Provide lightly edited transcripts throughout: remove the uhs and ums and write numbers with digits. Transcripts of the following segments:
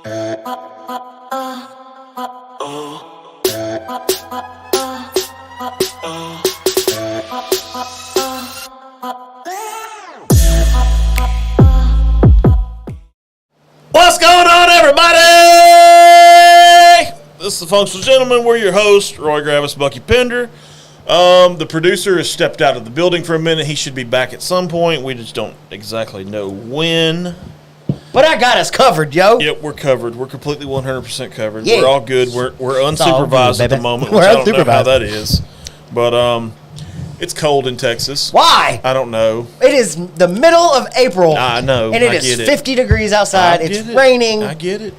What's going on, everybody? This is the Functional Gentlemen. We're your hosts, Roy Gravis, Bucky Pender. The producer has stepped out of the building for a minute. He should be back at some point. We just don't exactly know when. But I got us covered, yo. Yep, we're covered. We're completely 100% covered. Yeah. We're all good. We're unsupervised at the moment, which We're I don't know unsupervised. how that is. But it's cold in Texas. Why? I don't know. It is the middle of April. I know. And it is 50 degrees outside. It's raining. I get it.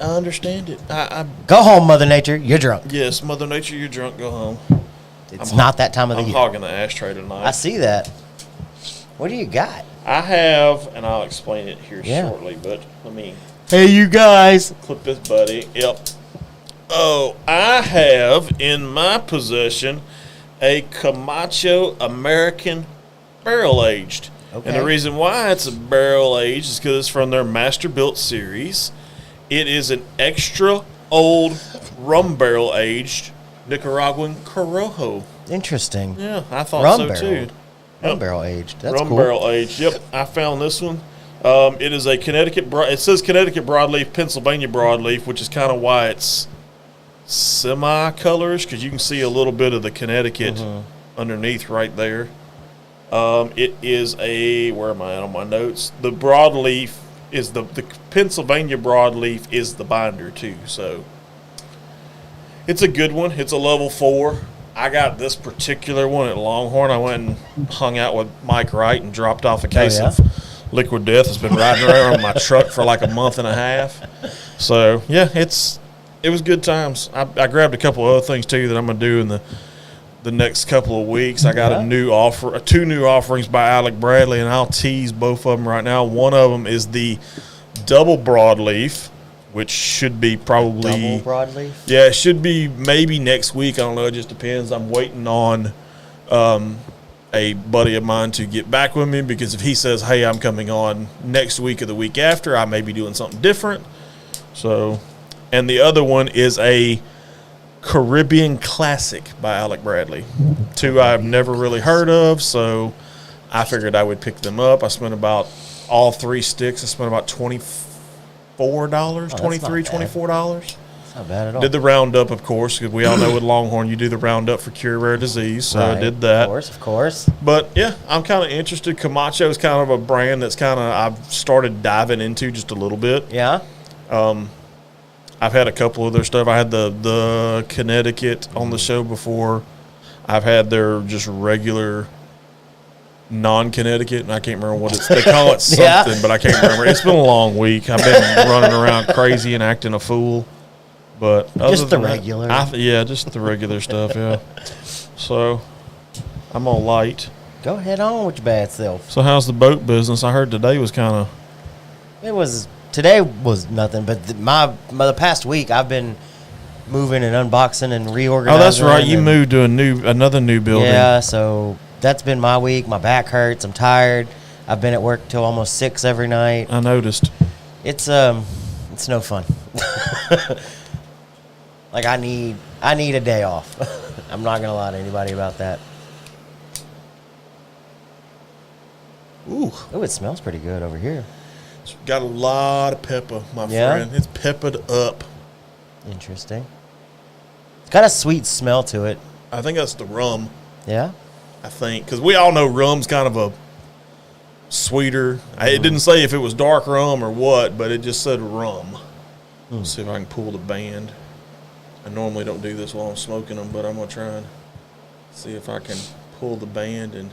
I understand it. Go home, Mother Nature. You're drunk. Yes, Mother Nature, you're drunk. Go home. It's not that time of the I'm year. hogging the ashtray tonight. I see that. What do you got? I have, and I'll explain it here shortly, but let me Hey, you guys. clip this buddy. Yep. Oh, I have in my possession a Camacho American Barrel Aged. Okay. And the reason why it's a barrel aged is because it's from their Master Built series. It is an extra old rum barrel aged Nicaraguan Corojo. Interesting. Yeah, I thought Rum so barrel. too. Rum barrel aged. That's Rum cool. barrel aged. Yep, I found this one. It is a Connecticut. It says Connecticut broadleaf, Pennsylvania broadleaf, which is kind of why it's semi-colors, because you can see a little bit of the Connecticut underneath right there. It is a, where am I at on my notes? The broadleaf is the Pennsylvania broadleaf is the binder too. So it's a good one. It's a level 4. I got this particular one at Longhorn. I went and hung out with Mike Wright and dropped off a case of Liquid Death. It's been riding around in my truck for like a month and a half. So yeah, it was good times. I grabbed a couple of other things too that I'm gonna do in the next couple of weeks. I got two new offerings by Alec Bradley, and I'll tease both of them right now. One of them is the double broadleaf, which should be probably Double broadleaf? Yeah, it should be maybe next week. I don't know. It just depends. I'm waiting on a buddy of mine to get back with me, because if he says, hey, I'm coming on next week or the week after, I may be doing something different. So, and the other one is a Caribbean Classic by Alec Bradley. Two I've never really heard of, so I figured I would pick them up. I spent about all 3 sticks. I spent about $24, $24. It's not bad at all. Did the roundup, of course, because we all know with Longhorn you do the roundup for cure rare disease. So I did that. Of course. But yeah, I'm kind of interested. Camacho is kind of a brand that's I've started diving into just a little bit. Yeah. I've had a couple of their stuff. I had the Connecticut on the show before. I've had their just regular non-Connecticut, and I can't remember what they call it something, but I can't remember. It's been a long week. I've been running around crazy and acting a fool. But Just the regular. Just the regular stuff, yeah. So I'm on light. Go head on with your bad self. So how's the boat business? I heard today was kind of... Today was nothing, but the past week I've been moving and unboxing and reorganizing. Oh, that's right. You moved to another new building. Yeah, so that's been my week. My back hurts. I'm tired. I've been at work till almost 6 every night. I noticed. It's no fun. Like I need a day off. I'm not gonna lie to anybody about that. Ooh, it smells pretty good over here. It's got a lot of pepper, my friend. It's peppered up. Interesting. It's got a sweet smell to it. I think that's the rum. Yeah? I think. Because we all know rum's kind of a sweeter. It didn't say if it was dark rum or what, but it just said rum. Let's see if I can pull the band. I normally don't do this while I'm smoking them, but I'm going to try and see if I can pull the band and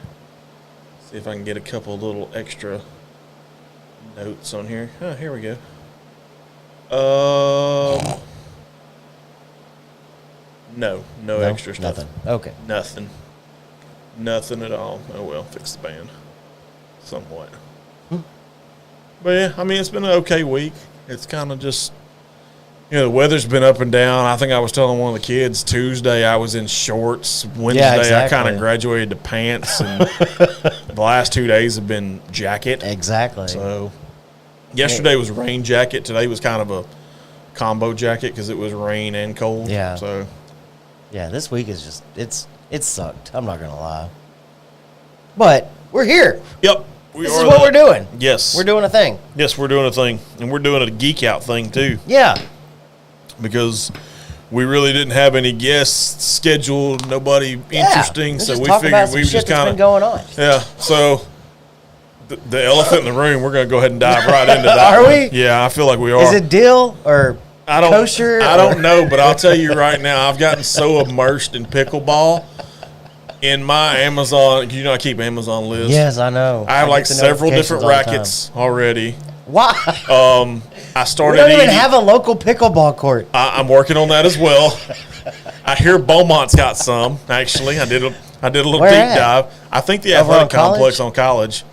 see if I can get a couple of little extra notes on here. Oh, here we go. No extra stuff. Nothing. Okay. Nothing at all. Oh well, fix the band somewhat. But yeah, I mean, it's been an okay week. It's kind of just, the weather's been up and down. I think I was telling one of the kids Tuesday I was in shorts. Wednesday I kind of graduated to pants, and the last 2 days have been jacket. Exactly. So Yesterday was rain jacket. Today was kind of a combo jacket because it was rain and cold. Yeah. So, yeah, this week is just it sucked. I'm not gonna lie, but we're here. yep. This is what we're doing. Yes. We're doing a thing. Yes, we're doing a thing. And we're doing a geek out thing, too. Yeah. Because we really didn't have any guests scheduled, nobody interesting. We're So just we talking about figured some we shit just that's kind been of. going on. Yeah. So the elephant in the room, we're going to go ahead and dive right into that. Are one. we? Yeah, I feel like we are. Is it dill or kosher? I don't know, but I'll tell you right now, I've gotten so immersed in pickleball in my Amazon. You know, I keep Amazon list. Yes, I know. I have get like the several notifications different all the time. rackets already. Why? I We started don't even eating. have a local pickleball court. I'm working on that as well. I hear Beaumont's got some. Actually, I did a little Where deep at? dive. I think the Over athletic on complex on College.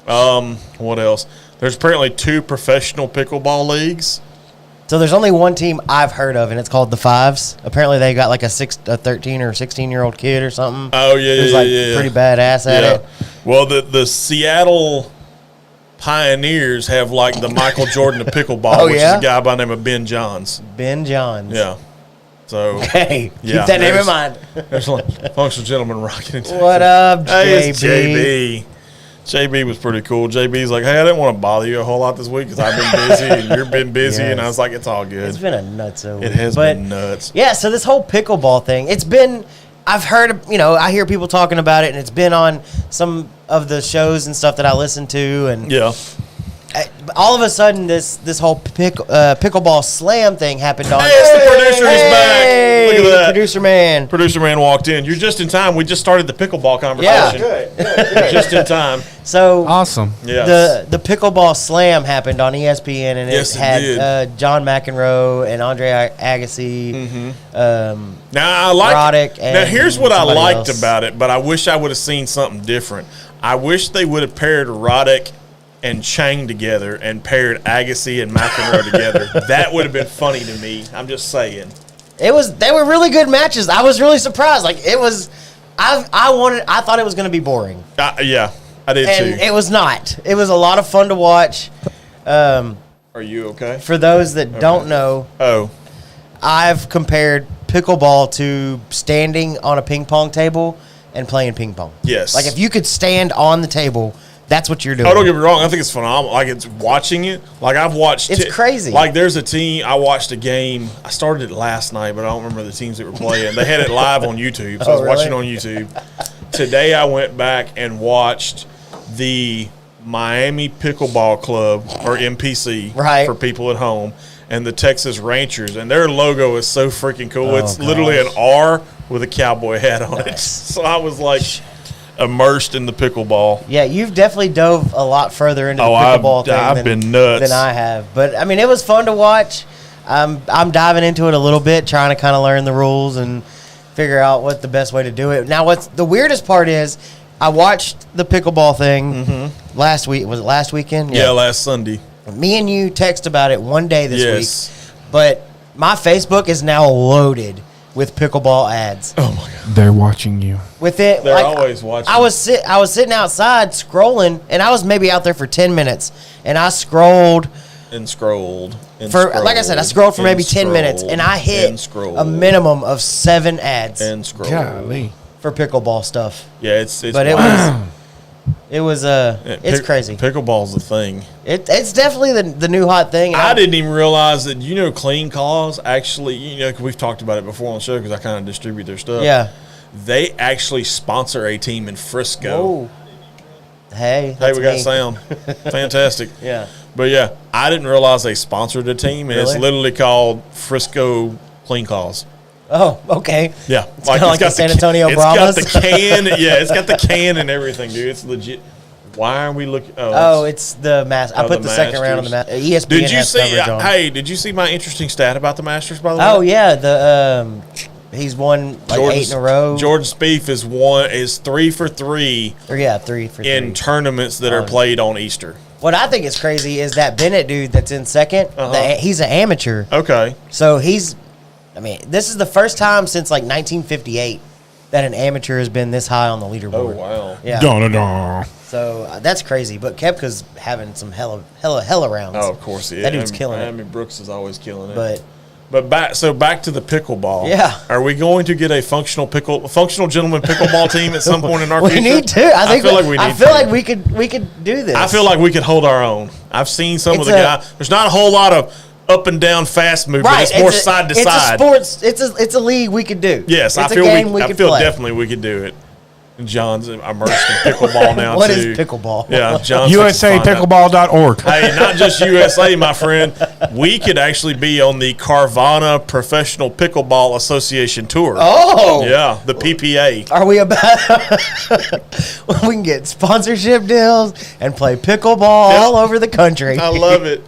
What else? There's apparently 2 professional pickleball leagues. So there's only one team I've heard of, and it's called the Fives. Apparently, they got like a 13 or 16-year-old kid or something. Oh yeah, who's yeah, like yeah. pretty badass at it. Well, the Seattle Pioneers have like the Michael Jordan of pickleball, Oh, which yeah? is a guy by the name of Ben Johns. Ben Johns. Yeah. So Hey, Yeah, keep that name in there's- mind. there's like functional gentleman rocking into What up, Hey, it's JB? JB. JB was pretty cool. JB's like, hey, I didn't want to bother you a whole lot this week because I've been busy and you've been busy. And I was like, it's all good. It's been a nutso week. It has but been nuts. Yeah, so this whole pickleball thing, it's been, I've heard, I hear people talking about it, and it's been on some of the shows and stuff that I listen to, and Yeah. all of a sudden this whole pickleball slam thing happened on. Hey, it's the producer. He's back. Look at that. Producer man. Producer man walked in. You're just in time. We just started the pickleball conversation. Yeah. Just in time. So Awesome. Yes. the pickleball slam happened on ESPN, and Yes, it it had did. John McEnroe and Andre Agassi. Mm-hmm. Now I like. Roddick Now and here's what I somebody liked else. about it, but I wish I would have seen something different. I wish they would have paired Roddick and Chang together and paired Agassi and McEnroe together. That would have been funny to me. I'm just saying. They were really good matches. I was really surprised. Like it was, I thought it was going to be boring, Yeah, I did and too. it was not. It was a lot of fun to watch. Are you okay? For those that don't know, Oh, I've compared pickleball to standing on a ping pong table and playing ping pong. yes. Like if you could stand on the table, that's what you're doing. Oh, don't get me wrong. I think it's phenomenal. Like, it's watching it. Like, I've watched It's crazy. Like, there's a team. I watched a game. I started it last night, but I don't remember the teams that were playing. They had it live on YouTube, so I was watching it on YouTube. Today, I went back and watched the Miami Pickleball Club, or MPC, Right. for people at home, and the Texas Rangers. And their logo is so freaking cool. Oh, It's literally an gosh. R with a cowboy hat on it. So I was like immersed in the pickleball. Yeah, you've definitely dove a lot further into the Oh, pickleball thing I've been nuts. than I have. But I mean, it was fun to watch. I'm diving into it a little bit, trying to kind of learn the rules and figure out what the best way to do it. Now, what's the weirdest part is, I watched the pickleball thing last week. Was it last weekend? Yeah, last Sunday. Me and you text about it one day this Yes. week, but my Facebook is now loaded with pickleball ads. Oh my god. They're watching you. With it, They're always watching. I was sitting outside scrolling, and I was maybe out there for 10 minutes, and I scrolled And scrolled. And for like I said, I scrolled for and maybe 10 minutes, and I hit and scrolled, a minimum of 7 ads and scrolled. Golly. for pickleball stuff. Yeah, it's But wild. it's crazy. Pickleball's the thing. It's definitely the new hot thing. I didn't even realize that, Clean Claws actually, 'cause we've talked about it before on the show because I kind of distribute their stuff. Yeah. They actually sponsor a team in Frisco. Whoa. Hey, Hey, that's we got me. sound. Fantastic. Yeah. But yeah, I didn't realize they sponsored a team, and it's Really? literally called Frisco Clean Claws. Oh, okay. Yeah, It's kinda like the San Antonio It's Brahmas. got the can. Yeah, it's got the can and everything, dude. It's legit. Why are we looking? Oh, it's the Masters. I Oh, put the the second round on the Masters. ESPN Did you has see? coverage on. Hey, did you see my interesting stat about the Masters? By the way. Oh yeah, he's won like 8 in a row. Jordan Spieth is 3 for 3 Or yeah, 3 for 3. in tournaments that are played on Easter. What I think is crazy is that Bennett dude that's in second. He's an amateur, Okay. so this is the first time since like 1958 that an amateur has been this high on the leaderboard. Oh wow. Yeah. Dun-dun-dun. So that's crazy. But Kepka's having some hella rounds. Oh, of course, yeah. That dude's killing it. I mean, Brooks is always killing it. But back to the pickleball. Yeah. Are we going to get a functional gentleman pickleball team at some point in our future? We need to. I feel like we could do this. I feel like we could hold our own. I've seen some of the guys. There's not a whole lot of up and down fast movement. Right. It's more side to side. It's a league we could do. Yes, I feel definitely we could do it. And John's immersed in pickleball now What too. is pickleball? Yeah, John's USApickleball.org. Hey, not just USA, my friend. We could actually be on the Carvana Professional Pickleball Association tour. Oh, Yeah, the PPA. Are we about? We can get sponsorship deals and play pickleball all over the country. I love it.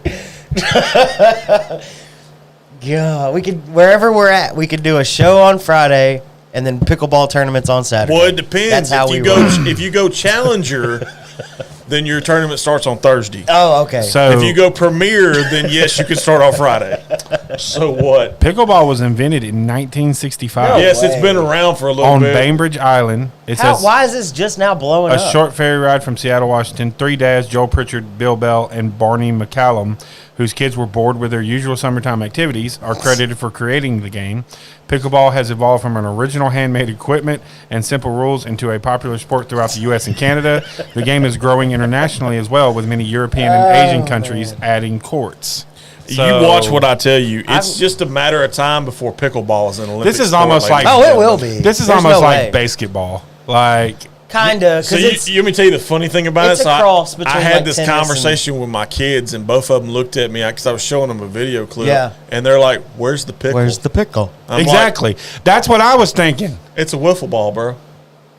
Yeah, we could wherever we're at. We could do a show on Friday and then pickleball tournaments on Saturday. Well, it depends. That's how we If you go Challenger, then your tournament starts on Thursday. Oh, okay. So If you go Premier, then yes, you can start on Friday. So what? pickleball was invented in 1965 No. Yes, it's way. been around for a little on bit. Bainbridge Island. It says Why is this just now blowing a up? short ferry ride from Seattle, Washington. 3 dads, Joel Pritchard, Bill Bell, and Barney McCallum, whose kids were bored with their usual summertime activities, are credited for creating the game. Pickleball has evolved from an original handmade equipment and simple rules into a popular sport throughout the U.S. and Canada. The game is growing internationally as well, with many European and Asian countries adding courts. You watch what I tell you. It's just a matter of time before pickleball is an Olympic This is sport, almost ladies like- and Oh, it gentlemen. will be. This is There's almost no like way. basketball. Like, Kinda, So because you want me to tell you the funny thing about it's it? a cross between, I had like, this tennis conversation with my kids, and both of them looked at me because I was showing them a video clip. Yeah. And they're like, "Where's the pickle?" where's the pickle? I'm exactly. That's what I was thinking. Like, it's a wiffle ball, bro.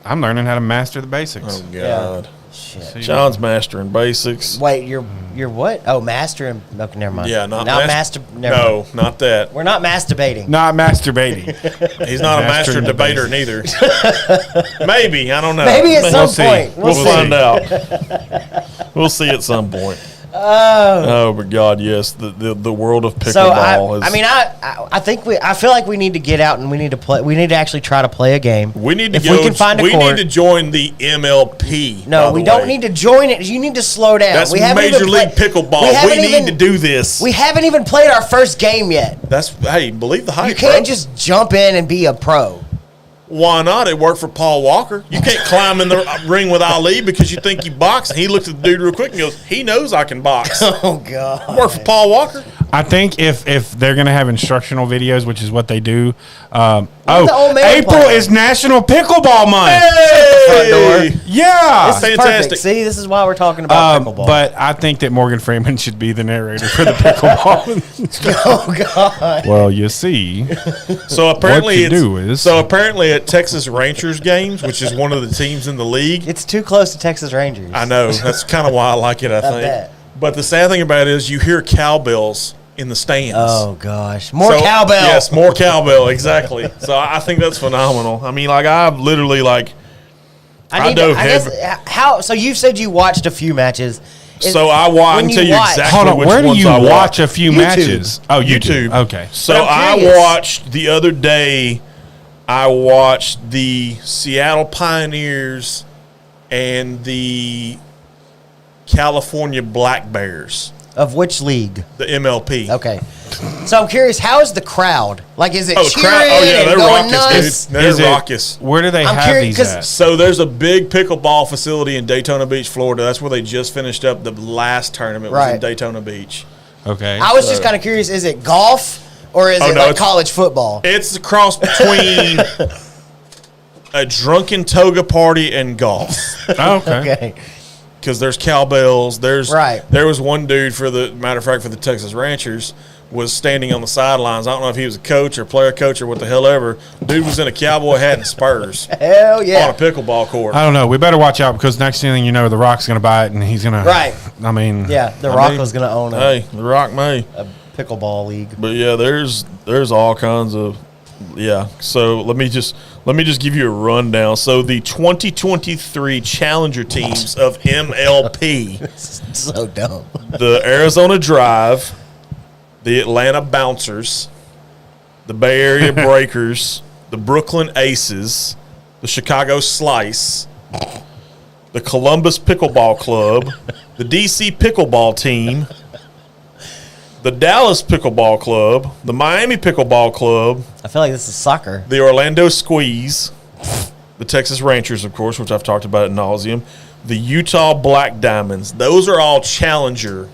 I'm learning how to master the basics. Oh God. Shit. John's mastering basics. Wait, you're what? Oh, mastering. Okay, never mind. Yeah, not master. Never No, mind. not that. We're not masturbating. Not masturbating. He's not a master Mastering the debater neither. Maybe, I don't know. Maybe at some see. point. We'll see. find out. We'll see at some point. Oh my God! Yes, the world of pickleball. So I feel like we need to get out and we need to play. We need to actually try to play a game. We need to if go. we can find a we court. need to join the MLP. No, by we the don't way. need to join it. You need to slow down. That's we haven't Major even League played- Pickleball. We need to do this. We haven't even played our first game yet. Hey, believe the hype. You can't bro. just jump in and be a pro. Why not? It worked for Paul Walker. You can't climb in the ring with Ali because you think you box. And he looked at the dude real quick and goes, "He knows I can box." Oh God! Worked for Paul Walker. I think if they're going to have instructional videos, which is what they do. the old man April playing? is National Pickleball Month. front door. Yeah. This is fantastic. perfect. See, this is why we're talking about pickleball. But I think that Morgan Freeman should be the narrator for the pickleball. oh God! Well, you see. So apparently, What you do is- so apparently at Texas Rangers games, which is one of the teams in the league. It's too close to Texas Rangers. I know that's kind of why I like it. I think. bet. But the sad thing about it is you hear cowbells in the stands. Oh gosh, more So- cowbell. Yes, more cowbell. Exactly. So I think that's phenomenal. I mean, like I've literally like. I need. dove I guess how. So you said you watched a few matches. So I watch. I when can tell you watch- exactly Hold on. which Where do ones you I watch a few YouTube. matches? Oh, YouTube. YouTube. Okay. So But I'm I curious. watched the other day. I watched the Seattle Pioneers and the California Black Bears, Of which league? the MLP. Okay. So I'm curious, how is the crowd? Like, is it Oh, the cheering crowd! Oh yeah, and they're going raucous, nuts? dude. They're Is it- raucous. Where do they I'm have curious, these 'cause- at? So there's a big pickleball facility in Daytona Beach, Florida. That's where they just finished up the last tournament. Was in Right. Daytona Beach. Okay. I was just kind of curious, is it golf or is Oh, it no, like it's- college football? It's a cross between a drunken toga party and golf. Oh, okay. Okay. Because there's cowbells. Right. There was one dude for the matter of fact for the Texas Ranchers was standing on the sidelines. I don't know if he was a coach or player coach or what the hell ever. Dude was in a cowboy hat and spurs Hell on a yeah. pickleball court. I don't know. We better watch out because next thing you know, The Rock's going to buy it and he's going to. Right. I mean. Yeah, The I Rock mean, was going to own Hey, The Rock may. a pickleball league. But yeah, there's all kinds of So let me just give you a rundown. So the 2023 Challenger teams of MLP, So dumb. the Arizona Drive, the Atlanta Bouncers, the Bay Area Breakers, the Brooklyn Aces, the the Chicago Slice, the Columbus Pickleball Club, the DC Pickleball Team, the Dallas Pickleball Club, the Miami Pickleball Club, I feel like this is soccer. the Orlando Squeeze, the Texas Rangers, of course, which I've talked about ad nauseum, the Utah Black Diamonds. Those are all challenger.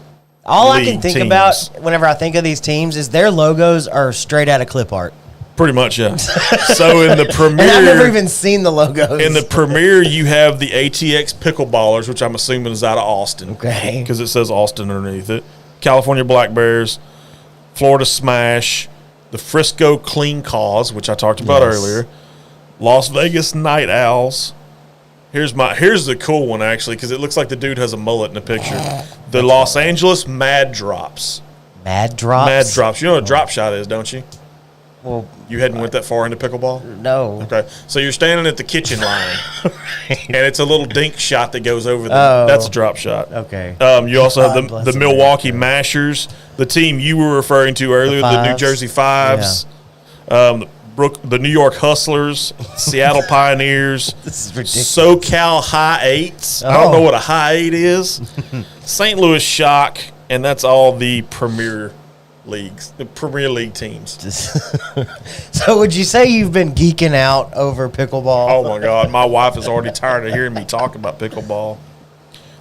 All I league can think teams. about whenever I think of these teams is their logos are straight out of clip art. Pretty much, yeah. So in the Premier, And I've never even seen the logos. in the Premier, you have the ATX Pickleballers, which I'm assuming is out of Austin. Okay. Because it says Austin underneath it. California Black Bears, Florida Smash, the Frisco Clean Cause, which I talked about Yes. earlier, Las Vegas Night Owls. Here's the cool one, actually, because it looks like the dude has a mullet in the picture. The Los Angeles Mad Drops. Mad Drops? Mad Drops. You know what a drop shot is, don't you? Well, You hadn't went that far into pickleball? no. Okay. So you're standing at the kitchen line, and it's a little dink shot that goes over the Oh. That's a drop shot. Okay. You also God have bless the America. Milwaukee Mashers, the team you were referring to earlier, the New Fives? Jersey Fives, the New York Hustlers, Seattle Pioneers, This is ridiculous. SoCal High Eights. I don't Oh. know what a High Eight is. St. Louis Shock, and that's all the Premier Leagues, the Premier League teams. So would you say you've been geeking out over pickleball? Oh my God, my wife is already tired of hearing me talk about pickleball.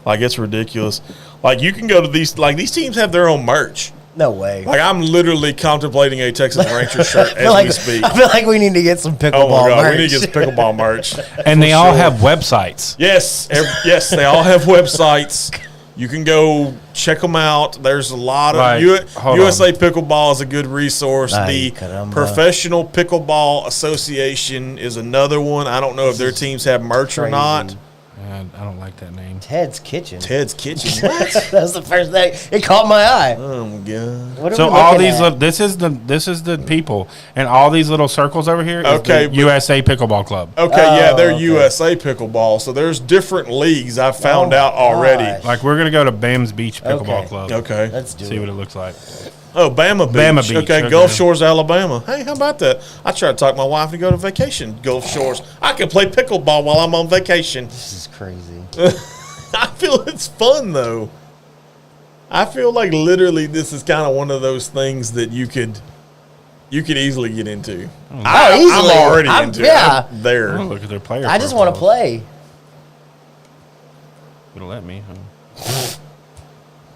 Like, it's ridiculous. Like, you can go to these teams have their own merch. No way. Like, I'm literally contemplating a Texas Rangers shirt as we speak. I feel like we need to get some pickleball Oh my God, merch. we need to get some pickleball merch. And they For all sure. have websites. Yes, yes, they all have websites. You can go check them out. There's a lot of Right. Hold USA on. Pickleball is a good resource. Ay, The caramba. Professional Pickleball Association is another one. I don't know if their teams have merch or crazy. not. I don't like that name. Ted's Kitchen. Ted's Kitchen. What? That was the first thing. It caught my eye. Oh my God. What are So we all looking these at? this is the people, and all these little circles over here is Okay, the but- USA Pickleball Club. Okay, yeah, they're okay. USA Pickleball. So there's different leagues I've found Oh, out already. gosh. Like we're gonna go to Bam's Beach Pickleball Okay. Club. Okay. Let's do See it. what it looks like. Oh, Bama Beach. Bama Beach, Okay, okay. Gulf Shores, Alabama. Hey, how about that? I tried to talk my wife to go to vacation, Gulf Shores. I can play pickleball while I'm on vacation. This is crazy. I feel it's fun, though. I feel like literally this is kind of one of those things that you could easily get into. Oh, I'm easily. already I'm- into yeah. it. I'm there. Oh, look at their player. I just want to profiles. play. It'll let me. Huh?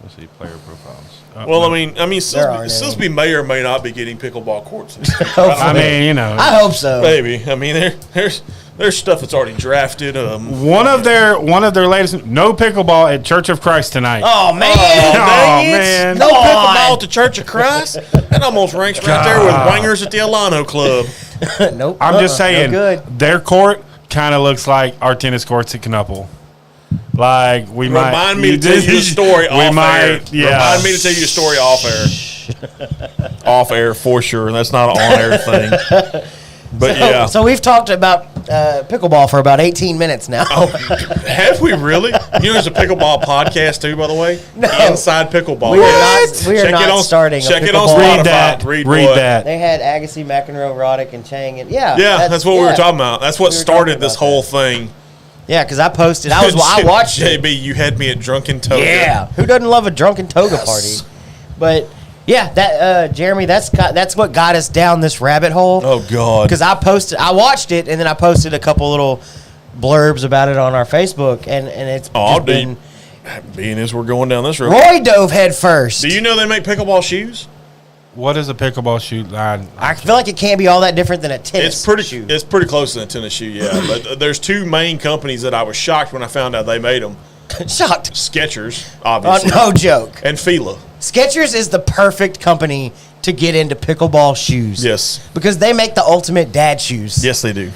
Let's see player profiles. Oh, Well, no. I mean, There aren't Silsby may or may not be getting pickleball courts. I mean, you know, I hope so. Maybe. I mean, there's stuff that's already drafted. one of their latest no pickleball at Church of Christ tonight. Oh man! Oh, man. No Come on. pickleball at the Church of Christ. That almost ranks right there with wangers at the Alano Club. Nope. I'm just saying, No good. their court kind of looks like our tennis courts at Knuppel. Like we might Remind me to tell you the story we off might, air. Yeah. Remind me to tell you the story off air. Off air for sure. That's not an on air thing. But yeah. So we've talked about pickleball for about 18 minutes now. Oh, have we really? You know, there's a pickleball podcast too, by the way. No. Inside Pickleball. We are Yes. not- we are Check not it on, starting a Check it on pickleball. Spotify. Read that. Read Read what? that. They had Agassi, McEnroe, Roddick, and Chang, and Yeah, that's what we were talking about. That's what We were started talking this about whole that. thing. Yeah, because I posted. I watched it. JB, you had me at Drunken Toga. Yeah, who doesn't love a drunken toga party? But yeah, that Jeremy, that's what got us down this rabbit hole. Oh God. Because I watched it, and then I posted a couple little blurbs about it on our Facebook, and it's Oh, just been. being as we're going down this road. Roy dove head first. Do you know they make pickleball shoes? What is a pickleball shoot line? I feel like it can't be all that different than a tennis shoe. It's pretty close to a tennis shoe, yeah. But there's two main companies that I was shocked when I found out they made them. Shocked. Skechers, Oh, obviously, no joke. and Fila. Skechers is the perfect company to get into pickleball shoes. Yes, Because they make the ultimate dad shoes. yes, they do.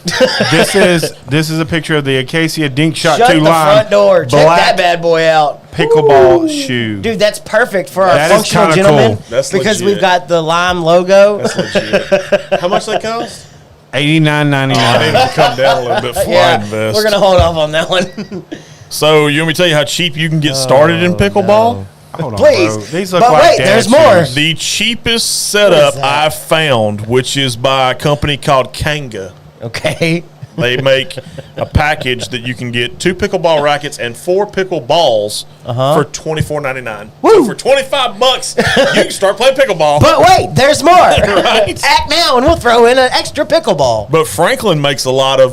This is a picture of the Acacia Dink Shot Shut 2 the line. front door. Check black that bad boy out. pickleball shoe. Dude, that's perfect for our That is functional kinda gentlemen. cool. That's because legit. we've got the lime logo. That's legit. How much they cost? $89.99. I need to come down a little bit before I invest. we're gonna hold off on that one. So you want me to tell you how cheap you can get started in pickleball? Hold on, Please. bro. These look But like wait, dad there's more. shoes. The cheapest setup that? I've found, which is by a company called Kanga. Okay. They make a package that you can get 2 pickleball rackets and 4 pickleballs for $24.99. So for $25, you can start playing pickleball. But wait, there's more. Right. Act now, and we'll throw in an extra pickleball. But Franklin makes a lot of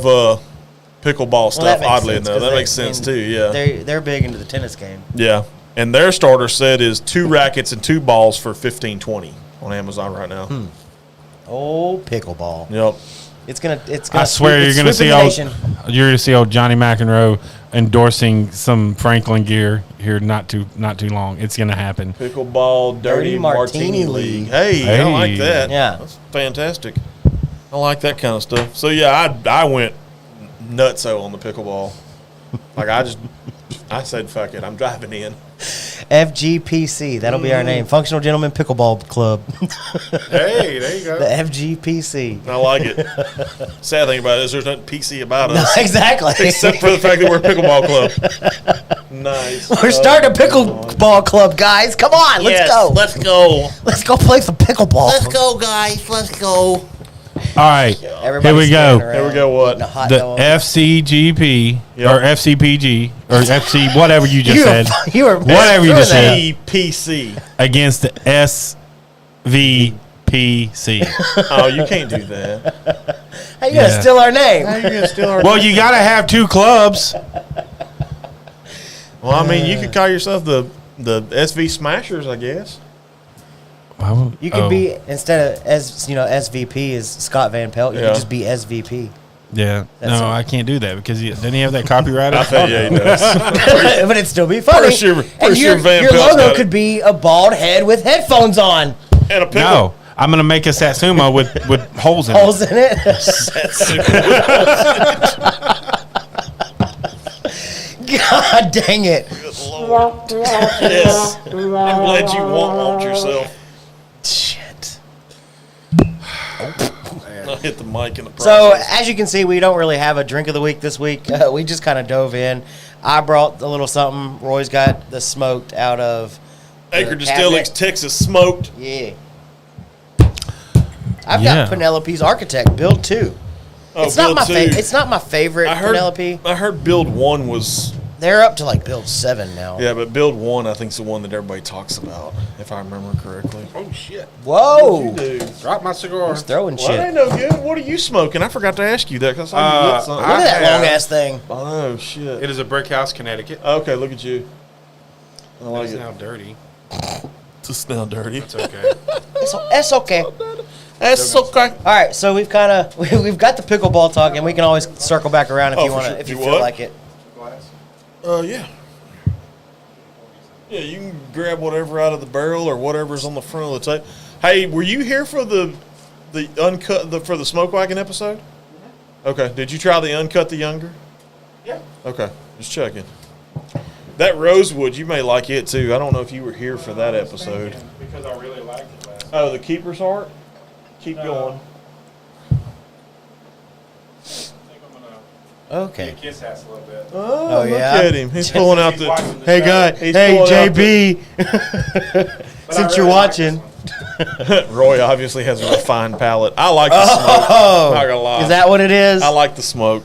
pickleball stuff. That Oddly makes sense, enough, 'cause that makes sense too. Yeah, they're big into the tennis game. yeah. And their starter set is 2 rackets and 2 balls for $15.20 on Amazon right now. Oh, pickleball! Yep. It's gonna. I swear you're gonna see old Johnny McEnroe endorsing some Franklin gear here not too long. It's gonna happen. Pickleball Dirty Martini League. Hey, I like that. Yeah, that's fantastic. I like that kind of stuff. So yeah, I went nutso on the pickleball. Like I said, fuck it, I'm driving in. FGPC. That'll be our name. Functional Gentlemen Pickleball Club. Hey, there you go. The FGPC. I like it. Sad thing about it is there's nothing PC about us. Exactly. Except for the fact that we're a pickleball club. Nice. We're starting a pickleball club, guys. Come on, let's go. Let's go. Let's go play some pickleball. Let's go, guys. Let's go. All right, here we go. Here we go. What? The FCGP or FCPG or FC whatever you just said. You were Whatever you just said. PC. Against the SVPC. Oh, you can't do that. How you gonna steal our name? How you gonna steal our? Well, you got to have 2 clubs. Well, I mean, you could call yourself the SV Smashers, I guess. You could be, instead of SVP is Scott Van Pelt. You could just be SVP. Yeah. That's No, it. I can't do that because doesn't he have that copyrighted? I think yeah, he does. But it'd still be funny. Pretty sure Van your Pelt's got logo it. could be a bald head with headphones on. And a pickle. No, I'm gonna make a Satsuma with holes in Holes it. in it. God dang it. Yes. I'm glad you won't yourself. Shit. I hit the mic in the process. So, as you can see, we don't really have a drink of the week this week. We just kind of dove in. I brought a little something. Roy's got the smoked out of Acre the Distilling's cabinet. Texas Smoked. Yeah. I've got Penelope's Architect build 2. Oh, It's not Build my two. It's not my favorite Penelope. I heard Build 1 was... They're up to like build 7 now. Yeah, but Build 1 I think is the one that everybody talks about, if I remember correctly. Oh shit! Whoa. What'd you do? Drop my cigar. He's throwing Well, that shit. ain't no good. What are you smoking? I forgot to ask you that because I saw you lit something. Look at that I have- long ass thing. Oh, shit. It is a brick house, Connecticut. Okay, look at you. I like It's it. now dirty. It's just now dirty. It's okay. It's okay. That's okay. All right, so we've got the pickleball talk, and we can always circle back around if Oh, you for want to, sure. if you You feel what? like it. Yeah. Yeah, you can grab whatever out of the barrel or whatever's on the front of the tape. Hey, were you here for the uncut for the smoke wagon episode? Okay. Did you try the uncut the younger? Yeah. Okay. Just checking. That rosewood, you may like it too. I don't know if you were here for that episode. Because I really liked it last. Oh, the keeper's heart. Keep going. Okay. Kiss ass a little bit. Oh, look yeah? at him. He's pulling out the. watching the Hey, show. guy. He's Hey, pulling out JB. Since you're watching. Roy obviously has a refined palate. I like the smoke. Oh, Not gonna lie. is that what it is? I like the smoke.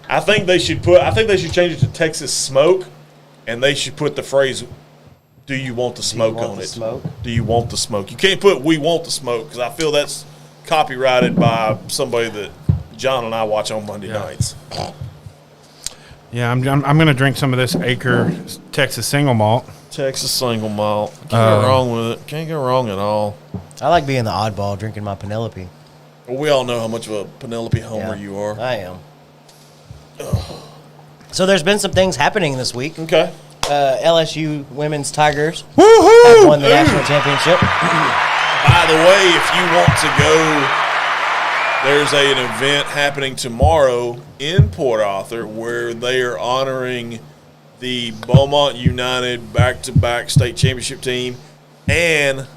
I think they should change it to Texas Smoke, and they should put the phrase, "Do you want the smoke want on the it?" smoke? Do you want the smoke? You can't put "We want the smoke" because I feel that's copyrighted by somebody that John and I watch on Monday nights. Yeah, I'm gonna drink some of this Acre Texas single malt. Texas single malt. Can't go wrong with it. Can't go wrong at all. I like being the oddball drinking my Penelope. Well, we all know how much of a Penelope homer Yeah, you are. I am. So there's been some things happening this week. Okay. LSU women's Tigers Woohoo! have won the national championship. By the way, if you want to go, there's an event happening tomorrow in Port Arthur where they are honoring the Beaumont United back-to-back state championship team and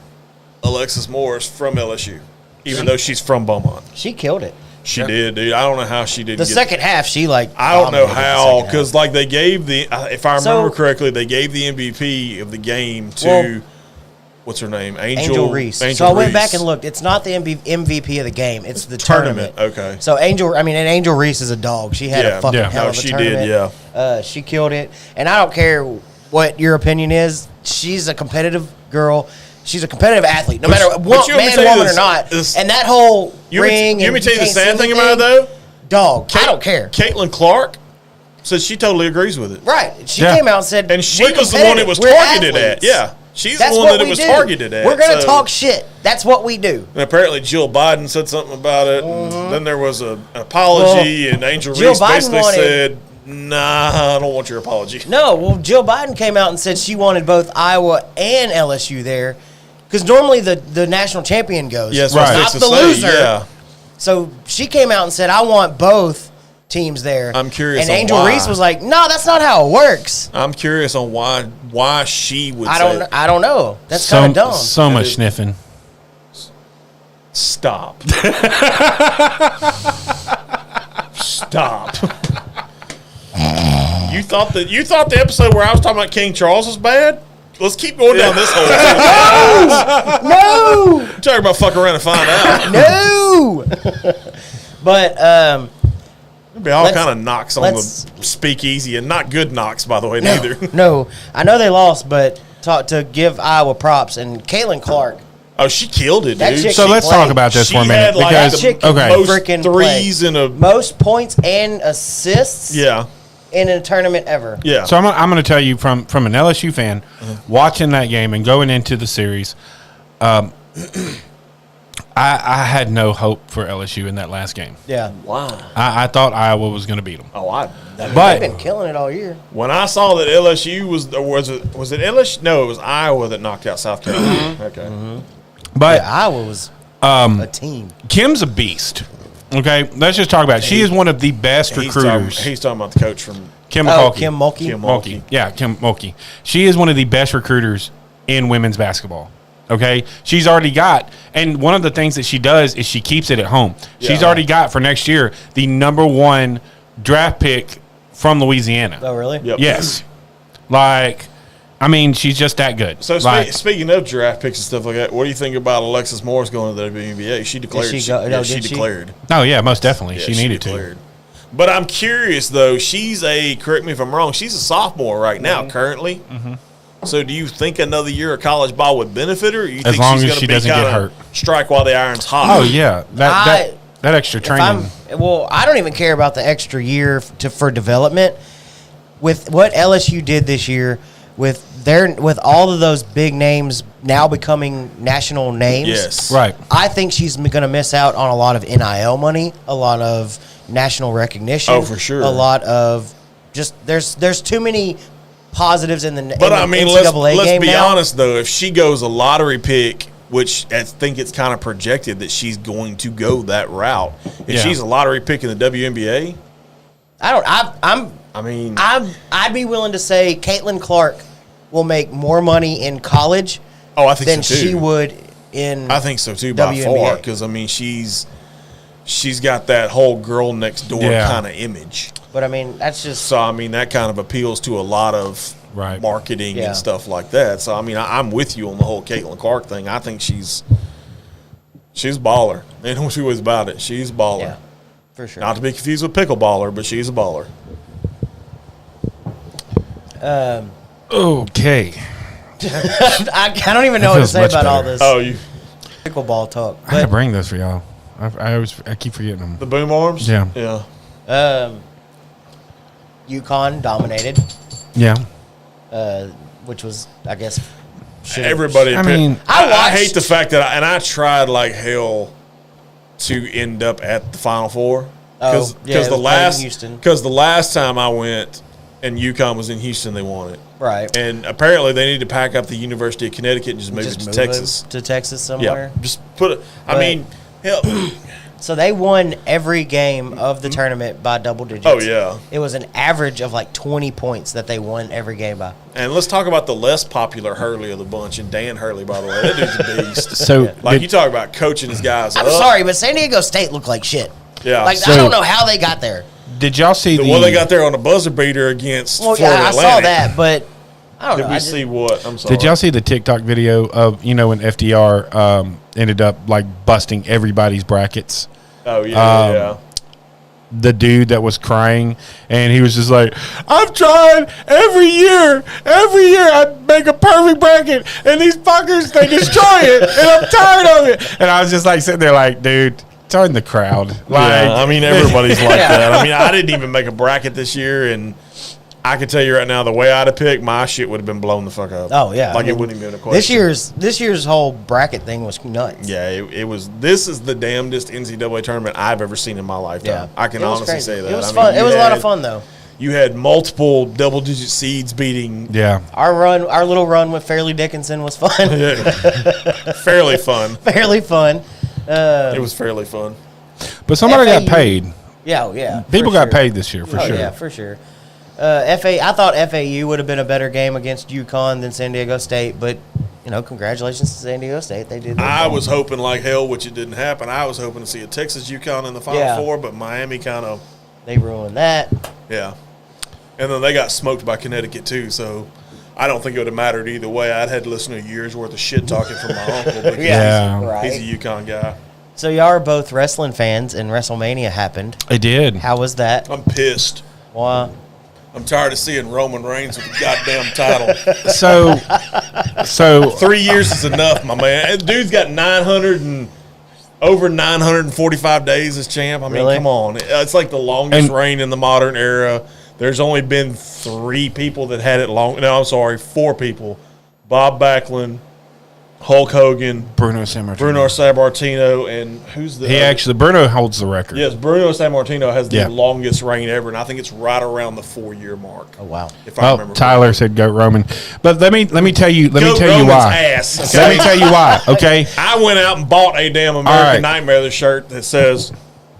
Alexis Morris from LSU, even though she's from Beaumont. She killed it. She did, dude. I don't know how she didn't The get second half, she like. I don't know dominated the how, second half. because like they gave if I So- remember correctly, they gave the MVP of the game to Well, what's her name? Angel Reese. Angel So I went Reese. back and looked. It's not the MVP of the game. It's the tournament. Okay. So Angel Reese is a dog. She had a fucking hell of a she tournament. did, she killed it. And I don't care what your opinion is. She's a competitive girl. She's a competitive athlete, no matter what, man, woman, or not. And that whole ring. Let me tell you the sad thing about it, though. Dog. I don't care. Caitlin Clark says she totally agrees with it. Right. She came out and said, and she was the one it was targeted at. Yeah. She's the one that it was targeted at. We're going to talk shit. That's what we do. And apparently Jill Biden said something about it. And then there was an apology, and Angel Reese basically said, nah, I don't want your apology. No, well, Jill Biden came out and said she wanted both Iowa and LSU there. Because normally the national champion goes. Yes, not the loser. Yeah. So she came out and said, I want both teams there. I'm curious and on Angel why. Reese was like, no, that's not how it works. I'm curious on why she would I don't know. That's So- kind of dumb. So much sniffing. Stop. Stop. You thought the episode where I was talking about King Charles was bad? Let's keep going down this hole. No! Talk about fuck around and find out. No! But, There'll be all kind of knocks on the let's- speakeasy, and not good knocks, by the way, neither. no. I know they lost, but to give Iowa props, and Caitlin Clark. Oh, she killed it, That dude. chick So She let's played. talk about this She for a minute had, like, because That chick okay, most freaking threes play. in a Most points and assists yeah. in a tournament ever. Yeah. so I'm going to tell you from an LSU fan watching that game and going into the series, I had no hope for LSU in that last game. Yeah. Wow. I thought Iowa was going to beat them. Oh, They've But been killing it all year. when I saw that LSU was it LSU? No, it was Iowa that knocked out South Carolina. Okay. but Iowa was a team. Kim's a beast. Okay, let's just talk about it. She is one of the best recruiters. He's talking about the coach from Kim Oh, McCulkey. Kim Mulkey. Kim Mulkey. Yeah, Kim Mulkey. She is one of the best recruiters in women's basketball. Okay, she's already got, and one of the things that she does is she keeps it at home. She's already got for next year the #1 draft pick from Louisiana. Oh, really? Yep. Yes, like, I mean, she's just that good. So Like, speaking of draft picks and stuff like that, what do you think about Alexis Morris going to the WNBA? She declared. Did she go- no, she did she? declared. oh yeah, most definitely, Yeah, she needed to. declared. But I'm curious though. She's correct me if I'm wrong. She's a sophomore right now, currently. Mm-hmm. So do you think another year of college ball would benefit her? Or you As think long she's as gonna she be doesn't get kinda hurt. Strike while the iron's hot. Oh yeah, that extra training. I don't even care about the extra year for development. With what LSU did this year, with all of those big names now becoming national names, Yes. Right. I think she's going to miss out on a lot of NIL money, a lot of national recognition. Oh, for sure. A lot of just there's too many positives in the But in I the mean, NCAA let's game be now. honest though. If she goes a lottery pick, which I think it's kind of projected that she's going to go that route, if Yeah. she's a lottery pick in the WNBA, I'd be willing to say Caitlin Clark will make more money in college I think than so too. she would in. I think so too by WNBA. far because I mean she's got that whole girl next door kind of image. But I mean, that's just So I mean that kind of appeals to a lot of marketing Yeah. and stuff like that. So I mean I'm with you on the whole Caitlin Clark thing. I think she's a baller. Ain't no two ways about it. She's a baller. yeah, for sure. Not to be confused with pickleballer, but she's a baller. Okay. I don't even know what to feels say much about all better. this Oh, you pickleball talk. I had to But bring those for y'all. I keep forgetting them. the boom arms? Yeah. Yeah. UConn dominated, Yeah. which was, I guess, Everybody. I mean, I hate the fact that I tried like hell to end up at the Final Four because it was the played last in Houston. because the last time I went and UConn was in Houston, they won it. Right. And apparently they need to pack up the University of Connecticut and just move it to move Texas. to Texas somewhere. Yeah, just put it. I But- mean, hell. So they won every game of the tournament by double digits. Oh yeah. It was an average of like 20 points that they won every game by. And let's talk about the less popular Hurley of the bunch, and Dan Hurley, by the way. That dude's a beast. So Like, you talk about coaching his guys I'm up. sorry, but San Diego State looked like shit. Yeah. Like, So- I don't know how they got there. did y'all see Well, they got there on a buzzer beater against Well, Florida yeah, I Atlantic. saw that, but I don't know. Did we see what? I'm sorry. Did y'all see the TikTok video of when FDR ended up like busting everybody's brackets? Oh yeah, yeah. The dude that was crying, and he was just like, I've tried every year I make a perfect bracket, and these fuckers, they destroy it, and I'm tired of it. And I was just like sitting there like, dude, turn the crowd. Like, Yeah, I mean, everybody's like that. I mean, I didn't even make a bracket this year, and I can tell you right now, the way I'd have picked, my shit would have been blown the fuck up. Oh yeah, Like, it wouldn't even been a question. This year's whole bracket thing was nuts. Yeah, it was. This is the damnedest NCAA tournament I've ever seen in my lifetime. Yeah, I can It was honestly crazy. say that. It was I mean, fun. It you was a lot of had- fun though. You had multiple double-digit seeds beating. yeah. Our little run with Fairleigh Dickinson was fun. Fairly fun. Fairly fun. It was fairly fun. But somebody got FAU. paid. Yeah. People for got sure. paid this year, for Oh sure. yeah, for sure. I thought FAU would have been a better game against UConn than San Diego State, but congratulations to San Diego State. They did. their I thing. was hoping like hell, which it didn't happen. I was hoping to see a Texas UConn in the Final Yeah. Four, but Miami kind of, They ruined that. yeah. And then they got smoked by Connecticut too, so I don't think it would have mattered either way. I'd had to listen to a year's worth of shit talking from my uncle because Yeah. Right. he's a UConn guy. So y'all are both wrestling fans, and WrestleMania happened. It did. How was that? I'm pissed. Why? I'm tired of seeing Roman Reigns with the goddamn title. So 3 years is enough, my man. Dude's got over 945 days as champ. I mean, Really? come on. It's like the longest And- reign in the modern era. There's only been 3 people that had it long. No, I'm sorry, 4 people. Bob Backlund, Hulk Hogan, Bruno Sammartino. Bruno Sammartino, and who's the Bruno holds the record. Yes, Bruno Sammartino has the Yeah. longest reign ever, and I think it's right around the 4-year mark. Oh wow. If I Oh, remember Tyler said goat Roman. But let me tell you Goat you Roman's why. ass, Let okay? me tell you why, okay? I went out and bought a damn American right. Nightmare shirt that says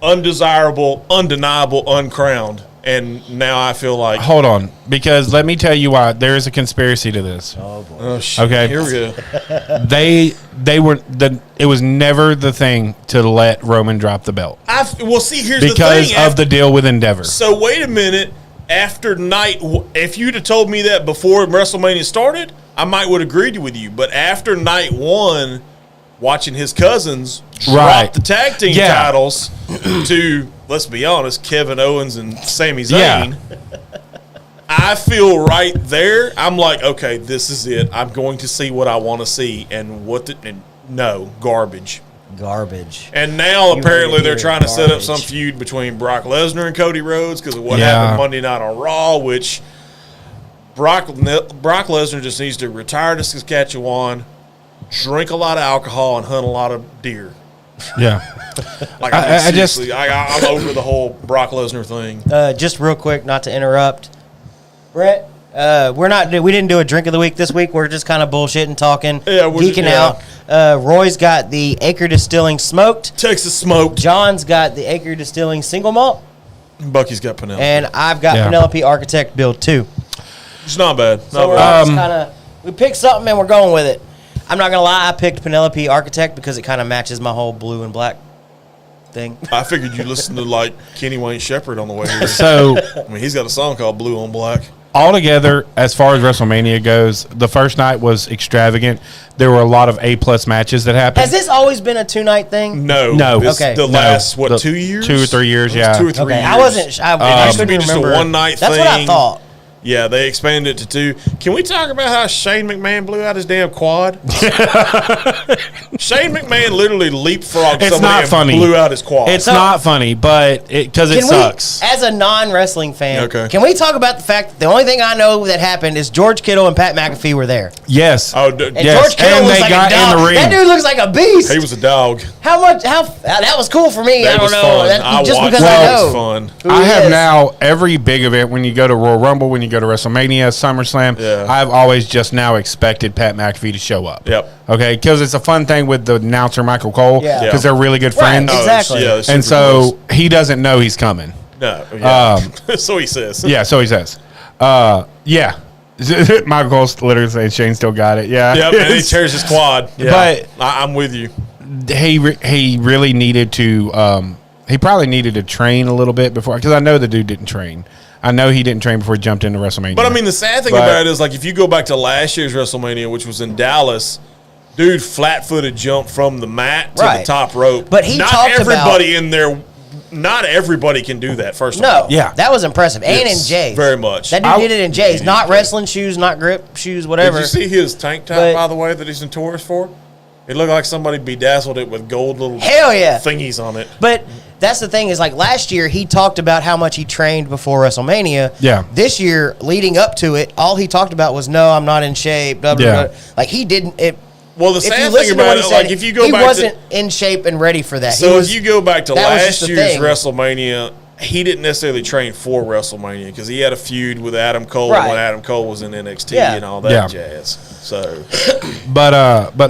undesirable, undeniable, uncrowned. And now I feel like, Hold on, because let me tell you why. There is a conspiracy to this. Oh boy. oh, shit, Okay. here we go. It was never the thing to let Roman drop the belt Well, see, here's because the thing. of the deal with Endeavor. So wait a minute. After if you'd have told me that before WrestleMania started, I might would have agreed with you. But after night 1, watching his cousins drop Right. the tag team Yeah. titles to, let's be honest, Kevin Owens and Sami Yeah. Zayn. I feel right there. I'm like, okay, this is it. I'm going to see what I want to see, and no garbage. Garbage. And now You apparently heard it they're here, trying to set up garbage. some feud between Brock Lesnar and Cody Rhodes because of what Yeah. happened Monday night on Raw. Which Brock Lesnar just needs to retire to Saskatchewan, drink a lot of alcohol, and hunt a lot of deer. Yeah. Like I just- seriously, I'm over the whole Brock Lesnar thing. Just real quick, not to interrupt, Brett. We didn't do a drink of the week this week. We're just kind of bullshitting, talking, Yeah, we're geeking just- out. Roy's got the Acre Distilling smoked. Texas smoked. John's got the Acre Distilling single malt, Bucky's got Penelope. and I've got Yeah. Penelope Architect build too. It's not bad. So Not we're bad. all just kind of we picked something and we're going with it. I'm not gonna lie, I picked Penelope Architect because it kind of matches my whole blue and black thing. I figured you listened to like Kenny Wayne Shepherd on the way here. So I mean, he's got a song called Blue on Black. altogether, as far as WrestleMania goes, the first night was extravagant. There were a lot of A+ matches that happened. Has this always been a 2-night thing? No. This, Okay. the No. last, what, The 2 years? 2 or 3 years, It was yeah. 2 or 3 Okay, years. I wasn't. I used to be couldn't just a remember. one-night That's what I thing. thought. Yeah, they expanded it to 2. Can we talk about how Shane McMahon blew out his damn quad? Shane McMahon literally leapfrogged It's somebody not and funny. blew out his quad. It's So- not funny, but because it Can sucks. we, as a non-wrestling fan, Okay. can we talk about the fact that the only thing I know that happened is George Kittle and Pat McAfee were there? Yes. And And Yes, George Kittle and was they like got a dog. in the ring. That dude looks like a beast. he was a dog. That was cool for me. That I don't was know. fun. That- I just watched because it. I It know. was fun. who I he have is. now every big event when you go to Royal Rumble, when you go to WrestleMania, SummerSlam. Yeah. I've always just now expected Pat McAfee to show up. Yep. Okay, because it's a fun thing with the announcer Michael Cole. Yeah. Because they're really good Right, friends. Oh, exactly. yeah, it's And super so he doesn't know he's coming. close. No. Yeah. Um, So he says. Yeah, so he says. Yeah. Michael Cole's literally saying Shane still got it. Yeah. Yep, and he tears his quad. Yeah. But- I'm with you. he really needed to he probably needed to train a little bit before, because I know the dude didn't train. I know he didn't train before he jumped into WrestleMania. But I mean, the sad thing about it is, like, if you go back to last year's WrestleMania, which was in Dallas, dude flat-footed jumped from the mat to the top rope. But he not talked everybody in there. Not everybody can do that. First of No, all, that was impressive, and in J's, very much. That dude did it in J's, not wrestling shoes, not grip shoes, whatever. Did you see his tank top, by the way, that he's notorious for? It looked like somebody bedazzled it with gold little thingies on it. But that's the thing is, like, last year he talked about how much he trained before WrestleMania. Yeah. This year, leading up to it, all he talked about was, no, I'm not in shape. Blah, blah, blah. Like, he didn't. Well, the sad thing about it, like, if you go back to... He wasn't in shape and ready for that. So if you go back to last year's thing. WrestleMania, he didn't necessarily train for WrestleMania because he had a feud with Adam Cole when Adam Cole was in NXT and all that jazz. So, but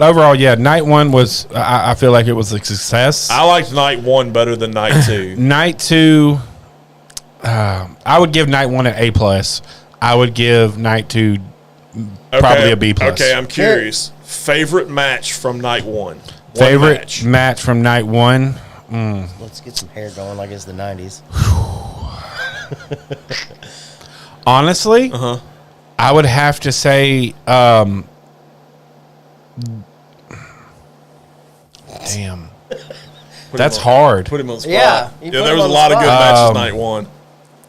overall, night one was. I feel like it was a success. I liked night one better than night two. Night two, I would give night one an A+. I would give night two probably a B+. Okay, I'm curious. Favorite match from night one? Favorite match from night one? Let's get some hair going like it's the 90s. Honestly, I would have to say, damn. That's hard. Put him on the spot. Yeah, there was a lot of good matches night one.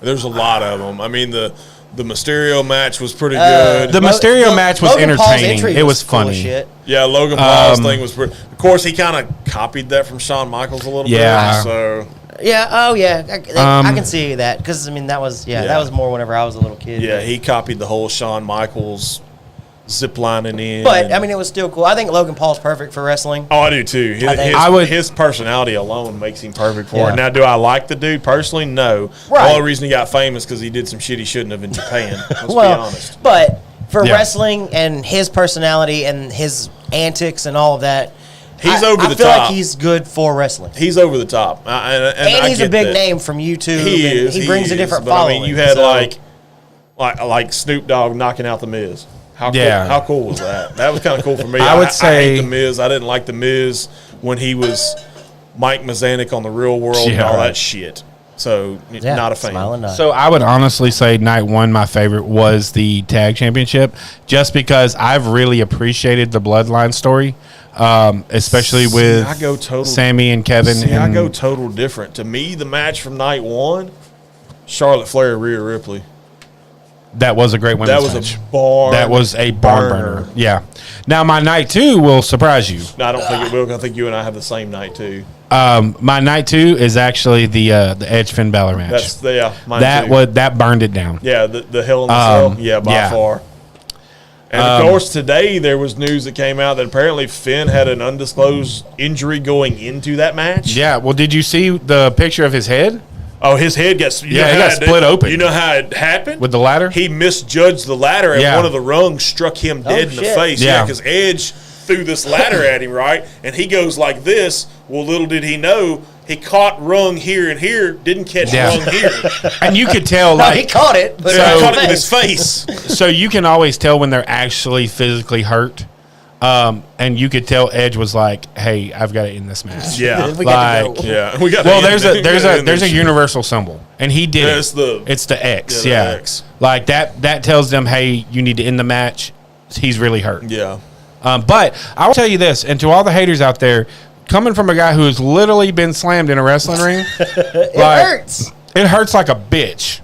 There's a lot of them. I mean, the Mysterio match was pretty good. The Mysterio match was Logan Paul's entertaining. entry It was was cool as funny. shit. Yeah, Logan Paul's thing was pretty. Of course, he kind of copied that from Shawn Michaels a little bit. So I can see that because I mean that was that was more whenever I was a little kid. Yeah, he copied the whole Shawn Michaels ziplining in. But I mean, it was still cool. I think Logan Paul's perfect for wrestling. Oh, I do too. His personality alone makes him perfect for it. Now, do I like the dude personally? No. Right. The only reason he got famous because he did some shit he shouldn't have in Japan. Let's be honest. But for wrestling and his personality and his antics and all of that, he's over the top. I feel like he's good for wrestling. He's over the top, and he's a big name from YouTube. He is. He brings a different but following. I mean, you had like Snoop Dogg knocking out the Miz. How cool was that? That was kind of cool for me. I would say I hate the Miz. I didn't like the Miz when he was Mike Mazanik on the Real World and all that shit. So not a fan. So I would honestly say night one, my favorite was the tag championship, just because I've really appreciated the Bloodline story, especially with Sammy and Kevin. I go total different. To me, the match from night one, Charlotte Flair, Rhea Ripley. That was a great one. That was a barn. That was a barn burner. Yeah. Now my night two will surprise you. No, I don't think it will. I think you and I have the same night two. My night two is actually the Edge Finn Balor match. Mine too. That burned it down. Yeah, the Hell in the Cell. Yeah, by far. And of course, today there was news that came out that apparently Finn had an undisclosed injury going into that match. Yeah. Well, did you see the picture of his head? Oh, his head got split open. You know how it happened? With the ladder? He misjudged the ladder, and one of the rungs struck him dead in the face. Yeah, because Edge threw this ladder at him, right? And he goes like this. Well, little did he know, he caught rung here and here, didn't catch rung here. And you could tell, he caught it, but he caught it with his face. So you can always tell when they're actually physically hurt. And you could tell Edge was like, "Hey, I've got to end this match." Yeah, we got to go. Yeah, we got. Well, there's a universal symbol, and he did it. It's the X. Yeah, the X. Like that tells them, "Hey, you need to end the match." He's really hurt. Yeah. But I will tell you this, and to all the haters out there, coming from a guy who has literally been slammed in a wrestling ring, it hurts. It hurts like a bitch.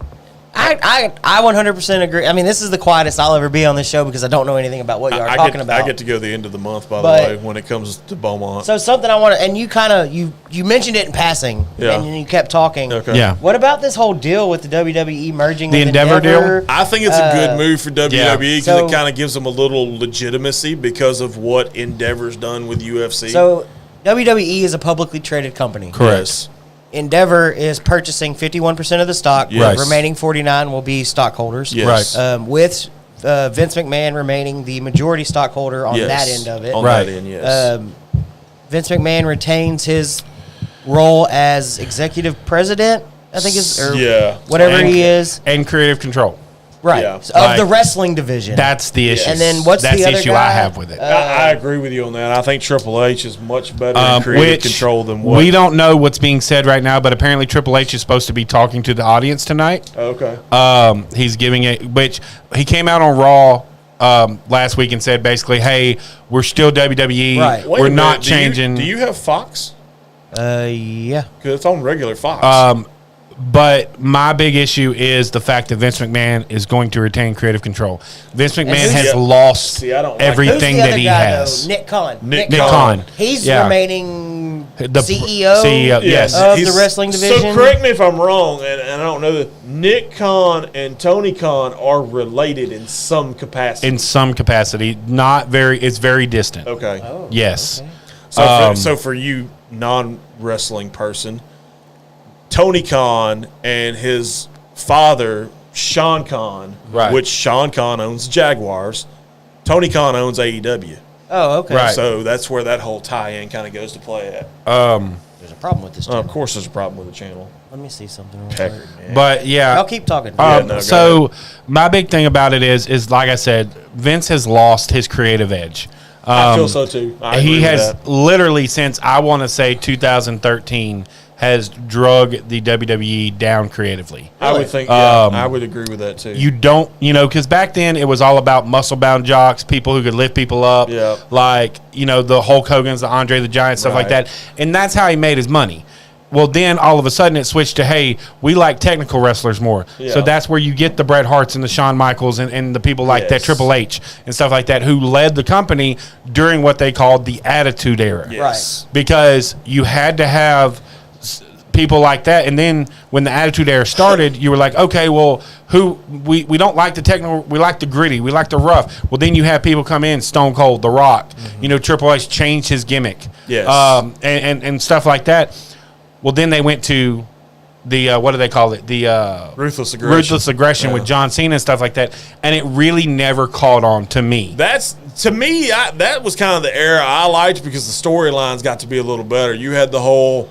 I 100% agree. I mean, this is the quietest I'll ever be on this show because I don't know anything about what you are talking about. I get to go the end of the month, by the way, when it comes to Beaumont. So something I want to, and you kind of, you mentioned it in passing, and you kept talking. Okay. Yeah. What about this whole deal with the WWE merging the with Endeavor deal? I think it's a good move for WWE because it kind of gives them a little legitimacy because of what Endeavor's done with UFC. So WWE is a publicly traded company. Correct. Endeavor is purchasing 51% of the stock. Yes. Remaining 49 will be stockholders. Yes. Right. With Vince McMahon remaining the majority stockholder on that end of it. On that end, yes. Vince McMahon retains his role as executive president, I think is, or whatever he is. And creative control. Right. Yeah. Of Like, the wrestling division. That's the issue. And then what's that's the other issue guy? I have with it. I agree with you on that. I think Triple H is much better in creative Which control than what. we don't know what's being said right now, but apparently Triple H is supposed to be talking to the audience tonight. Okay. He's giving it, which he came out on Raw last week and said basically, "Hey, we're still WWE. Right. Wait We're a minute. not changing." Do you have Fox? Yeah. Because it's on regular Fox. But my big issue is the fact that Vince McMahon is going to retain creative control. Vince McMahon who's- has Yeah. lost See, I don't like everything Who's the that other he guy, has. though? Nick Khan. Nick Khan. He's Yeah. remaining The CEO. yes. Of He's- the wrestling division. So correct me if I'm wrong, and I don't know that Nick Khan and Tony Khan are related in some capacity. In some capacity, not very. It's very distant. Okay. Oh, Yes. okay. So for you non-wrestling person, Tony Khan and his father Sean Khan, Right. which Sean Khan owns Jaguars, Tony Khan owns AEW. Oh, okay. Right. So that's where that whole tie-in kind of goes to play at. There's a problem with this. Of course, there's a problem with the channel. Let me see something. Real Heck, quick. man. But yeah, I'll keep talking. no, go so my big thing about it is like I said, Vince has lost his creative edge. I feel so too. I agree He with has that. literally since I want to say 2013 has drug the WWE down creatively. I would think. Yeah, I would agree with that too. You don't, because back then it was all about muscle bound jocks, people who could lift people up, Yeah. like the Hulk Hogan's, the Andre the Giant, stuff like Right. that, and that's how he made his money. Well, then all of a sudden it switched to, hey, we like technical wrestlers more. Yeah. So that's where you get the Bret Harts and the Shawn Michaels and the people like that, Yes. Triple H and stuff like that, who led the company during what they called the Attitude Era. Yes. Because you had to have people like that. And then when the Attitude Era started, you were like, okay, well, we don't like the technical, we like the gritty, we like the rough. Well, then you have people come in, Stone Cold, The Rock, Triple H changed his gimmick. Yes. And stuff like that. Well, then they went to the what do they call it? The Ruthless aggression. Ruthless aggression with John Cena and stuff like that, and it really never caught on to me. That's to me. That was kind of the era I liked because the storylines got to be a little better. You had the whole,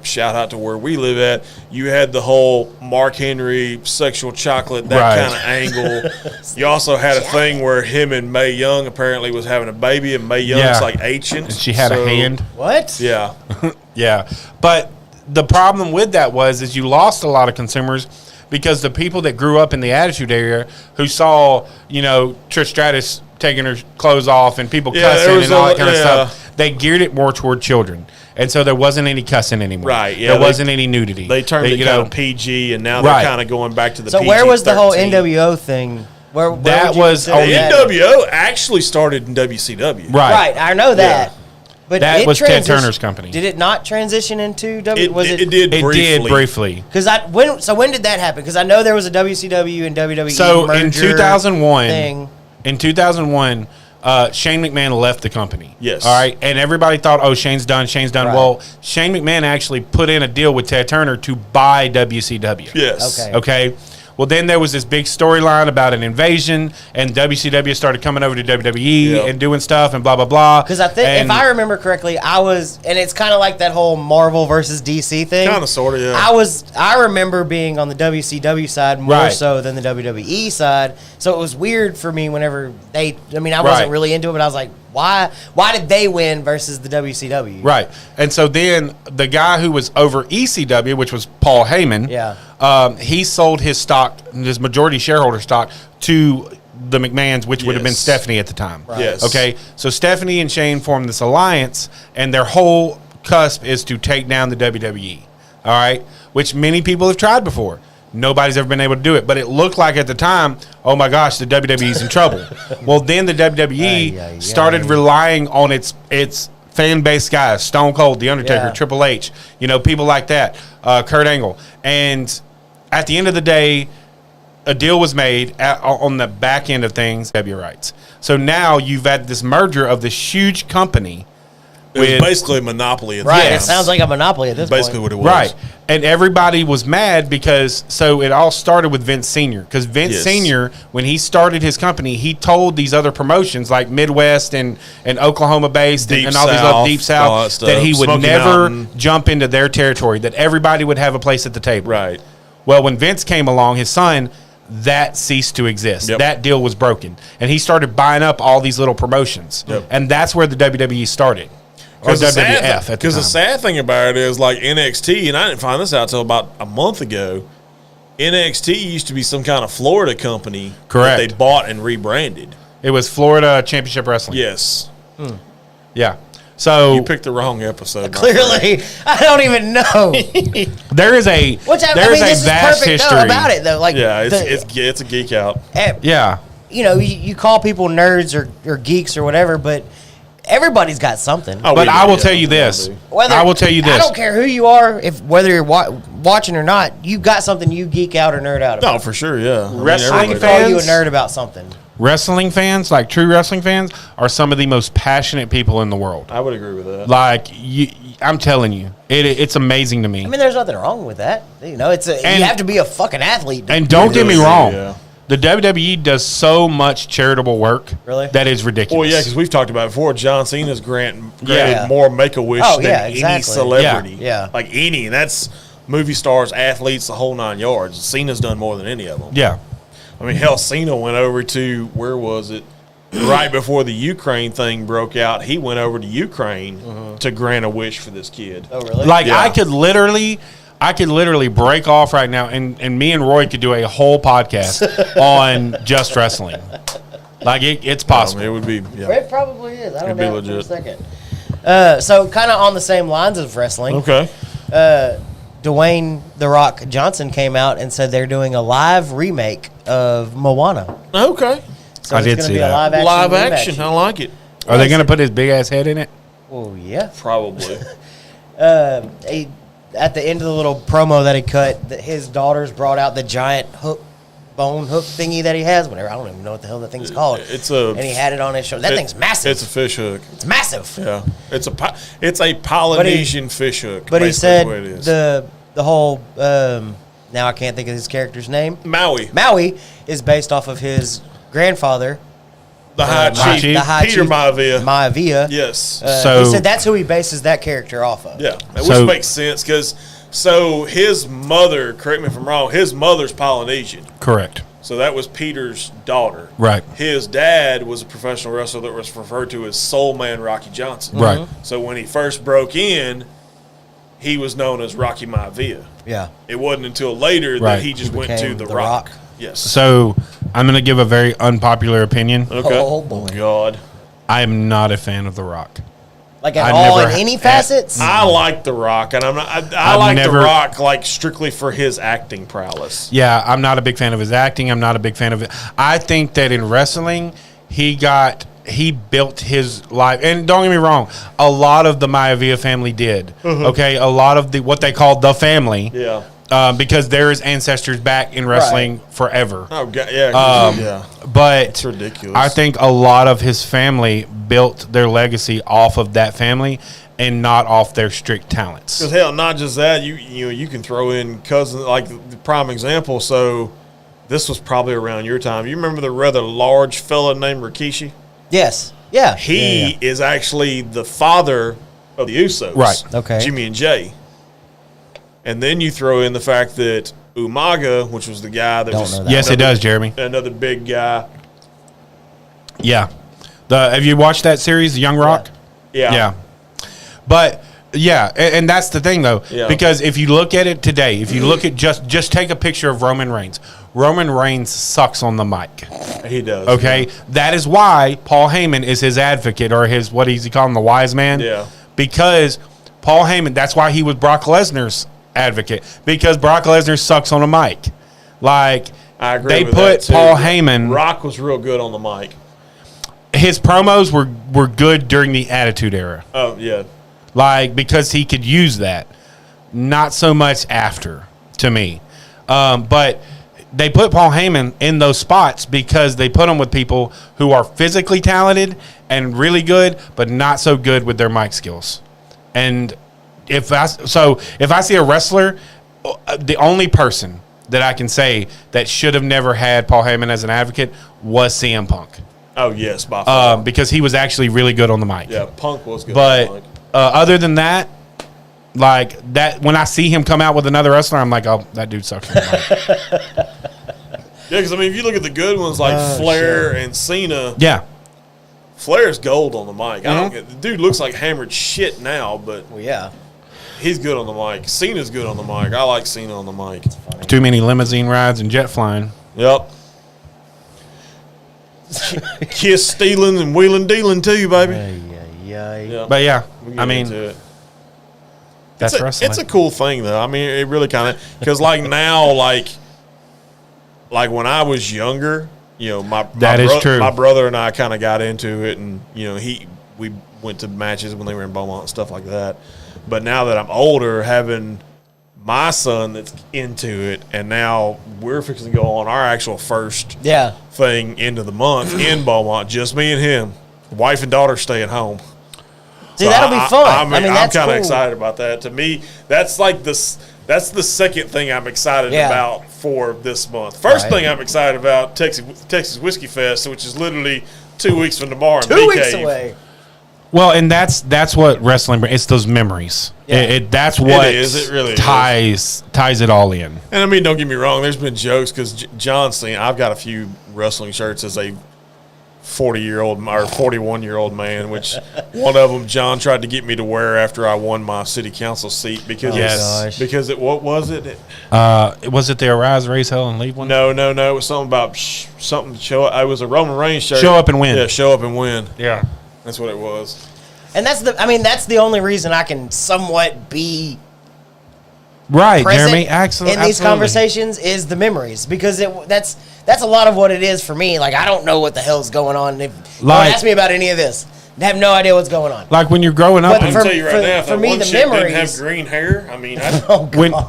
shout out to where we live at. You had the whole Mark Henry sexual chocolate, that Right. kind of angle. You also had a thing where him and Mae Young apparently was having a baby, and Mae Young's Yeah. like ancient. And she had a hand. What? Yeah. Yeah, but the problem with that is you lost a lot of consumers because the people that grew up in the Attitude Era who saw, Trish Stratus taking her clothes off and people Yeah, there cussing was and all that a- kind of yeah. stuff, they geared it more toward children. And so there wasn't any cussing anymore. Right, yeah, There they- wasn't any nudity. They turned it kind of PG, and now they're Right. kind of going back to the So PG. where was the whole NWO thing? Where That would you was consider on that? NWO actually started in WCW. Right. Right, I know that. But That it was Ted transition- Turner's company. Did it not transition into W? It, was it did It briefly. did briefly. Because when did that happen? Because I know there was a WCW and WWE So merger in 2001, thing. Shane McMahon left the company. Yes. All right. And everybody thought, oh, Shane's done. Right. Well, Shane McMahon actually put in a deal with Ted Turner to buy WCW. Yes. Okay. Okay. Well, then there was this big storyline about an invasion, and WCW started coming over to WWE Yep. and doing stuff and blah, blah, blah. Because I think, if I remember correctly, and it's kind of like that whole Marvel versus DC thing. Kind of, sort of, yeah. I remember being on the WCW side more Right. so than the WWE side. So it was weird for me whenever I wasn't Right. really into it, but I was like, why did they win versus the WCW? Right. And so then the guy who was over ECW, which was Paul Heyman, he sold his stock, his majority shareholder stock, to the McMahons, which would have been Yes. Stephanie at the time. Right. Yes. Okay. So Stephanie and Shane formed this alliance, and their whole cusp is to take down the WWE. All right. Which many people have tried before. Nobody's ever been able to do it, but it looked like at the time, oh my gosh, the WWE's in trouble. Well, then the WWE Ay, ay, started ay. relying on its fan base guys, Stone Cold, The Undertaker, Yeah. Triple H, people like that, Kurt Angle. And at the end of the day, a deal was made on the back end of things, W rights. So now you've had this merger of this huge company. It was basically a monopoly at the Right. time. It sounds like a monopoly at this basically point. what it was. Right. And everybody was mad because, so it all started with Vince Sr. Because Vince Yes. Sr., when he started his company, he told these other promotions like Midwest and Oklahoma based Deep and all these South, other Deep all South that stuff. that he would Smoky never Mountain. jump into their territory, that everybody would have a place at the table. Right. Well, when Vince came along, his son, that ceased to exist. Yep. That deal was broken. And he started buying up all these little promotions. Yep. And that's where the WWE started. Or Because WWF at the the time. sad thing about it is, like NXT, and I didn't find this out until about a month ago. NXT used to be some kind of Florida company Correct. that they bought and rebranded. It was Florida Championship Wrestling. Yes, Yeah. So you picked the wrong episode. my friend. Clearly, I don't even know. there is a Which I there's mean, a this is vast perfect history though, about it though. Like, Yeah, the- it's a geek out. Yeah. you know, you call people nerds or geeks or whatever, but everybody's got something. Oh, But we I do, will yeah, tell you we this. do. I will tell you this. I don't care who you are, whether you're watching or not. You got something you geek out or nerd out about. No, for sure, yeah. Wrestling I can everybody call you a does. nerd about something. Wrestling fans, like true wrestling fans, are some of the most passionate people in the world. I would agree with that. Like I'm telling you, it's amazing to me. I mean, there's nothing wrong with that. You know, And- you have to be a fucking athlete. And don't get me Really, wrong, yeah. the WWE does so much charitable work. Really? That is ridiculous. Well, yeah, because we've talked about it before. John Cena's granted Yeah. more Make-A-Wish Oh, than yeah, any exactly. celebrity. Yeah. Like any, and that's movie stars, athletes, the whole 9 yards. Cena's done more than any of them. Yeah. I mean, hell, Cena went over to, where was it? Right before the Ukraine thing broke out, he went over to Ukraine to grant a wish for this kid. Oh, really? Like Yeah. I could literally break off right now, and me and Roy could do a whole podcast on just wrestling. Like it's I possible. mean, it would be, yeah. It probably is. I don't It'd be know for a legit. second. So, kind of on the same lines of wrestling, Okay. Dwayne "The Rock" Johnson came out and said they're doing a live remake of Moana. Okay. So I it's did gonna see be a that. live action. Live action. I like it. Are they going to put his big ass head in it? Oh yeah. Probably. At the end of the little promo that he cut, his daughters brought out the giant bone hook thingy that he has. Whatever, I don't even know what the hell that thing's called. And he had it on his shoulder. That thing's massive. It's a fish hook. It's massive. Yeah. It's a Polynesian fish hook. But he basically said what it is. the whole now I can't think of his character's name. Maui. Maui is based off of his grandfather, The High Chief. Chief. the High Peter Chief Maivia. Maivia. Yes. So- he said that's who he bases that character off of. Yeah, which So- makes sense because his mother, correct me if I'm wrong, his mother's Polynesian. Correct. So that was Peter's daughter. Right. His dad was a professional wrestler that was referred to as Soul Man Rocky Johnson. Right. So when he first broke in, he was known as Rocky Maivia. Yeah. It wasn't until later Right. that he just He went to became The The Rock. Rock. Yes. So I'm going to give a very unpopular opinion. Okay. Oh, boy. God. I am not a fan of The Rock. Like at I all never in any had- facets. I like The Rock, and I'm not. I I've like never- The Rock like strictly for his acting prowess. Yeah, I'm not a big fan of his acting. I'm not a big fan of it. I think that in wrestling, he built his life. And don't get me wrong, a lot of the Maivia family did. Okay, a lot of what they called the family. Yeah. Because there is ancestors back in wrestling forever. Oh God. Yeah. Yeah. But It's ridiculous. I think a lot of his family built their legacy off of that family and not off their strict talents. Because hell, not just that. You can throw in cousins, like the prime example. So this was probably around your time. You remember the rather large fella named Rikishi? Yes. Yeah. He is actually the father of the Usos. Right. Okay. Jimmy and Jay. And then you throw in the fact that Umaga, which was the guy that Don't was know that. Yes, it does, Jeremy. another big guy. Yeah. Have you watched that series, Young Rock? Yeah. But yeah, and that's the thing though, Yeah. because if you look at it today, if you look at just take a picture of Roman Reigns. Roman Reigns sucks on the mic. He does. Okay, that is why Paul Heyman is his advocate or his what does he call him, the wise man? Yeah. Because Paul Heyman, that's why he was Brock Lesnar's advocate because Brock Lesnar sucks on a mic. Like I agree they with put that, too. Paul Heyman. Rock was real good on the mic. His promos were good during the Attitude Era. Oh, yeah. Like because he could use that, not so much after to me, but they put Paul Heyman in those spots because they put him with people who are physically talented and really good, but not so good with their mic skills. And if I see a wrestler, the only person that I can say that should have never had Paul Heyman as an advocate was CM Punk, Oh, yes, by far. because he was actually really good on the mic. Yeah, Punk was good. But on the mic. other than that, like that, when I see him come out with another wrestler, I'm like, oh, that dude sucks. On the mic. Yeah, because I mean, if you look at the good ones like Flair and Cena, Yeah. Flair's gold on the mic. I don't get the dude looks like hammered shit now, but Well, yeah. he's good on the mic. Cena's good on the mic. I like Cena on the mic. Too many limousine rides and jet flying. Yep. Kiss stealing and wheeling dealing too, baby. Yeah. But yeah, We'll get I mean, into it. that's wrestling. It's a cool thing though. I mean, it really kind of because like now, like when I was younger, you know, my true. My brother and I kind of got into it, and you know, we went to matches when they were in Beaumont and stuff like that. But now that I'm older, having my son that's into it, and now we're fixing to go on our actual first thing into the month in Beaumont, just me and him. Wife and daughter stay at home. See, that'll be fun. I'm that's kind of cool. excited about that. To me, that's like this. That's the second thing I'm excited about for this month. First thing I'm excited about, Texas Whiskey Fest, which is literally 2 weeks from tomorrow. 2 weeks away. Well, and that's what wrestling. It's those memories. Yeah. That's what It is. It really ties it all in. And I mean, don't get me wrong. There's been jokes because John's seen. I've got a few wrestling shirts as a 40-year-old or 41-year-old man, which one of them John tried to get me to wear after I won my city council seat because what was it? Was it the Arise, Raise Hell, and Leave one? No. It was something about something to show up. It was a Roman Reigns shirt. Show up and win. Yeah, show up and win. Yeah. That's what it was. And that's the only reason I can somewhat be right, present Jeremy. Absolutely. in these conversations is the memories, because that's a lot of what it is for me. Like, I don't know what the hell's going on. If don't ask me about any of this, I have no idea what's going on. Like when you're growing up, But I can tell you right now, if for that me, one the chick didn't memories- have green hair, I mean, I'd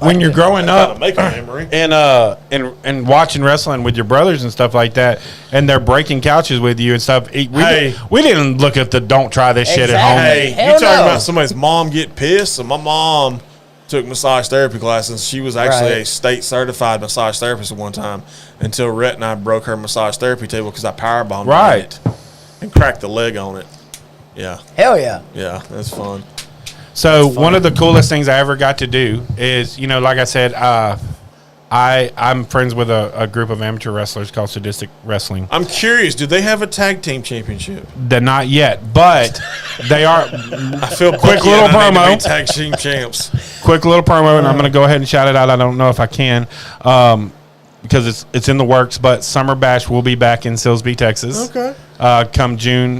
when you're growing up make a memory. and watching wrestling with your brothers and stuff like that, and they're breaking couches with you and stuff. We didn't look at the don't try this shit at home. Hey, Hell you talking no. about somebody's mom get pissed? So my mom took massage therapy classes. She was actually a state certified massage therapist at one time until Rhett and I broke her massage therapy table because I powerbombed Right. it and cracked the leg on it. Yeah. Hell yeah. Yeah, that's fun. So one of the coolest things I ever got to do is, you know, like I said, I'm friends with a group of amateur wrestlers called Sadistic Wrestling. I'm curious, do they have a tag team championship? They're not yet, but they are. I feel Quick Bucky little and I need to promo. be tag team champs. Quick little promo, and I'm going to go ahead and shout it out. I don't know if I can, because it's in the works. But Summer Bash will be back in Silsbee, Texas. Okay. Come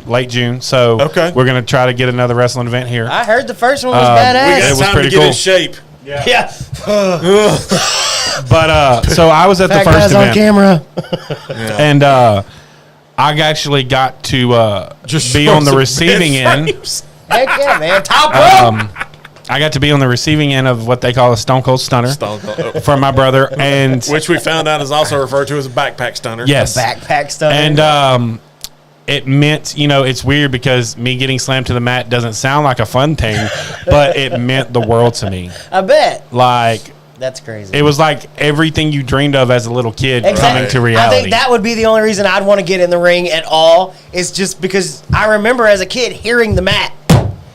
late June. So we're going to try to get another wrestling event here. I heard the first one was We badass. got was time pretty to get cool. in shape. Yeah. But so I was at the Fat first guys on event, camera. and I actually got to be on the receiving end. Heck yeah, man. Top rope. I got to be on the receiving end of what they call a Stone Cold Stunner Stone Cold. from my brother, and Which we found out is also referred to as a backpack stunner. yes, Backpack stuff. and it meant, you know, it's weird because me getting slammed to the mat doesn't sound like a fun thing, but it meant the world to me. I bet. Like, That's crazy. it was like everything you dreamed of as a little kid coming to reality. I think that would be the only reason I'd want to get in the ring at all, is just because I remember as a kid hearing the mat.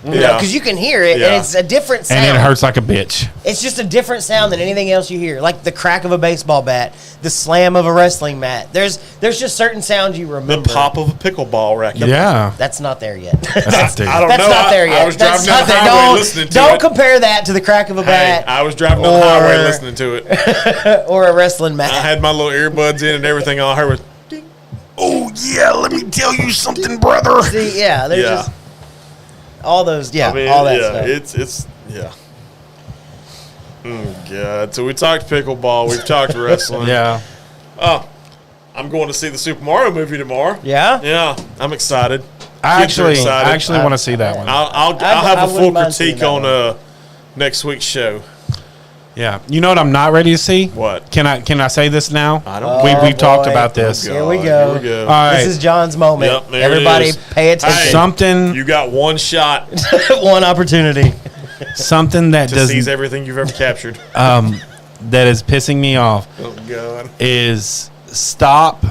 Yeah. Because you can hear it, Yeah. and it's a different sound. and it hurts like a bitch. It's just a different sound than anything else you hear. Like the crack of a baseball bat, the slam of a wrestling mat. There's just certain sounds you The remember. pop of a pickleball racket. Yeah. That's not there yet. That's I don't That's know. not there yet. I was That's driving down not the there. highway listening to Don't it. compare that to the crack of a Hey, bat I was driving down the highway Or- listening to it. or a wrestling mat. I had my little earbuds in and everything. All I heard was, ding. Oh, yeah, let me tell you something, brother. See, yeah, there's Yeah. just all those, I mean, all that stuff. it's yeah. God. So we talked pickleball. We've talked wrestling. Yeah. Oh, I'm going to see the Super Mario movie tomorrow. Yeah? Yeah, I'm excited. I Kids are excited. actually want to see that one. I'll I have a wouldn't full mind seeing critique that on one. next week's show. Yeah. You know what I'm not ready to see? What? Can I say this now? I don't. We've talked boy. about this. Here we go. Here we go. All right. This is John's moment. Yep, there it Everybody is. pay attention. Hey, Something You got one shot One opportunity. something that to seize does everything you've ever captured. that is pissing me off Oh God. is stop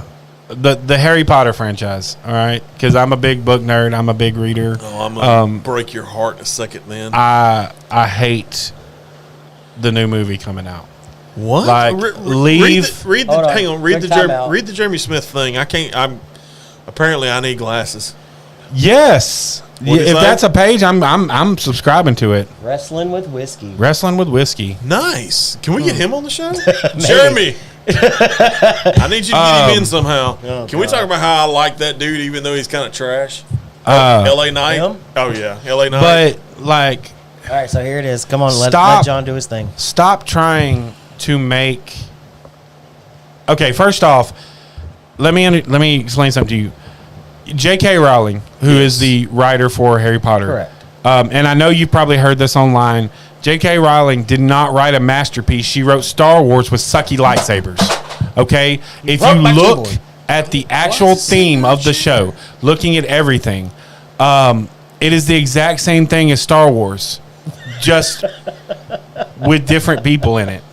the Harry Potter franchise. All right, because I'm a big book nerd. I'm a big reader. Oh, I'm gonna break your heart in a second, man. I hate the new movie coming out. What? Like, leave. Read Hold the. on. Hang on. Read Quick the timeout. read the Jeremy Smith thing. I can't. Apparently I need glasses. Yes. What'd he If say? that's a page, I'm subscribing to it. Wrestling with whiskey. Wrestling with whiskey. Nice. Can we get him on the show? Jeremy. I need you to get him in somehow. Can we talk about how I like that dude, even though he's kind of trash? L.A. Knight. him? Oh yeah, L.A. Knight. But like, All right, so here it is. Come on, let Stop. John do his thing. stop trying to make. Okay, first off, let me explain something to you. J.K. Rowling, who is the writer for Harry Potter, Correct. And I know you've probably heard this online. J.K. Rowling did not write a masterpiece. She wrote Star Wars with sucky lightsabers. Okay, if wrote you my look keyboard. at the actual theme of the show, looking at everything, it is the exact same thing as Star Wars, just with different people in it.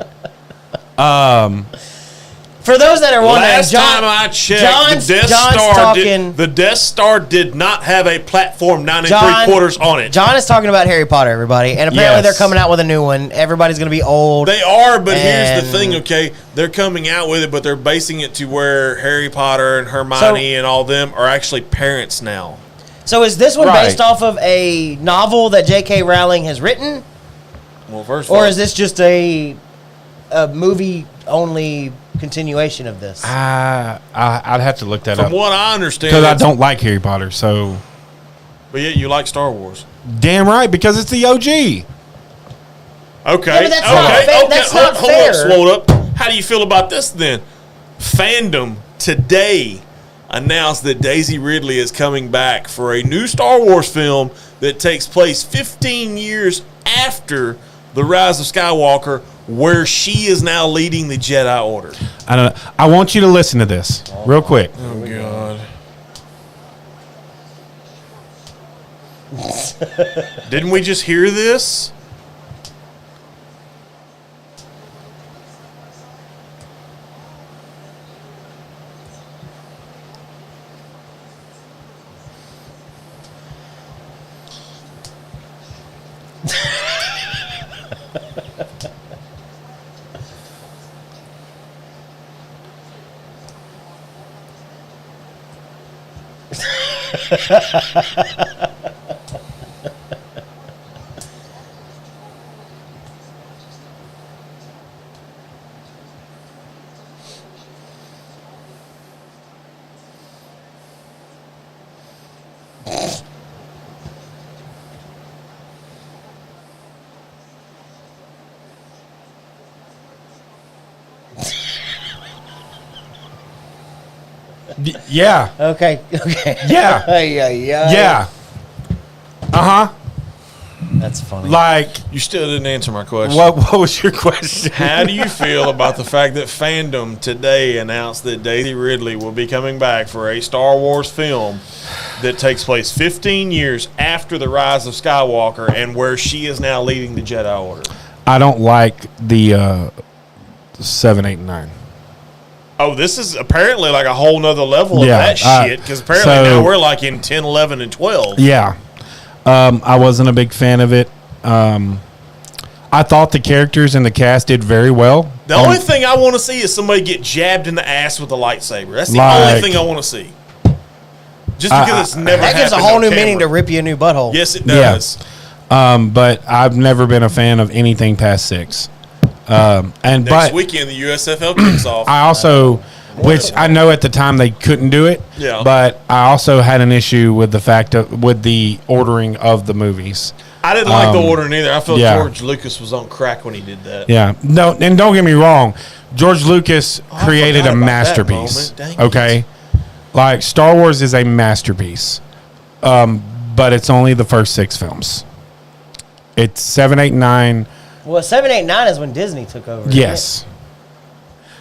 For those that are wondering, Last time I checked, the Death Star did not have a platform 9 3/4 on it. John is talking about Harry Potter, everybody, and apparently Yes. they're coming out with a new one. Everybody's going to be old. They are, but here's the And- thing, okay? They're coming out with it, but they're basing it to where Harry Potter and Hermione and all them are actually parents now. So is this one Right. based off of a novel that J.K. Rowling has written, Well, first of all, or is this just a movie only continuation of this? I'd have to look that from up what I understand, because I it's- don't like Harry Potter. So But yet you like Star Wars. damn right, because it's the OG. Okay. Yeah, but that's okay. not fair. Okay. That's hold, not hold fair. up, Swole Up. How do you feel about this then? Fandom today announced that Daisy Ridley is coming back for a new Star Wars film that takes place 15 years after The Rise of Skywalker, where she is now leading the Jedi Order. I don't know. I want you to listen to this real quick. Oh, God. Didn't we just hear this? Yeah. Okay. Okay. Yeah. Yeah. Uh huh. That's funny. Like, You still didn't answer my question. what was your question? How do you feel about the fact that Fandom today announced that Daisy Ridley will be coming back for a Star Wars film that takes place 15 years after the Rise of Skywalker and where she is now leading the Jedi Order? I don't like the 7, 8, and 9. Oh, this is apparently like a whole nother level of Yeah, that shit because apparently so- now we're like in 10, 11, and 12. Yeah. I wasn't a big fan of it. I thought the characters and the cast did very well. The only thing I want to see is somebody get jabbed in the ass with a lightsaber. That's the Like- only thing I want to see. Just because it's never that gives a happened whole on new camera. meaning to rip you a new butthole. Yes, it Yeah. does. But I've never been a fan of anything past 6. Next But weekend, the USFL kicks off. I also, which I know at the time they couldn't do it. Yeah. But I also had an issue with the fact with the ordering of the movies. I didn't like the order neither. I felt yeah. George Lucas was on crack when he did that. Yeah. No, and don't get me wrong. George Lucas I created forgot a about that masterpiece. moment. Dang it. Okay. Like Star Wars is a masterpiece. But it's only the first 6 films. It's 7, 8, 9. Well, 7, 8, 9 is when Disney took over. isn't Yes.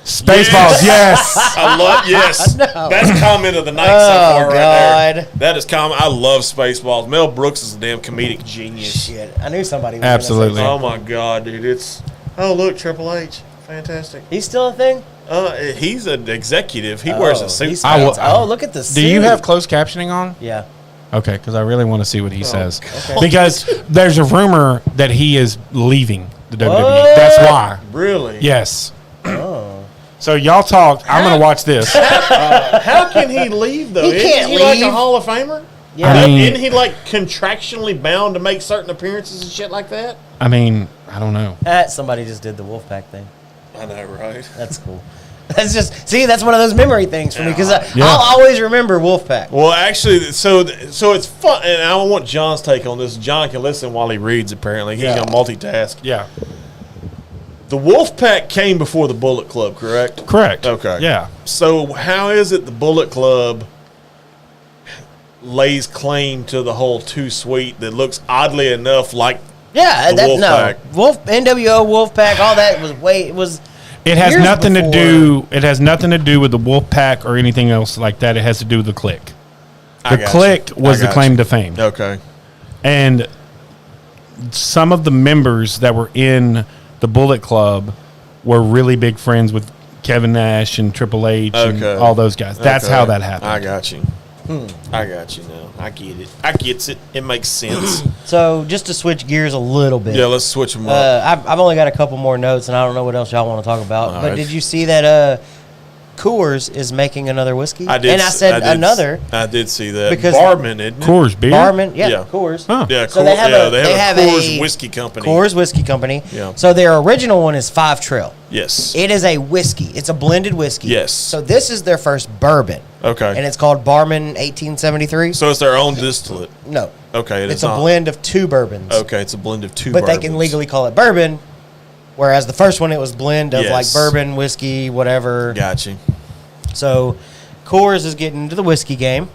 Spaceballs, yes. I love yes. No. That's comment of the night so Oh, far right God. there. That is comment. I love Spaceballs. Mel Brooks is a damn comedic it? genius. Shit, I knew somebody was Absolutely. gonna Oh my God, dude! It's look, Triple H, fantastic. say- He's still a thing? He's an executive. He wears a suit. he's I will- got- look at the suit. Do you have closed captioning on? Yeah. Okay, because I really want to see what he says. okay. Because there's a rumor that he is leaving the WWE. That's why. Really? Yes. Oh. So y'all talk. I'm going to watch this. How can he leave though? He can't Isn't he like a leave. Hall of Famer? Yeah. I mean- Isn't he like contractually bound to make certain appearances and shit like that? I mean, I don't know. Somebody just did the Wolfpack thing. I know, right? That's cool. That's just that's one of those memory things for me because Yeah. I'll always remember Wolfpack. Well, actually, so it's fun, and I want John's take on this. John can listen while he reads. Apparently, he ain't gonna multitask. Yeah. The Wolfpack came before the Bullet Club, correct? Correct. Okay. Yeah. So how is it the Bullet Club lays claim to the whole Too Sweet that looks oddly enough like Yeah, the Wolfpack? NWO Wolfpack, all that was. It has Years nothing to before- do. It has nothing to do with the Wolfpack or anything else like that. It has to do with the Clique. I The got Clique you. was I the got claim you. to fame, Okay. and some of the members that were in the Bullet Club were really big friends with Kevin Nash and Triple H and Okay. all those guys. That's Okay. how that happened. I got you. I got you now. I get it. I gets it. It makes sense. So just to switch gears a little bit. Yeah, let's switch them up. I've only got a couple more notes, and I don't know what else y'all want to talk about. All but right. did you see that Coors is making another whiskey? I did. And I said another. I did see that. Because- Barman, isn't it? Coors beer. Barman, yeah, Yeah. Coors. Huh. Yeah, So they have a Coors whiskey company. Coors Whiskey Company. Yeah. So their original one is 5 Trail. Yes. It is a whiskey. It's a blended whiskey. Yes. So this is their first bourbon. Okay. And it's called Barman 1873. So it's their own distillate. No. Okay. It's a blend of 2 bourbons. Okay, it's a blend of 2 But they bourbons. can legally call it bourbon. Whereas the first one, it was blend of like Yes. bourbon, whiskey, whatever. Got you. So Coors is getting into the whiskey game.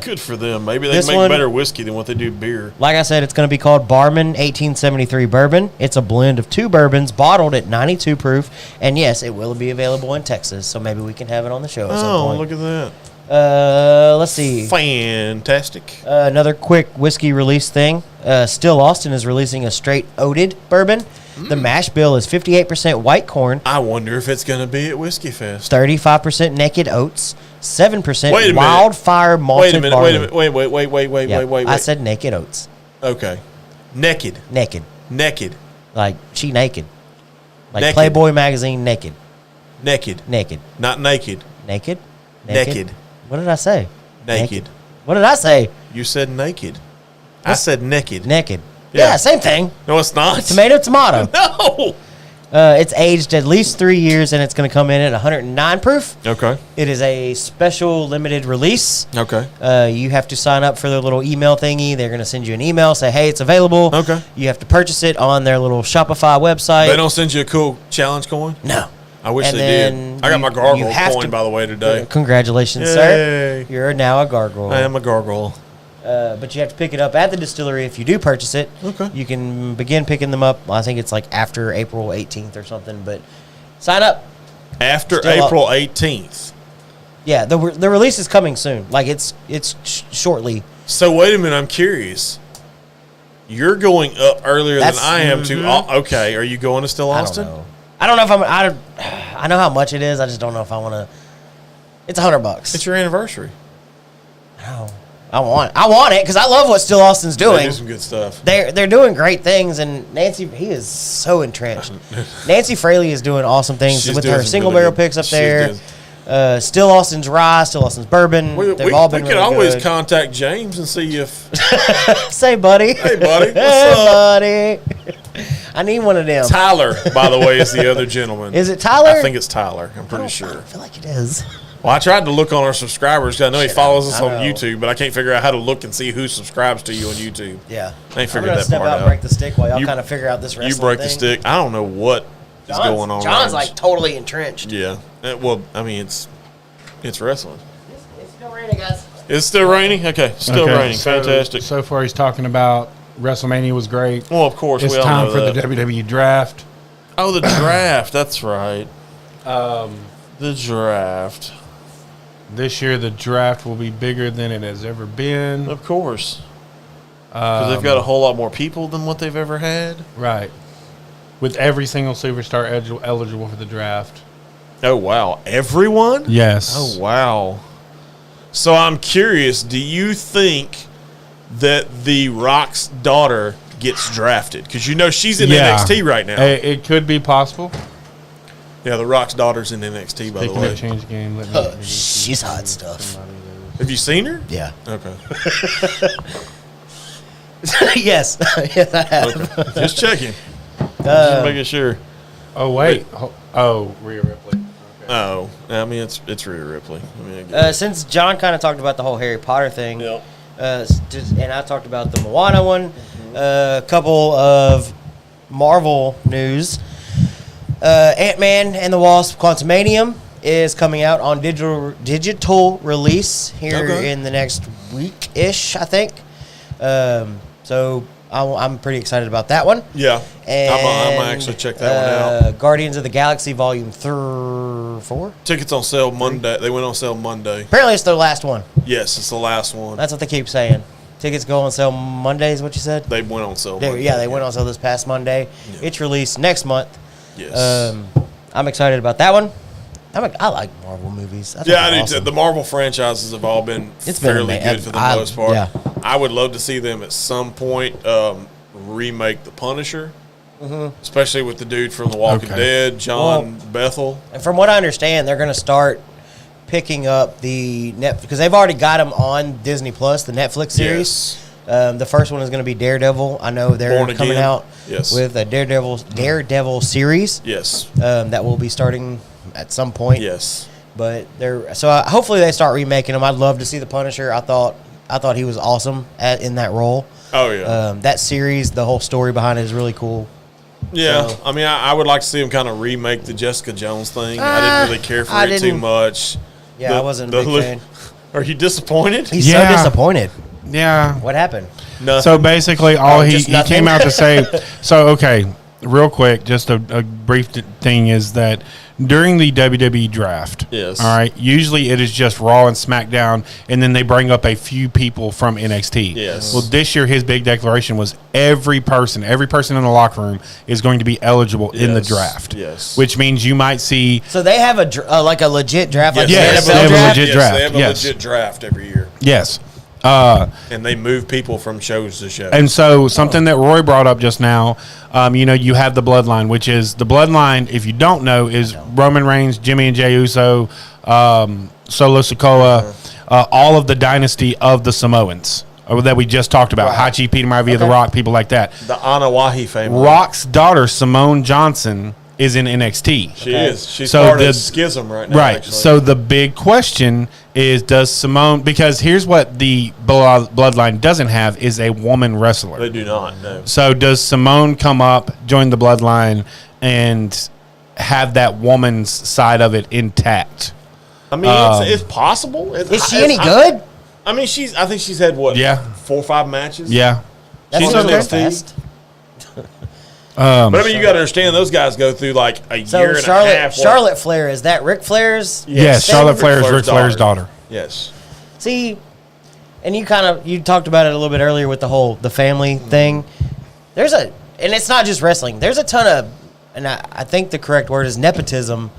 Good for them. Maybe they this make one- better whiskey than what they do beer. Like I said, it's going to be called Barman 1873 Bourbon. It's a blend of 2 bourbons bottled at 92 proof. And yes, it will be available in Texas. So maybe we can have it on the show at some Oh, point. look at that. Let's see. Fantastic. Another quick whiskey release thing. Still Austin is releasing a straight oated bourbon. The mash bill is 58% white corn, I wonder if it's going to be at Whiskey Fest. 35% naked oats, 7% Wait a minute. wildfire malted Wait a minute. barley. Wait a minute. Yeah, Wait. I said naked oats. Okay. Naked. Naked. Like she naked. Like Naked. Playboy magazine naked. Naked. Naked. Not naked. Naked? Naked. What did I say? Naked. What did I say? You said naked. I said naked. Naked. Yeah. Yeah, same thing. No, it's not. Tomato. No. It's aged at least 3 years, and it's going to come in at 109 proof. Okay. It is a special limited release. Okay. You have to sign up for their little email thingy. They're going to send you an email, say, hey, it's available. Okay. You have to purchase it on their little Shopify website. They don't send you a cool challenge coin? No. I wish And they then did. I got you- my you gargoyle have coin, to- by the way, today. Congratulations, sir. Yay. You're now a gargoyle. I am a gargoyle. But you have to pick it up at the distillery if you do purchase it. Okay. You can begin picking them up. I think it's like after April 18th or something. But sign up. After Still up. April 18th. Yeah, the release is coming soon. Like it's shortly. So wait a minute, I'm curious. You're going up earlier That's- than I am too. Oh, okay, are you going to Still Austin? I don't know if I know how much it is. I just don't know if I want to. It's $100. It's your anniversary. No, I want it because I love what Still Austin's They doing. do some good stuff. They're doing great things, and Nancy, he is so entrenched. Nancy Fraley is doing awesome things She's with doing her some single really barrel good- picks up she's there. doing- Still Austin's rye, Still Austin's bourbon. They've all been we could really always good. contact James and see if. Say, buddy. Hey, buddy, what's Hey, up? buddy. I need one of them. Tyler, by the way, is the other gentleman. Is it Tyler? I think it's Tyler. I'm pretty I sure. feel like it is. Well, I tried to look on our subscribers 'cause I know he Shit, follows us I on know. YouTube, but I can't figure out how to look and see who subscribes to you on YouTube. Yeah. I ain't figured I'm gonna that step part out and out. break the stick while y'all You- kind of figure out this wrestling You break the thing. stick. I don't know what is going on. John's Ryan. like totally entrenched. Yeah. Well, I mean, it's wrestling. It's still raining, guys. It's still raining. Okay, still Okay, raining. so- Fantastic. So far, he's talking about WrestleMania was great. Well, of course, It's we all time know for that. the WWE draft. Oh, the draft. That's right. The draft. This year, the draft will be bigger than it has ever been. Of course. Because they've got a whole lot more people than what they've ever had. Right. With every single superstar eligible for the draft. Oh, wow. Everyone? Yes. Oh, wow. So I'm curious, do you think that The Rock's daughter gets drafted because she's in Yeah. NXT right now. It could be possible. Yeah, The Rock's daughter's in NXT, by the Speaking way. of change the game, let me She's hot stuff. Have you seen her? Yeah. Okay. Yes. Yes, I have. Okay. Just checking. Just making sure. Oh wait. Oh, Rhea Ripley. Okay. Oh, I mean it's Rhea Ripley. I mean, I get it. Since John kind of talked about the whole Harry Potter thing, Yep. and I talked about the Moana one, a couple of Marvel news. Ant-Man and the Wasp: Quantumanium is coming out on digital release here Okay. in the next week-ish, I think. So I'm pretty excited about that one. Yeah. And, I'm gonna actually check that one out. Guardians of the Galaxy Volume 4. Tickets on sale Monday. They went on sale Monday. Apparently, it's their last one. Yes, it's the last one. That's what they keep saying. Tickets go on sale Monday, is what you said? They went on sale. They went on sale this past Monday. Yeah. It's released next month. Yes. I'm excited about that one. I like Marvel movies. I think Yeah, I they're do awesome. too. The Marvel franchises have all been It's been fairly good for the most part. yeah. I would love to see them at some point remake The Punisher, especially with the dude from The Walking Okay. Dead, John Bethel. And from what I understand, they're going to start picking up the net because they've already got them on Disney Plus, the Netflix series. Yes. The first one is going to be Daredevil. I know they're Born coming Again. out Yes. with a Daredevil series Yes. that will be starting at some point. Yes. But hopefully they start remaking them. I'd love to see the Punisher. I thought he was awesome in that role. Oh yeah. That series, the whole story behind it is really cool. Yeah. so- I mean, I would like to see them kind of remake the Jessica Jones thing. I didn't really care for I it too didn't- much. Yeah, I wasn't a big fan. Are you disappointed? He's Yeah. so disappointed. Yeah. What happened? No. So basically, all he just nothing? came out to say. So okay, real quick, just a brief thing is that during the WWE draft, Yes. all right, usually it is just Raw and SmackDown, and then they bring up a few people from NXT. Yes. Well, this year his big declaration was every person in the locker room is going to be eligible in the Yes. draft. Yes. Which means you might see. So they have like a legit draft, like Yes, the they NFL have a draft? legit draft. They have a Yes. legit draft every year, Yes. and they move people from shows to shows. And so something that Roy brought up just now, you have the bloodline, which is the bloodline, if you don't know, is Roman Reigns, Jimmy and Jey Uso, Solo Sikoa, all of the dynasty of the Samoans that we just talked about. Right. Hachi, Peter Maivia, The Okay. Rock, people like that. the Anawahi family. Rock's daughter, Simone Johnson, is in NXT. She is. She's So part the- of Schism right now. Right. Actually. So the big question is, does Simone? Because here's what the bloodline doesn't have is a woman wrestler. they do not. No. So does Simone come up, join the bloodline, and have that woman's side of it intact? I mean, it's possible. Is she any good? I mean, I think she's had what? Yeah. 4 or 5 matches. Yeah. That's She's not in that NXT. fast. But I mean, you got to understand those guys go through like a So year and a half. Charlotte Flair, is that Ric Flair's? Yes, thing? Charlotte Flair is Ric Flair's daughter. Yes. See, and you talked about it a little bit earlier with the family thing. And it's not just wrestling. There's a ton of, and I think the correct word is nepotism.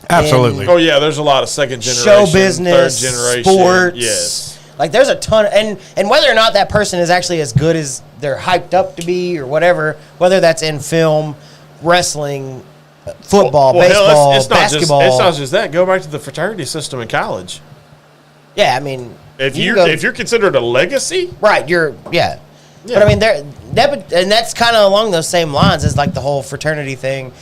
Absolutely. Oh yeah, there's a lot of second generation, Show business, third generation, sports. Yes. Like there's a ton, and whether or not that person is actually as good as they're hyped up to be, or whatever, whether that's in film, wrestling, football, Well, hell, baseball, it's not basketball. It's not just that. Go back to the fraternity system in college. Yeah, I mean, If you you're considered a legacy, right, yeah. But I mean, and that's kind of along those same lines as like the whole fraternity thing.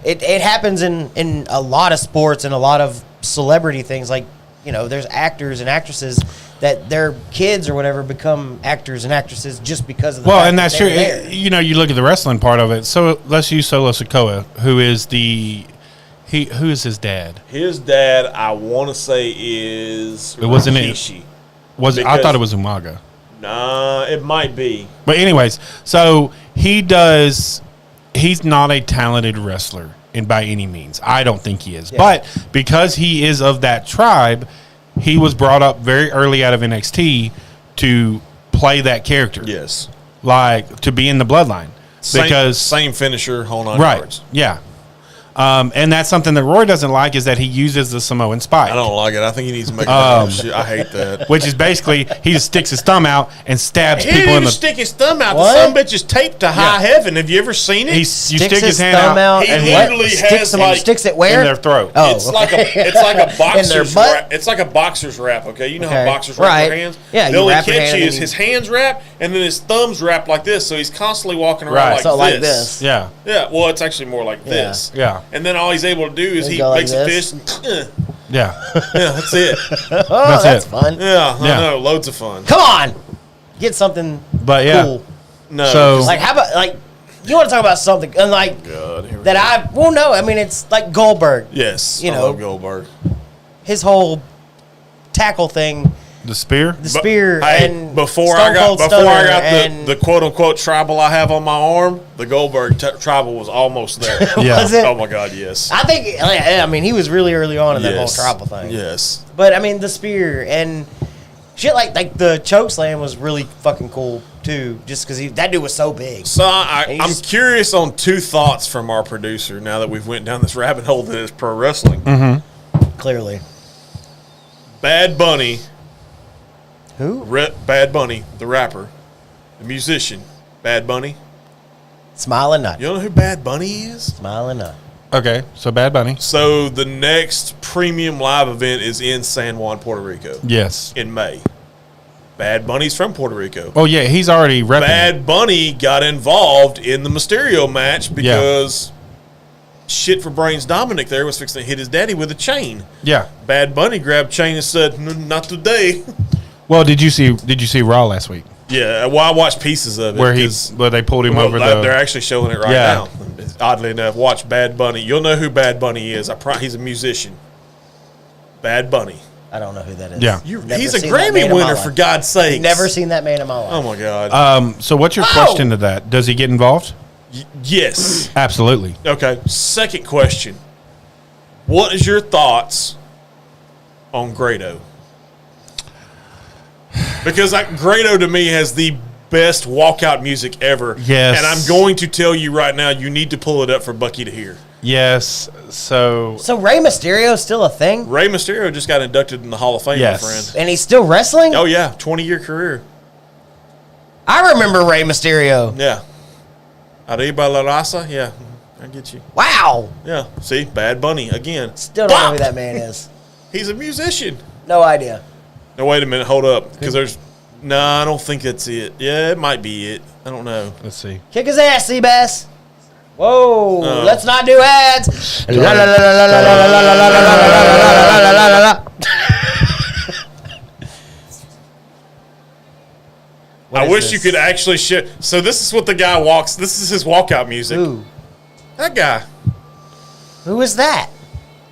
It happens in a lot of sports and a lot of celebrity things. Like, there's actors and actresses that their kids or whatever become actors and actresses just because of the fact And that that's true. they're there. You look at the wrestling part of it. So let's use Solo Sikoa, who is who is his dad? his dad, I want to say, is It wasn't it- Rikishi. I Because- thought it was Umaga. Nah, it might be. But anyways, so he's not a talented wrestler by any means. I don't think he is. Yeah. But because he is of that tribe, he was brought up very early out of NXT to play that character. Yes. Like to be in the bloodline. Because Same finisher, whole 9 right. yards. Yeah. And that's something that Roy doesn't like is that he uses the Samoan spike. I don't like it. I think he needs to make it shit. I hate that. Which is basically he just sticks his thumb out and stabs He people didn't in even the. stick his thumb out. What? The son bitch is taped to high heaven. Have you ever seen it? You Sticks stick his hand thumb out, He and literally sticks has them- like sticks it where? in their throat. Oh, it's like a boxer's In their butt? wrap. It's like a boxer's wrap. Okay, you know Okay. how boxers wrap their Right. hands. Yeah, The you only wrap your catch hand and is then his hands wrapped and then his thumbs wrapped like this. So he's constantly walking around Right. like So this. like this. Yeah. Yeah. Well, it's actually more like this. Yeah. And then all he's able to do is They he go like makes a this? fist. And, Yeah. yeah, that's it. Oh, that's it. fun. Yeah, Yeah. I know. Loads of fun. Come on, get something But yeah. cool. No. So- Like how about like you want to talk about something and like God, here we that go. I well no I mean it's like Goldberg, Yes, you I know. love Goldberg. his whole tackle thing, The spear. the spear Hey, and before Stone I got Cold before I Stunner got and the quote unquote tribal I have on my arm, the Goldberg tribal was almost there. Yeah. was it? Oh my God, yes. I think I mean he was really early on in that whole Yes. tribal thing. Yes. But I mean the spear and shit like the choke slam was really fucking cool too, just because that dude was so big. So And I'm you just- curious on two thoughts from our producer. Now that we've went down this rabbit hole that is pro wrestling, Clearly, Bad Bunny, who Bad Bunny, the rapper, the musician, Bad Bunny. smiling nut, You don't know who Bad Bunny is? smiling nut. Okay. So Bad Bunny. So the next premium live event is in San Juan, Puerto Rico, Yes. in May. Bad Bunny's from Puerto Rico. Oh yeah, he's already repping. Bad Bunny got involved in the Mysterio match because shit for Brains Dominic there was fixing to hit his daddy with a chain. Yeah. Bad Bunny grabbed chain and said, "Not today." Well, did you see Raw last week Yeah, well, I watched pieces of it. where 'cause, where they pulled him well, over they're the? actually showing it right Yeah. now. Oddly enough, watch Bad Bunny. You'll know who Bad Bunny is. He's a musician. Bad Bunny. I don't know who that is. Yeah. Never He's a seen that man Grammy in my winner, life. for God's sake. Never seen that man in my life. Oh my God. So what's your question to that? Does he get involved? Yes. Absolutely. Okay. Second question. What is your thoughts on Grado? Because Grado to me has the best walkout music ever. Yes. And I'm going to tell you right now, you need to pull it up for Bucky to hear. Yes. So So Rey Mysterio's still a thing, Rey Mysterio just got inducted in the Hall of Fame, Yes. my friend. and he's still wrestling. Oh, yeah. 20-year career. I remember Rey Mysterio. Yeah. Arriba la raza? Yeah. I get you. Wow. Yeah. See? Bad Bunny again. Still don't know who Bop! that man is. He's a musician. No idea. No, wait a minute. Hold up. Because there's... No, I don't think that's it. Yeah, it might be it. I don't know. let's see. Kick his ass, Seabass. Whoa. Oh. Let's not do ads. La, la, la, la, la, la, la, la, la, la, la, la, la, la, la, la. What I is wish this? you could actually share. So this is what the guy walks. This is his walkout music. Who? That guy. Who is that?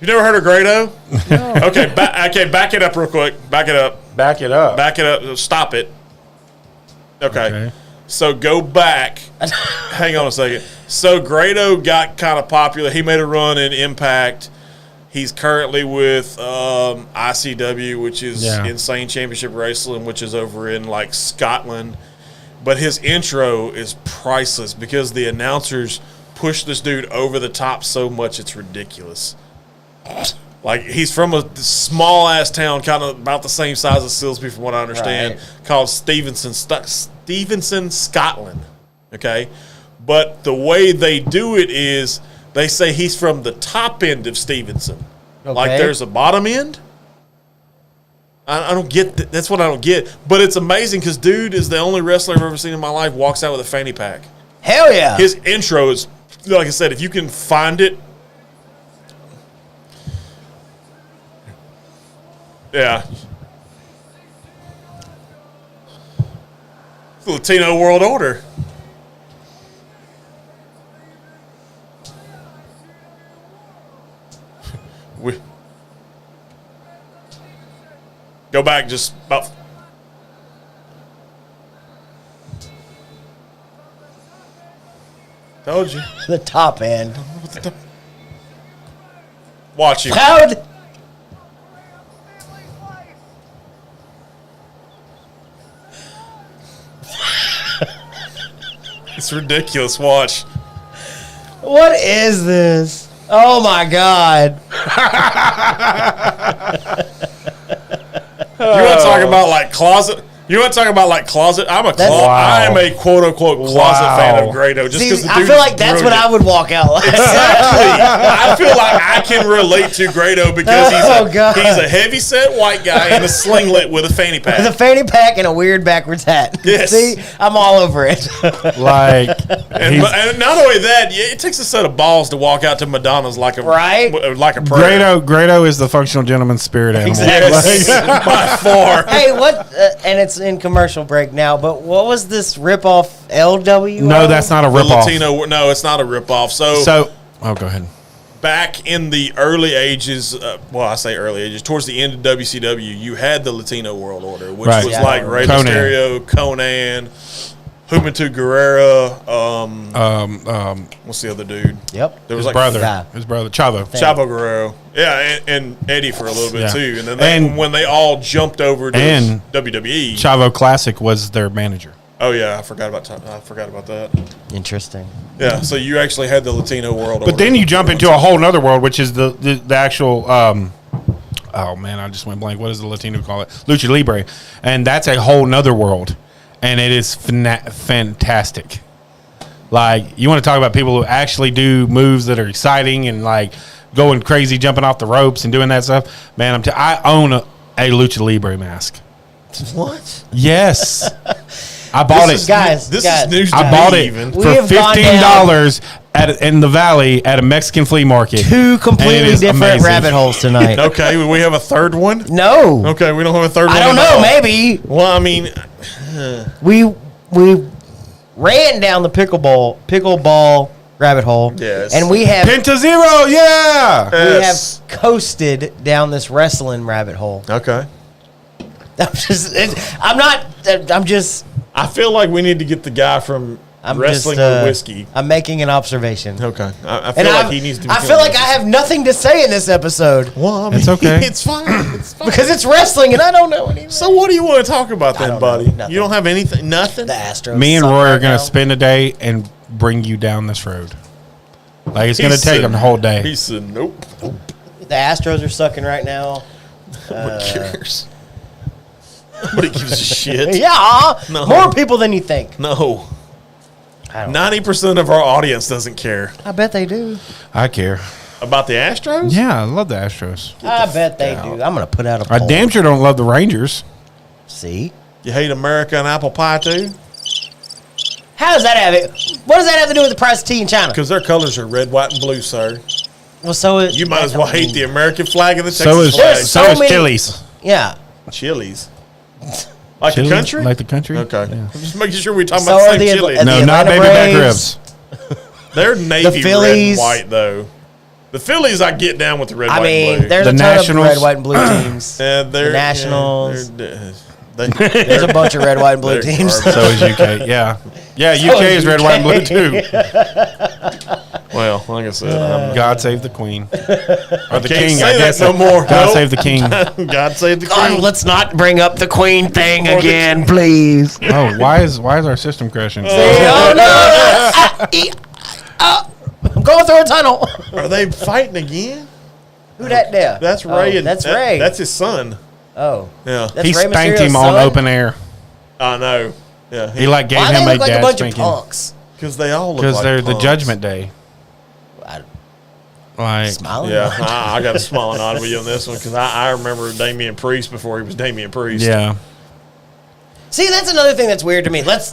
You never heard of Grado? No. Okay, back it up real quick. Back it up. Back it up. Back it up. Stop it. Okay. Okay. So go back. Hang on a second. So Grado got kind of popular. He made a run in Impact. He's currently with ICW, which is Yeah. Insane Championship Wrestling, which is over in like Scotland. But his intro is priceless because the announcers push this dude over the top so much it's ridiculous. Like, he's from a small ass town, kind of about the same size as Silsby, from what I understand, Right. called Stevenson, Scotland. Okay, but the way they do it is they say he's from the top end of Stevenson. Like, Okay. there's a bottom end. I don't get that. That's what I don't get. But it's amazing because dude is the only wrestler I've ever seen in my life walks out with a fanny pack. Hell yeah. His intro is, like I said, if you can find it. Yeah. The Latino World Order. We go back just about. Told you. The top end. Watch him. Proud. It's ridiculous. Watch. What is this? Oh my God! You want to talk about like closet? You want to talk about like closet? I am a quote unquote closet fan of Grado. Just because I feel like that's what I would walk out like. Exactly. I feel like I can relate to Grado because he's a heavy set white guy in a slinglet with a fanny pack. With a fanny pack and a weird backwards hat. Yes. See, I'm all over it. Like, and not only that, it takes a set of balls to walk out to Madonna's like a prayer. Grado is the functional gentleman's spirit animal. Yes, by far. Hey, what? And it's in commercial break now. But what was this ripoff LW? No, that's not a ripoff. No, it's not a ripoff. So, go ahead. Back in the early ages, I say early ages, towards the end of WCW, you had the Latino World Order, which was like Rey Mysterio, Conan, Juventud Guerrera, what's the other dude? Yep. There was his brother, Chavo Guerrero. Yeah, and Eddie for a little bit too. And then when they all jumped over to WWE. Chavo Classic was their manager. Oh yeah, I forgot about that. Interesting. Yeah, so you actually had the Latino World Order. But then you jump into a whole nother world, which is the actual oh man, I just went blank. What does the Latino call it? Lucha Libre. And that's a whole nother world. And it is fantastic. Like, you want to talk about people who actually do moves that are exciting and like going crazy, jumping off the ropes and doing that stuff. Man, I own a Lucha Libre mask. What? Yes. I bought it. Guys, this is news to I bought it even. for $15 in the Valley at a Mexican flea market. Two completely different amazing. rabbit holes tonight. Okay, we have a third one? No. Okay, we don't have a third one. I don't know, maybe. Well, I mean, we ran down the pickleball rabbit hole. Yes. And we have Penta Zero, yeah. we have coasted down this wrestling rabbit hole. Okay. I I feel like we need to get the guy from Wrestling with Whiskey. I'm making an observation. Okay. I feel like he needs to be I feel like I have nothing to say in this episode. Well, I mean, it's okay. It's fine. It's fine. Because it's wrestling and I don't know anything. So what do you want to talk about then, buddy? Nothing. You don't have anything? Nothing? The Astros. Me and suck Roy are right going now. to spend a day and bring you down this road. Like, it's going to take them the whole day. He said, nope. The Astros are sucking right now. Nobody cares. Nobody gives a shit. Yeah. No. More people than you think. No. I don't know. 90% of our audience doesn't care. I bet they do. I care. About the Astros? Yeah, I love the Astros. I bet they do. I'm going to put out a I poll. damn sure don't love the Rangers. See? You hate America and apple pie too? How does that have it? What does that have to do with the price of tea in China? Because their colors are red, white, and blue, sir. Well, so it, You might as well hate the American flag and the Texas So is flag. so so is many- Chili's. Yeah. Chili's. Like Chili? the country? Like the country? Okay. Yeah. I'm just making sure we're talking So about are the same the- chili. and No, the not Atlanta baby back Braves. ribs. They're navy Phillies. red and white, though. The Phillies, I get down with the red, I white, mean, and blue. there's The a ton Nationals. of red, white, and blue teams. They're, the Nationals. They There's a bunch of red, white, and blue They're teams. garbage. So is UK. Yeah. Yeah, So UK is red, white, and blue UK. too. Well, like I said, God save the queen. Or the can't king, say I that guess. no more. God Nope. save the king. God save the God, king. let's not bring up the Queen thing Or the- again, please. Oh, why is our system crashing? Oh, no. I'm going through a tunnel. Are they fighting again? Who that there? That's Ray. And That's Ray. That's his son. Oh. Yeah. That's He Rey spanked Mysterio's him on son? open air. I know. Yeah. He like gave Why him they a look like a dad bunch spanking. of punks? Because they all look Because like they're the punks. Judgment Day. I- Like, Smiling? Yeah, I got a smile and nod with you on this one because I remember Damian Priest before he was Damian Priest. yeah. See, that's another thing that's weird to me. Let's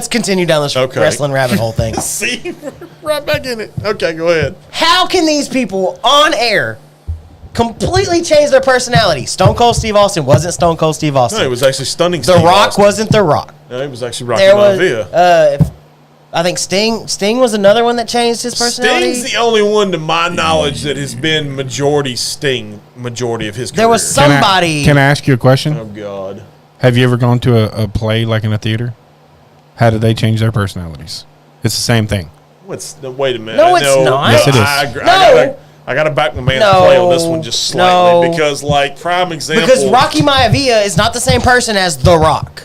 continue down this Okay. wrestling rabbit hole thing. See, we're right back in it. Okay, go ahead. How can these people on air completely change their personality? Stone Cold Steve Austin wasn't Stone Cold Steve Austin. No, it was actually stunning. The Steve Rock Austin. wasn't The Rock. No, it was actually Rocky There was, Maivia. I think Sting was another one that changed his personality. Sting's the only one, to my knowledge, that has been majority Sting majority of his career. There was somebody. Can I ask you a question? Oh God. Have you ever gone to a play like in a theater? How did they change their personalities? It's the same thing. Wait a minute. No, it's not. Yes, it is. I, agree. No. I got to back my man's No. play on this one just slightly No. because, like, prime example. Because Rocky Maivia is not the same person as The Rock.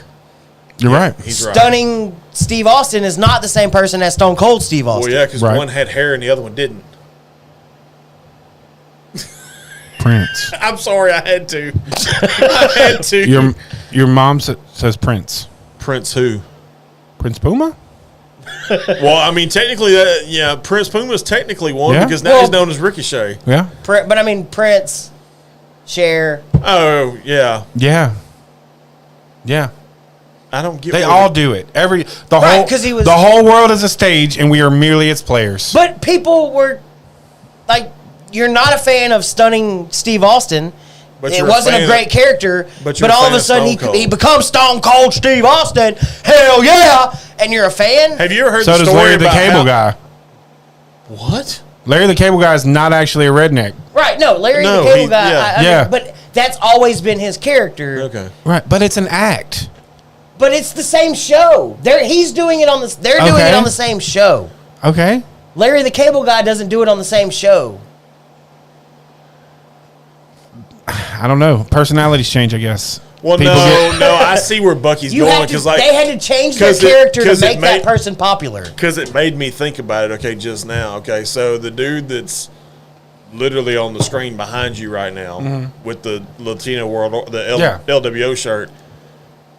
You're right. He's right. Stunning Steve Austin is not the same person as Stone Cold Steve Austin. Well, yeah, because Right. one had hair and the other one didn't. Prince. I'm sorry, I had to. I had to. Your mom says Prince. Prince who? Prince Puma? Well, I mean, technically, Prince Puma's technically one Yeah. because now he's known as Ricochet. Yeah. But I mean, Prince, Cher. Oh, yeah. Yeah. Yeah. I don't get They what all it- do it. Right, 'cause he was- the whole world is a stage, and we are merely its players. But people were like, you're not a fan of stunning Steve Austin. But It you're wasn't fan a great of- character, but you're but a all fan of a of sudden Stone Cold. he becomes Stone Cold Steve Austin. Hell yeah! And you're a fan? Have you ever heard So the does story Larry the about Cable how- Guy. What? Larry the Cable Guy is not actually a redneck. Right, no, Larry No, the Cable he- Guy. yeah. I Yeah. mean, but that's always been his character. Okay. Right, but it's an act. But it's the same show. He's doing it on the. They're doing Okay. it on the same show. Okay. Larry the Cable Guy doesn't do it on the same show. I don't know. Personalities change, I guess. Well, People get- no, I see where Bucky's You going had to, because like they had to change their 'cause it- character to 'cause it make that made- person popular. because it made me think about it. Okay, just now. Okay, so the dude that's literally on the screen behind you right now with the Latino World, the Yeah. LWO shirt,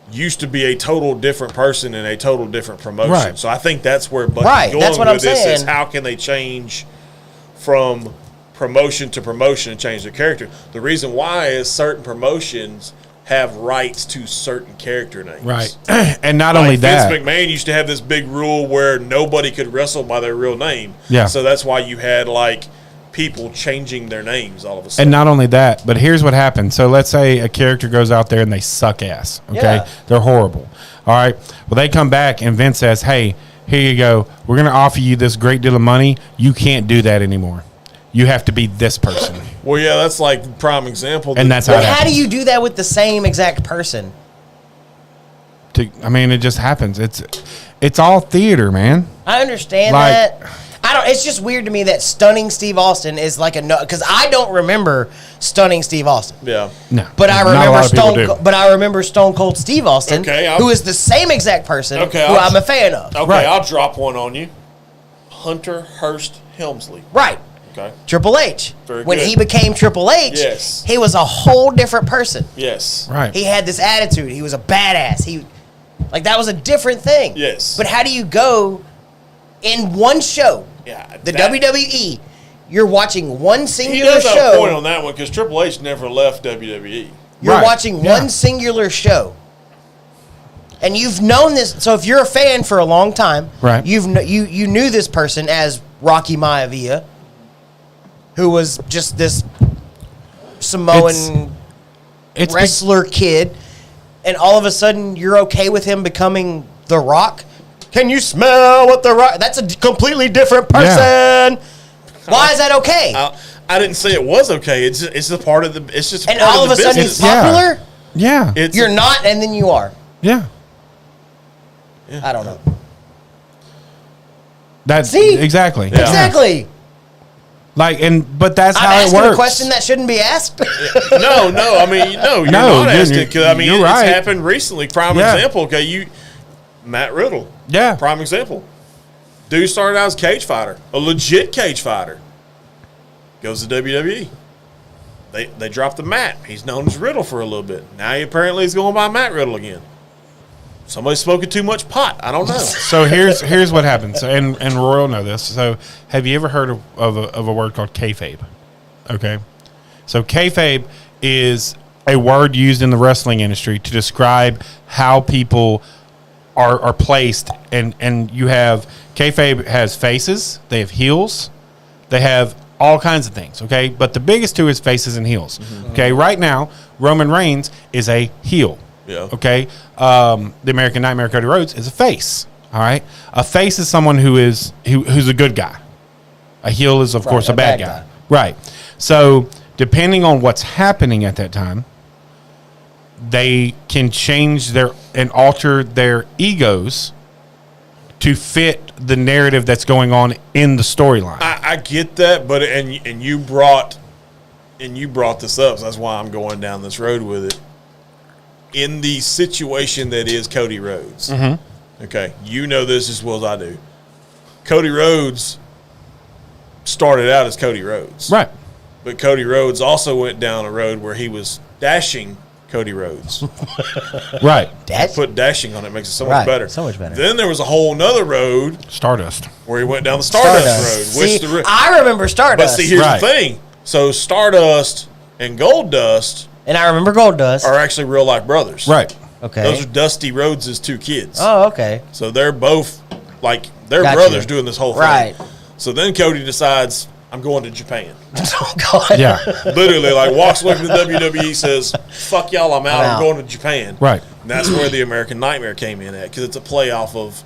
used to be a total different person in a total different promotion. Right. So I think that's where Bucky's Right, going that's what with I'm this is saying. how can they change from promotion to promotion and change their character. The reason why is certain promotions have rights to certain character names. Right. And not Like only that. Vince McMahon used to have this big rule where nobody could wrestle by their real name. Yeah. So that's why you had like people changing their names all of a sudden. And not only that, but here's what happens. So let's say a character goes out there and they suck ass. Okay. Yeah. They're horrible. All right. Well, they come back and Vince says, hey, here you go. We're going to offer you this great deal of money. You can't do that anymore. You have to be this person. Well, yeah, that's like prime example. And that's how But it how happens. do you do that with the same exact person? I mean, it just happens. It's all theater, man. I understand Like- that. I don't. It's just weird to me that stunning Steve Austin is like a no, because I don't remember stunning Steve Austin. Yeah. No. But I Not a remember lot of people do. But I remember Stone Cold Steve Austin, Okay, who is the same exact person Okay, who I'm a fan of. Okay, Right. I'll drop one on you. Hunter Hearst Helmsley. Right. Okay. Triple H. Very when good. he became Triple H, Yes. he was a whole different person. Yes. Right. He had this attitude. He was a badass. Like that was a different thing. Yes. But how do you go in one show? Yeah. The that- WWE. You're watching one He singular does have a point show. on that one because Triple H never left WWE. You're Right. watching Yeah. one singular show. And you've known this. So if you're a fan for a long time, Right. you knew this person as Rocky Maivia, who was just this Samoan It's be- wrestler kid, and all of a sudden you're okay with him becoming The Rock. Can you smell what The Rock? That's a completely different person. Yeah. Why is that okay? I didn't say it was okay. It's a part of the. It's just a And part all of of the a sudden business. he's popular. Yeah. It's You're not, and then you are. Yeah. I don't know. That's See? exactly. Yeah. Exactly. But that's I'm how it asking works. a question that shouldn't be asked. No. I mean, no, you're No, not you're- asking because I mean you're it's right. happened recently. Prime Yeah. example. Okay, Matt Riddle. Yeah. Prime example. Dude started out as a cage fighter, a legit cage fighter. Goes to WWE. They dropped the Matt. He's known as Riddle for a little bit. Now he apparently is going by Matt Riddle again. Somebody's smoking too much pot. I don't know. So here's what happens, and Roy will know this. So have you ever heard of a word called kayfabe? Okay, so kayfabe is a word used in the wrestling industry to describe how people are placed, and you have kayfabe has faces, they have heels, they have all kinds of things. Okay, but the biggest two is faces and heels. Okay, right now Roman Reigns is a heel. Yeah. Okay. The American Nightmare Cody Rhodes is a face. All right. A face is someone who's a good guy. A heel is, of course, a bad guy. Right. So depending on what's happening at that time, they can change and alter their egos to fit the narrative that's going on in the storyline. I get that, but and you brought this up, so that's why I'm going down this road with it. In the situation that is Cody Rhodes, okay, you know this as well as I do. Cody Rhodes started out as Cody Rhodes, Right. But Cody Rhodes also went down a road where he was dashing Cody Rhodes. Right. Put dashing on it makes it so much Right, better. so much better. Then there was a whole nother road Stardust. where he went down the Stardust road. See, I remember But Stardust. see, here's Right. the thing. So Stardust and Gold-Dust and I remember Gold-Dust. are actually real-life brothers. Right. Okay. Those are Dusty Rhodes' two kids. Oh, okay. So they're both, like, they're Gotcha. brothers doing this whole thing. Right. So then Cody decides, I'm going to Japan. Oh, God. Yeah. Literally, like, walks away from the WWE, says, fuck y'all, I'm out. I'm going to Japan. Right. And that's where the American Nightmare came in at, because it's a play off of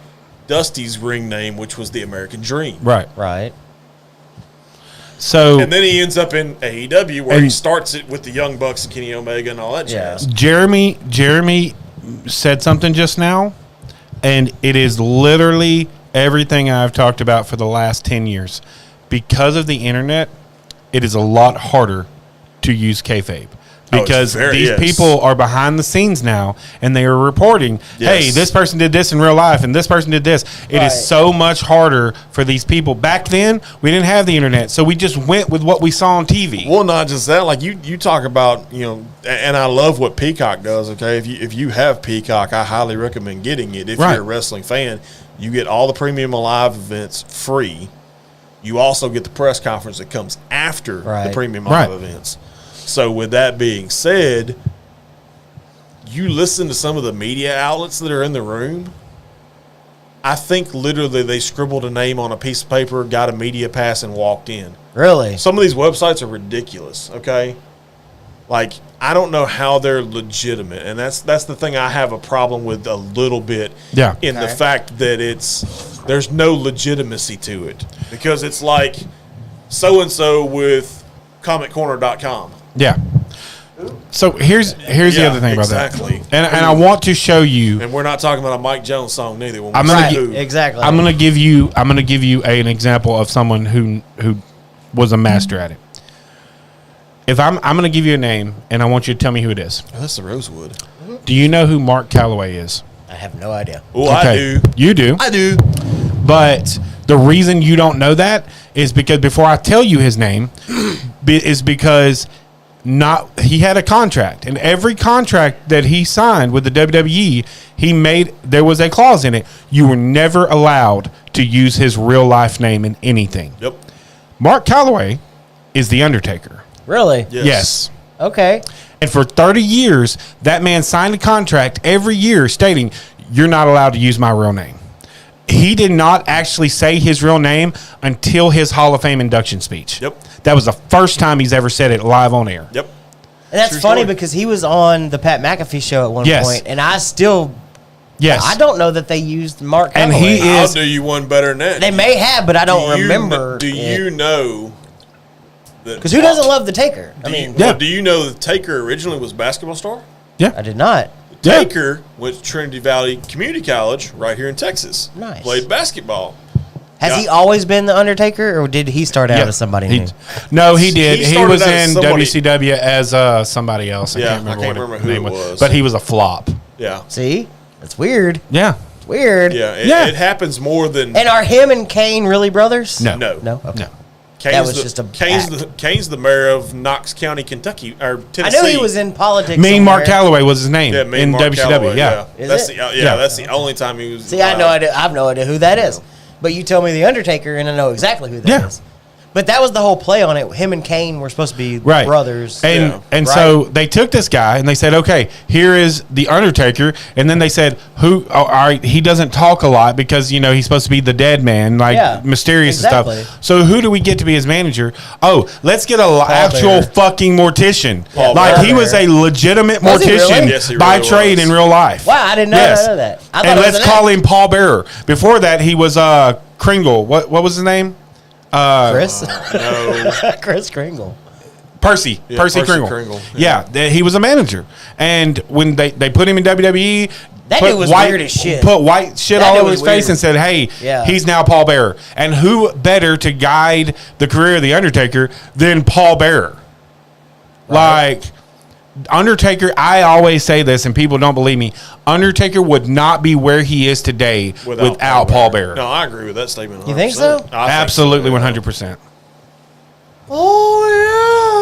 Dusty's ring name, which was the American Dream. Right. Right. So And then he ends up in AEW, where he And- starts it with the Young Bucks and Kenny Omega and all that Yeah. jazz. Jeremy said something just now, and it is literally everything I've talked about for the last 10 years. Because of the internet, it is a lot harder to use kayfabe. Because these people are behind the scenes now, and they are reporting, hey, Yes. this person did this in real life, and this person did this. It is Right. so much harder for these people. Back then, we didn't have the internet, so we just went with what we saw on TV. Well, not just that. Like you talk about, you know, and I love what Peacock does. Okay, if you have Peacock, I highly recommend getting it. If Right. you're a wrestling fan, you get all the premium live events free. You also get the press conference that comes after the Right. premium Right. live events. So with that being said, you listen to some of the media outlets that are in the room. I think literally they scribbled a name on a piece of paper, got a media pass, and walked in. Really? Some of these websites are ridiculous, okay? Like, I don't know how they're legitimate, and that's the thing I have a problem with a little bit. Yeah. In the Okay. fact that there's no legitimacy to it. Because it's like so-and-so with comiccorner.com. Yeah. So here's the other thing about exactly. that, and I want to show you. And we're not talking about a Mike Jones song neither. When we I'm gonna say get- who. Exactly. I'm gonna give you an example of someone who was a master at it. If I'm gonna give you a name, and I want you to tell me who it is. Oh, that's the Rosewood. Do you know who Mark Calloway is? I have no idea. Oh, I do. You do. I do. But the reason you don't know that is because before I tell you his name, is because he had a contract, and every contract that he signed with the WWE, there was a clause in it. You were never allowed to use his real life name in anything. Yep. Mark Calloway is the Undertaker. Really? Yes. Okay. And for 30 years, that man signed a contract every year stating, you're not allowed to use my real name. He did not actually say his real name until his Hall of Fame induction speech. Yep. That was the first time he's ever said it live on air. Yep. And that's True funny story. because he was on the Pat McAfee show at one Yes. point, and I still, Yes. I don't know that they used Mark And Calloway. he I'll is- do you one better than that. They may have, but I don't remember. Do you know that? Because who doesn't love the Taker? I mean, Yeah. Do you know that Taker originally was a basketball star? I did not. Yeah. Taker went to Trinity Valley Community College right here in Texas. Nice. Played basketball. Has Yeah. he always been the Undertaker, or did he start out Yeah. as somebody He- new? No, he did. He He, started was out as in somebody- WCW as somebody else. Yeah, I can't remember, what who his name it was. But he was a flop. Yeah. See, that's weird. Yeah. It's weird. Yeah. Yeah. It happens more than. And are him and Kane really brothers? No. No. No. Okay. No. Kane's was the, just a Kane's the mayor of Knox County, Kentucky, or I Tennessee. knew he was in politics. Mean Mark somewhere. Calloway was his name Yeah, Mean in Mark WCW. Calloway, Yeah. Is that's it? the that's the only time he was. See, I have no idea who that is. But you tell me the Undertaker, and I know exactly who that is. Yeah. But that was the whole play on it. Him and Kane were supposed to be Right. brothers. And Yeah. and Right. so they took this guy and they said, okay, here is the Undertaker. And then they said, all right, he doesn't talk a lot because, he's supposed to be the dead man, like Yeah, mysterious exactly. and stuff. So who do we get to be his manager? Oh, let's get an actual Bearer. fucking mortician. Paul Like Bearer. he was a legitimate Was he mortician really? Yes, he by really trade was. in real life. Wow, I did not know that. I thought And it was let's an call act. him Paul Bearer. Before that, he was Kringle. What was his name? Chris? No. Chris Kringle. Percy Percy Kringle. Kringle, Yeah, he was a manager. And when they put him in WWE, That put dude was weird as shit. Put white shit That all dude over was his face weird. and said, hey, Yeah. he's now Paul Bearer. And who better to guide the career of The Undertaker than Paul Bearer? Like, Undertaker, I always say this and people don't believe me. Undertaker would not be where he is today without Paul Bearer. No, I agree with that statement. 100%. You think so? I think Absolutely so, yeah. 100%. Oh,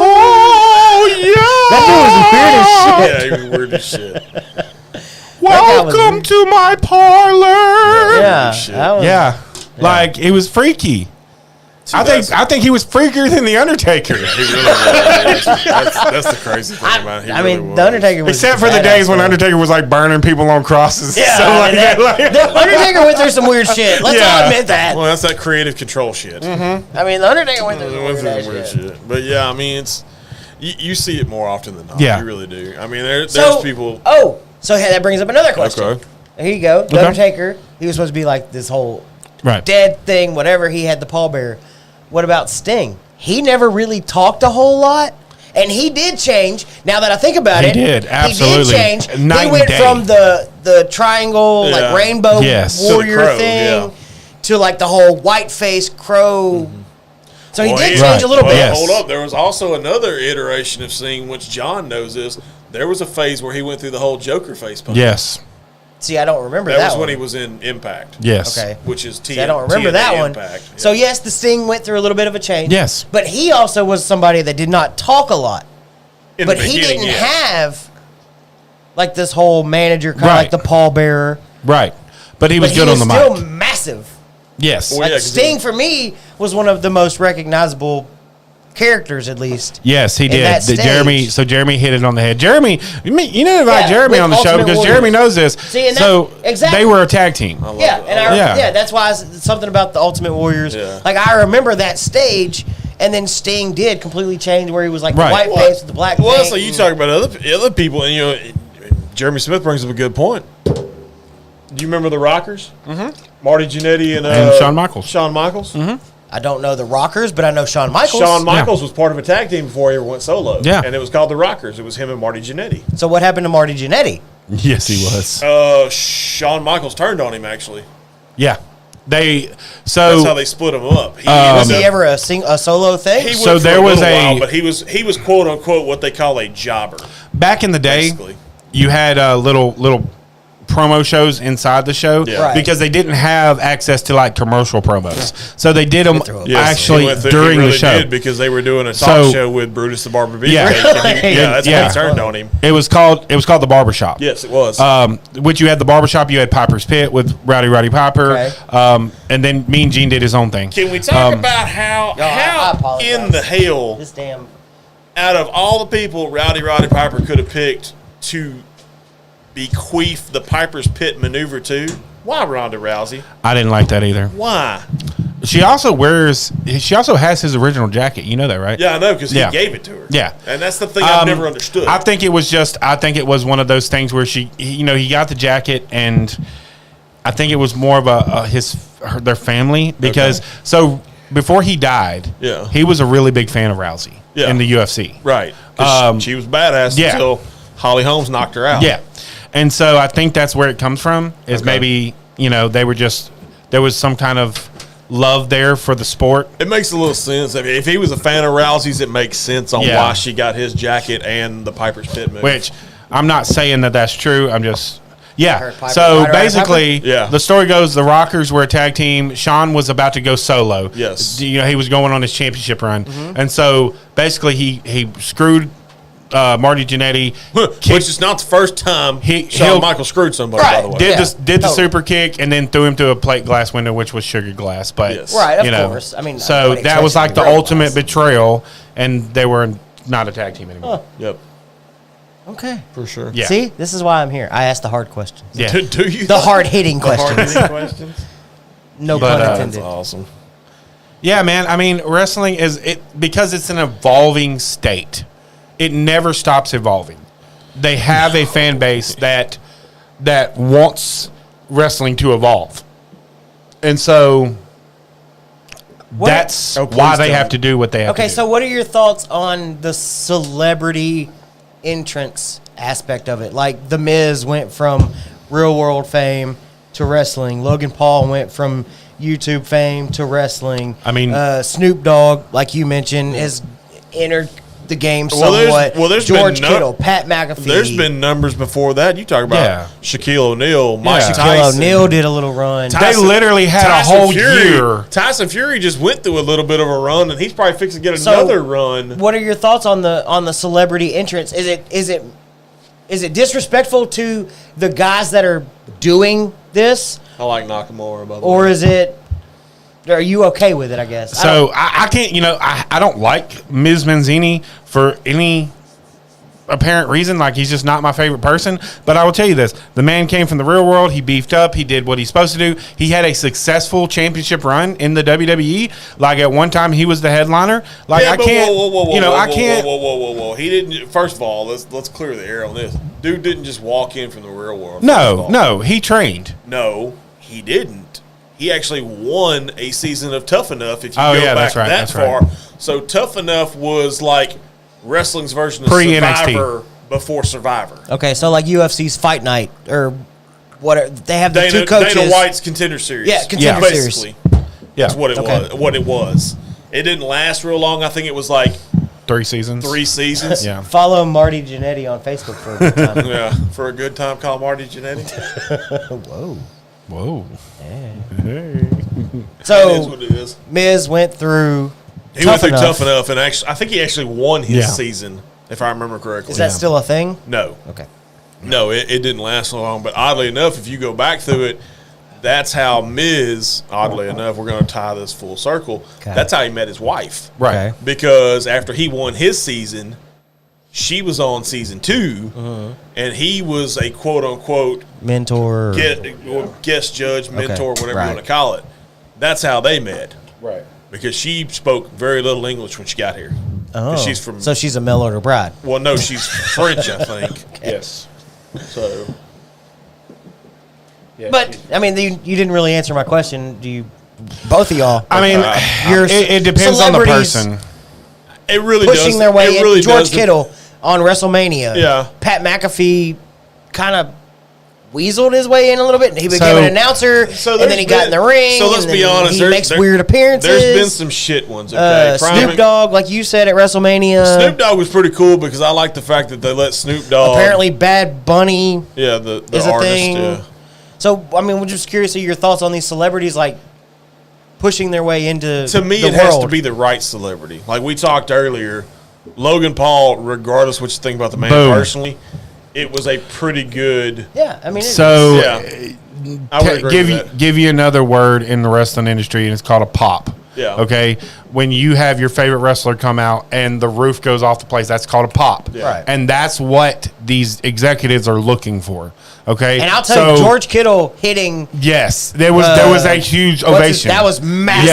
That dude was weird as shit. Yeah, he was weird as shit. Welcome to my parlor. Yeah, Shit. that was, Yeah. Like it was freaky. I think he was freakier than the Undertaker. He really was. That's the crazy thing about him. I mean, the Undertaker was Except for the badass, days when though. Undertaker was like burning people on crosses. Yeah, So like that, that. the Undertaker went through some weird shit. Let's all admit that. Well, that's that creative control shit. I mean, the Undertaker went through some Went weird, through ass some weird shit. shit. But yeah, I mean, it's you see it more often than not. Yeah. You really do. I mean, there's So, people. so hey, that brings up another question. Okay. Here you go. The Undertaker, he was supposed to be like this whole Right. dead thing, whatever. He had the pallbearer. What about Sting? He never really talked a whole lot. And he did change. Now that I think about He it, did, absolutely. He did change. Night he and went day. from the triangle, Yeah. like rainbow Yes. warrior To the crow, thing yeah. to like the whole white face crow. So he Well, did he- change a little well, bit. Yes. Hold up. There was also another iteration of Sting, which John knows this. There was a phase where he went through the whole Joker face punch. Yes. See, I don't remember That that was one. when he was in Impact. Yes. Okay. Which is See, I don't remember TNA that one. Impact. So Yeah. yes, the Sting went through a little bit of a change. Yes. But he also was somebody that did not talk a lot. In the But he beginning, didn't yes. have like this whole manager, kind of Right. like the pallbearer. Right. But he was But good he on was the still mic. massive. Yes. Well, Like yeah, 'cause Sting for me was one of the most recognizable characters, at least. Yes, he in did. that stage. Jeremy hit it on the head. Jeremy, you know invite Yeah, Jeremy with on the show Ultimate because Warrior. Jeremy knows this. See, and so that- exactly. they were a tag team. Yeah, and Yeah. yeah, that's why it's something about the Ultimate Warriors. Yeah. Like I remember that stage, and then Sting did completely change where he was like Right. the white Well, face with the black. Well, paint so you and- talk about other people, and Jeremy Smith brings up a good point. Do you remember the Rockers? Mm-hmm. Marty Jannetty and Shawn Michaels. Shawn Michaels. Mm-hmm. I don't know the Rockers, but I know Shawn Michaels. Shawn Michaels was part of a tag team before he ever went solo. Yeah. And it was called the Rockers. It was him and Marty Jannetty. So what happened to Marty Jannetty? Yes, he was. Shawn Michaels turned on him, actually. Yeah. They That's how they split him up. He Was ended he up- ever a solo thing? He went So for there a was little a- while, but he was quote unquote what they call a jobber. back in the day, Basically. you had little promo shows inside the show Yeah. Right. because they didn't have access to like commercial promos. So they did them through a Yes, actually he went through- during he really the show. did because they were doing a talk So- show with Brutus the Barber Beefcake. Yeah. and Really? that's Yeah. when he turned on him. It was called the Barbershop. Yes, it was. Which you had the Barbershop, you had Piper's Pit with Rowdy Piper, Okay. and then Mean Gene did his own thing. Can we talk about how I apologize. in the hell This damn. out of all the people Rowdy Piper could have picked to bequeath the Piper's Pit maneuver to? Why Ronda Rousey? I didn't like that either. Why? She also has his original jacket. You know that, right? Yeah, I know because he Yeah. gave it to her. Yeah. and that's the thing I've never understood. I think it was one of those things where he got the jacket, and I think it was more of their family because so before he died, Yeah. he was a really big fan of Rousey in the UFC. Right. 'Cause she was badass yeah. until Holly Holmes knocked her out. Yeah, and so I think that's where it comes from. Is maybe there was some kind of love there for the sport. It makes a little sense. I mean, if he was a fan of Rousey's, it makes sense on Yeah. why she got his jacket and the Piper's Pit move. Which I'm not saying that that's true. I'm just Heard Piper- So Rowdy basically, Piper? Yeah. the story goes the Rockers were a tag team. Sean was about to go solo. Yes. He was going on his championship run, and so basically he screwed Marty Jannetty. Which is not the first time he'll- Shawn Michaels screwed somebody, by the way. Did Yeah, the totally. super kick and then threw him to a plate glass window, which was sugar glass. But Yes. Right, of you know, course. I mean, so nobody that was expects like it the to be real ultimate glass. betrayal, and they were not a tag team anymore. Yep, Okay. for sure. Yeah. See, this is why I'm here. I ask the hard questions. Yeah. Do you? The hard hitting questions. hard-hitting questions? No But, pun That's intended. awesome. Yeah, man. I mean, wrestling because it's an evolving state. It never stops evolving. They have a fan base that wants wrestling to evolve, and so that's Oh, please why they don't. have to do what they have to Okay, do. so what are your thoughts on the celebrity entrance aspect of it? Like The Miz went from real world fame to wrestling. Logan Paul went from YouTube fame to wrestling. I mean- Snoop Dogg, like you mentioned, has entered the game Well, somewhat. there's George been Kittle, Pat McAfee. There's been numbers before that. You talk about Yeah. Shaquille O'Neal, Mike Yeah. Shaquille Tyson. O'Neal did a little run. They literally had a whole year. Tyson Fury just went through a little bit of a run, and he's probably fixing to get So, another run. What are your thoughts on the celebrity entrance? Is it disrespectful to the guys that are doing this, I like Nakamura, by the or way. is it? Are you okay with it? I guess. So I can't, I don't like Ms. Manzini for any apparent reason. Like, he's just not my favorite person. But I will tell you this: the man came from the real world. He beefed up. He did what he's supposed to do. He had a successful championship run in the WWE. Like, at one time, he was the headliner. Like, I can't, I can't. Whoa. He didn't. First of all, let's clear the air on this. Dude didn't just walk in from the real world. No, he trained. No, he didn't. He actually won a season of Tough Enough. If you Oh, go yeah, back that's that far, right. So Tough Enough was like wrestling's version of Pre-NXT. Survivor before Survivor. Okay, so like UFC's Fight Night or what? They have the two coaches. Dana White's Contender Series. Yeah, Contender Series. Basically, Yeah, that's what it was. What it was. It didn't last real long. I think it was like 3 seasons. 3 seasons. Yeah. Follow Marty Jannetty on Facebook for a good time. Yeah, for a good time, call Marty Jannetty. Whoa. So It is what it is. Miz went through. He went through Tough Enough, and actually, I think he actually won his season, if I remember correctly. Is that still a thing? No. Okay. No, it didn't last so long. But oddly enough, if you go back through it, that's how Miz, oddly enough, we're going to tie this full circle. Okay. That's how he met his wife. Right. Okay. Because after he won his season, she was on season 2, and he was a quote-unquote Mentor. guest judge, mentor, whatever right. you want to call it. That's how they met. Right. Because she spoke very little English when she got here. Oh. 'Cause she's from... So she's a mail order bride. Well, no, she's French, I think. Yes. So... Yeah, But I mean, you didn't really answer my question. Do you? Both of y'all. I mean, Your it depends on the celebrities person. It really pushing does. their way it really in. George does. Kittle on WrestleMania. Yeah. Pat McAfee kind of weaseled his way in a little bit. He became So- an announcer, and then he got in the ring. So let's and be then honest. He makes weird appearances. There's been some shit ones. Okay, Snoop Dogg, like you said at WrestleMania. Snoop Dogg was pretty cool because I like the fact that they let Snoop Dogg. Apparently, Bad Bunny yeah, the is a artist. thing. Yeah. So, I mean, we're just curious of your thoughts on these celebrities, like pushing their way into To me, the it world. has to be the right celebrity. Like we talked earlier, Logan Paul, regardless what you think about the man Boom. personally, it was a pretty good. Yeah, I mean, So, Yeah. I would agree with that. give you another word in the wrestling industry, and it's called a pop. Yeah. Okay. When you have your favorite wrestler come out and the roof goes off the place, that's called a pop. Yeah. Right. And that's what these executives are looking for. Okay. and I'll tell you, George Kittle hitting. Yes, there was a huge what's his- ovation. that was massive.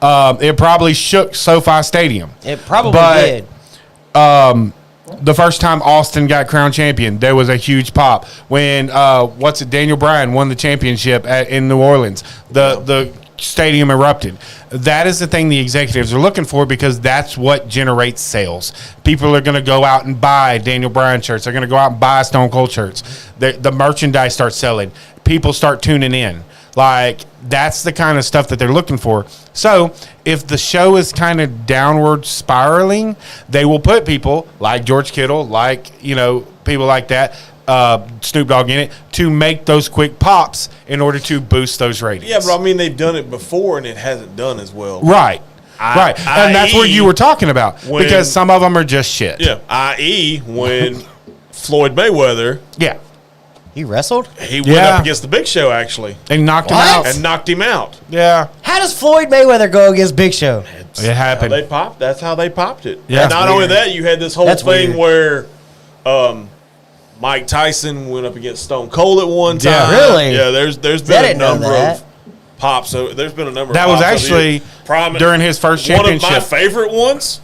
Yes. It probably shook SoFi Stadium. It probably But- did. The first time Austin got crowned champion, there was a huge pop. When Daniel Bryan won the championship in New Orleans, the stadium erupted. That is the thing the executives are looking for because that's what generates sales. People are going to go out and buy Daniel Bryan shirts. They're going to go out and buy Stone Cold shirts. The merchandise starts selling. People start tuning in. Like, that's the kind of stuff that they're looking for. So, if the show is kind of downward spiraling, they will put people like George Kittle, like, people like that, Snoop Dogg in it, to make those quick pops in order to boost those ratings. Yeah, but I mean, they've done it before and it hasn't done as well. Right. Right. And that's what you were talking about. Because some of them are just shit. Yeah, i.e., when Floyd Mayweather, Yeah. He wrestled. he went up against the Big Show, actually, And knocked him What? out. and knocked him out. Yeah. How does Floyd Mayweather go against Big Show? It happened. They popped. That's how they popped it. Yeah. And not That's only weird. that, you had this whole That's thing weird. where Mike Tyson went up against Stone Cold at one time. Yeah. Really? Yeah. There's I been a didn't know number that. of pops. So there's been a number. That of was pops over the actually years. during his first One of my championship. favorite ones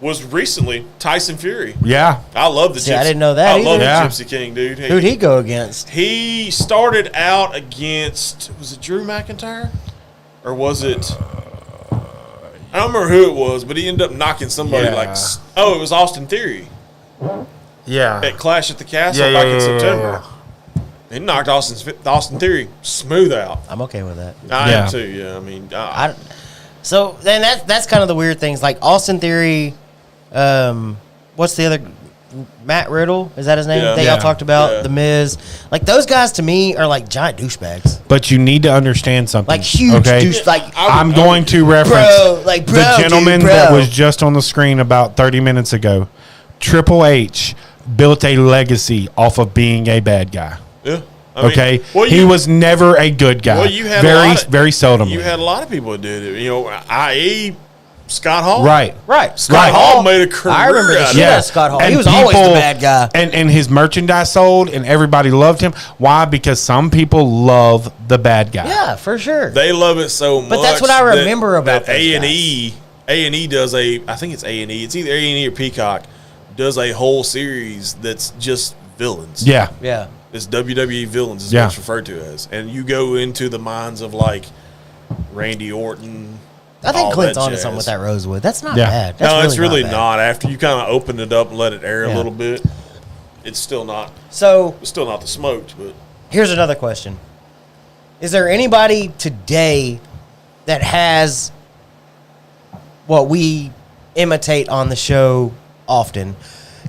was recently Tyson Fury. Yeah. I love the See, Gypsy. I didn't know that I love either. the Yeah. Gypsy King, dude. Who'd he go against? He started out against, was it Drew McIntyre? Or was it, I don't remember who it was, but he ended up knocking somebody Yeah. it was Austin Theory Yeah. at Clash at the Castle Yeah, back yeah, in yeah, September. He knocked Austin Theory smooth out. I'm okay with that. I Yeah. am too, yeah. I mean, So then that's kind of the weird things. Like Austin Theory, What's the other? Matt Riddle, is that his name? Yeah. That y'all Yeah. talked about. Yeah. The Miz. Like, those guys to me are like giant douchebags. But you need to understand something. Like, huge okay? douche. Like, I'm going to reference the gentleman dude, that bro. was just on the screen about 30 minutes ago. Triple H built a legacy off of being a bad guy. Yeah. I mean, Okay, well, he was never a good guy. Well, you had very seldom. You had a lot of people that did it. You know, i.e. Scott Hall. Right. Scott Hall made a career. I remember the out of shit it. out of Scott Hall. And He was always the people- bad guy. And his merchandise sold, and everybody loved him. Why? Because some people love the bad guy. Yeah, for sure. They love it so much. But that's what I remember about that those A&E does I think it's A&E. It's either A&E or Peacock does a whole series that's just villains. Yeah. yeah. It's WWE villains is Yeah. what it's referred to as. And you go into the minds of like Randy Orton. I think all Clint's that onto jazz. something with that Rosewood. That's not Yeah. bad. That's No, it's really bad. not. After you kind of open it up and let it air Yeah. a little bit, it's still not So the smoked, but here's another question. Is there anybody today that has what we imitate on the show often?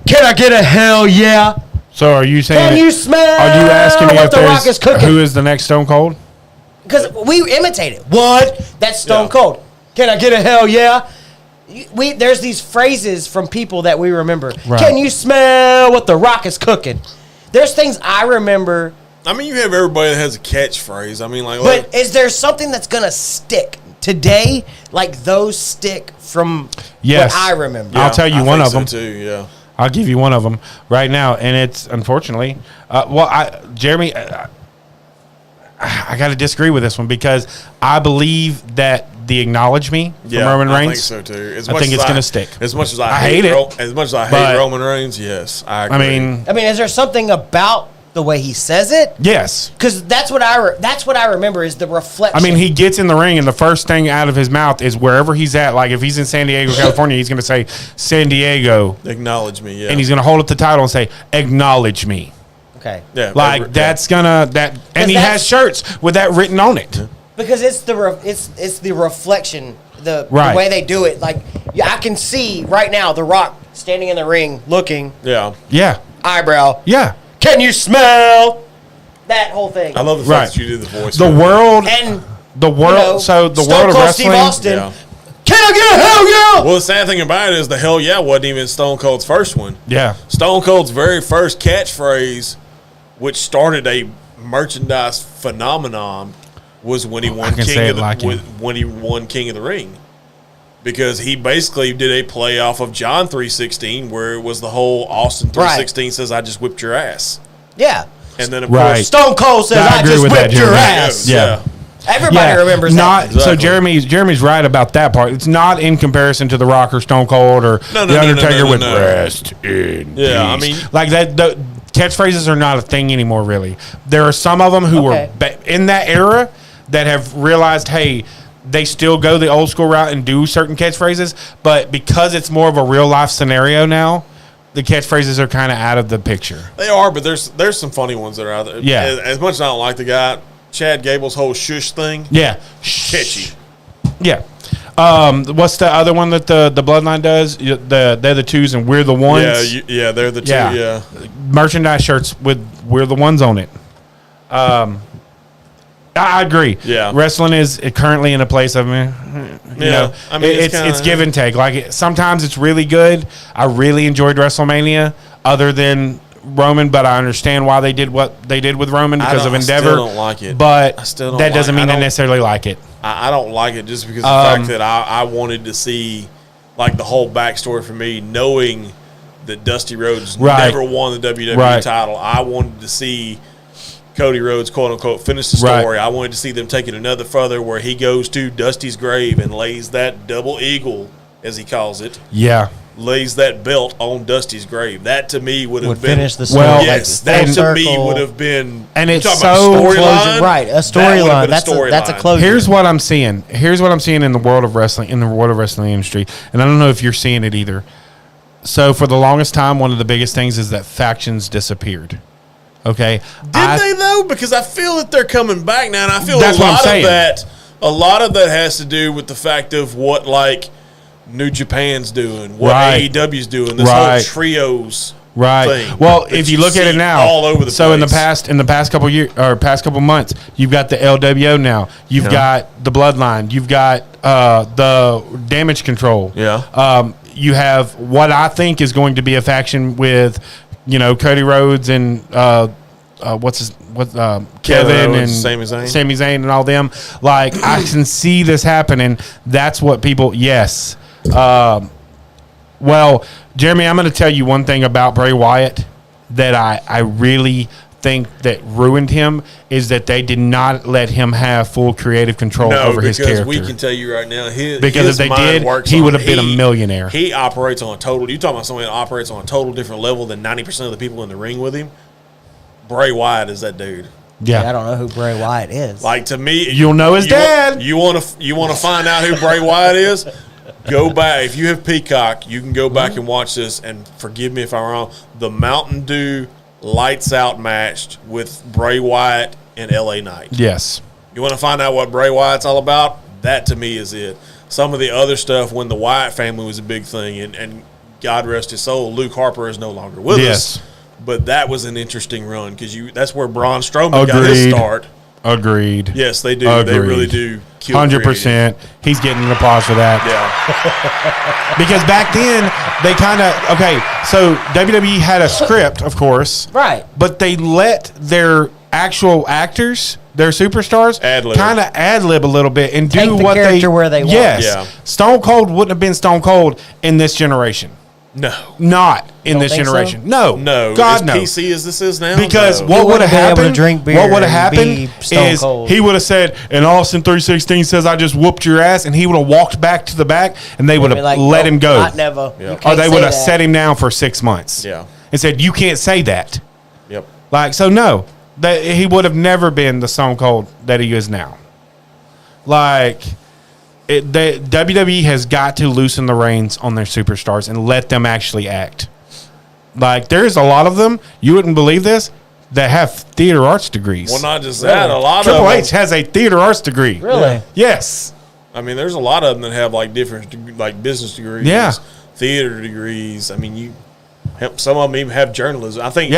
Can I get a hell yeah? So are you saying? Can you smell Are you asking me what if the Rock is cooking? who is the next Stone Cold? Because we imitate it. What? That's Stone Yeah. Cold. Can I get a hell yeah? There's these phrases from people that we remember. Right. Can you smell what the Rock is cooking? There's things I remember, I mean, you have everybody that has a catchphrase. I mean, like, but is there something that's gonna stick today? Like those stick from Yes. what I remember. I'll tell you I one think of so them. too. Yeah. I'll give you one of them right now, and it's unfortunately. Jeremy, I got to disagree with this one because I believe that the acknowledge me from Roman I Reigns. think so too. As I much think as it's gonna stick. As much as I hate it, as much as I hate but- Roman Reigns, yes, I agree. I mean, I mean, is there something about the way he says it? yes. Because that's what I remember is the reflection. I mean, he gets in the ring, and the first thing out of his mouth is wherever he's at. Like if he's in San Diego, California, he's going to say San Diego, acknowledge me, yeah. and he's going to hold up the title and say "Acknowledge me." okay. yeah, Like every- that's gonna that, and he that's- has shirts with that written on it. Because it's the reflection, the Right. way they do it. Like I can see right now The Rock standing in the ring, looking, yeah. Yeah, eyebrow. yeah. Can you smell that whole thing? I love the Right. fact that you did the voice. The world, And the world. you know, So the Stone world of Cold wrestling. Steve Austin. Yeah. Can I get a hell yeah? Well, the sad thing about it is the hell yeah wasn't even Stone Cold's first one. Yeah, Stone Cold's very first catchphrase, which started a merchandise phenomenon, was when he won can say King it of the like him. when he won King of the Ring, because he basically did a play off of John 3:16, where it was the whole Austin 3:16 says I just whipped your ass, Yeah. and then of Right. course Stone Cold says I I agree just with that, whipped your Jeremy. ass. Yeah. Everybody remembers not, that. So Exactly. Jeremy's right about that part. It's not in comparison to The Rock or Stone Cold or No, no, The no, no, Undertaker no, with no. rest in Yeah, I peace. mean- like that. The catchphrases are not a thing anymore. Really, there are some of them who Okay. were in that era that have realized, hey, they still go the old school route and do certain catchphrases, but because it's more of a real life scenario now, the catchphrases are kind of out of the picture. they are, but there's some funny ones that are out there. Yeah. As much as I don't like the guy, Chad Gable's whole shush thing, Yeah, catchy. yeah. What's the other one that the Bloodline does? They're the twos and we're the ones. Yeah, they're the two. Yeah. Yeah. Merchandise shirts with we're the ones on it. I agree. Yeah. Wrestling is currently in a place of you Yeah. know, I mean, it's it's kinda- give and take. Like sometimes it's really good. I really enjoyed WrestleMania, other than Roman, but I understand why they did what they did with Roman because of I Endeavor. still don't like it. But I still don't that doesn't like- mean I I don't- necessarily like it. I don't like it just because of the fact that I wanted to see like the whole backstory for me, knowing that Dusty Rhodes Right. never won the WWE Right. title. I wanted to see Cody Rhodes, quote unquote, finish the Right. story. I wanted to see them take it another further where he goes to Dusty's grave and lays that double eagle, as he calls it, Yeah. lays that belt on Dusty's grave. That to me would have Would been finish the story. Well, yes, like, that full to me circle. would have been. And you it's talking about so storyline? closure, right? A That would have storyline. been That's a storyline. closure. Here's what I'm seeing. Here's what I'm seeing in the world of wrestling, industry, and I don't know if you're seeing it either. So for the longest time, one of the biggest things is that factions disappeared. Okay, Did they though? Because I feel that they're coming back now, and I feel That's a what I'm lot saying. of that. A lot of that has to do with the fact of what like New Japan's doing, what Right. AEW's doing, this Right. whole trios Right. thing. Well, that if you look at see it now, all over the so place. in the past couple years or past couple months, you've got the LWO now. You've got the Bloodline. You've got the Damage Control. Yeah. You have what I think is going to be a faction with, Cody Rhodes and Kevin and Sami Zayn. Sami Zayn and all them. Like I can see this happening. That's what people. Yes. Well, Jeremy, I'm going to tell you one thing about Bray Wyatt that I really think that ruined him is that they did not let him have full creative control over his character. We can tell you right now, Because his if they mind did, works he on- would have been a millionaire. He operates on a total. You talking about somebody that operates on a total different level than 90% of the people in the ring with him? Bray Wyatt is that dude. I don't know who Bray Wyatt is. Like to me, You'll know his dad. You want to find out who Bray Wyatt is? Go back. If you have Peacock, you can go back and watch this. And forgive me if I'm wrong. The Mountain Dew Lights Out match with Bray Wyatt and LA Knight. Yes. You want to find out what Bray Wyatt's all about? That to me is it. Some of the other stuff when the Wyatt family was a big thing, and God rest his soul, Luke Harper is no longer with us. But that was an interesting run because that's where Braun Strowman got his start. Agreed. Yes, they do. Agreed. They really do. 100%. He's getting an applause for that. Yeah. Because back then, they kind of, so WWE had a script, of course. Right. But they let their actual actors, their superstars, Ad-lib. kind of ad-lib a little bit and Take do the what character where they want. Yes. Yeah. Stone Cold wouldn't have been Stone Cold in this generation. No. Not in Don't this think so? generation. No. No. God, as no. PC as this is now. Because no. what would have wouldn't have been able to happened? drink beer What would have and be happened Stone is Cold. he would have said, "And Austin 316 says I just whooped your ass," and he would have walked back to the back, and they would have let nope, him go, Not never. Yeah. You or can't they say would have that. set him down for 6 months. Yeah. and said, "You can't say that." Yep. Like so, no, that he would have never been the Stone Cold that he is now. Like. The WWE has got to loosen the reins on their superstars and let them actually act. Like, there's a lot of them, you wouldn't believe this, that have theater arts degrees. Well, not just that. A lot Triple of H has a theater arts degree. Really? Yes. I mean, there's a lot of them that have like different, like business degrees, Yeah. theater degrees. I mean, some of them even have journalism. I think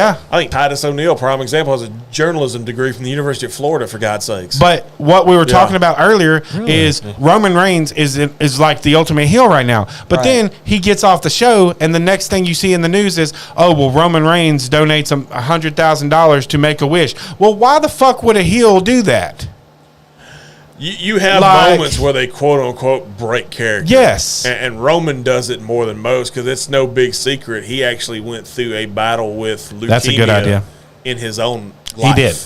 Titus O'Neil, prime example, has a journalism degree from the University of Florida. For God's sakes. But what we were talking about earlier is Roman Reigns is like the ultimate heel right now. But then he gets off the show, and the next thing you see in the news is, oh, well, Roman Reigns donates $100,000 to Make-A-Wish. Well, why the fuck would a heel do that? You have Like- moments where they quote unquote break character. Yes. And Roman does it more than most because it's no big secret. He actually went through a battle with leukemia. That's a good idea. In his own life. He did.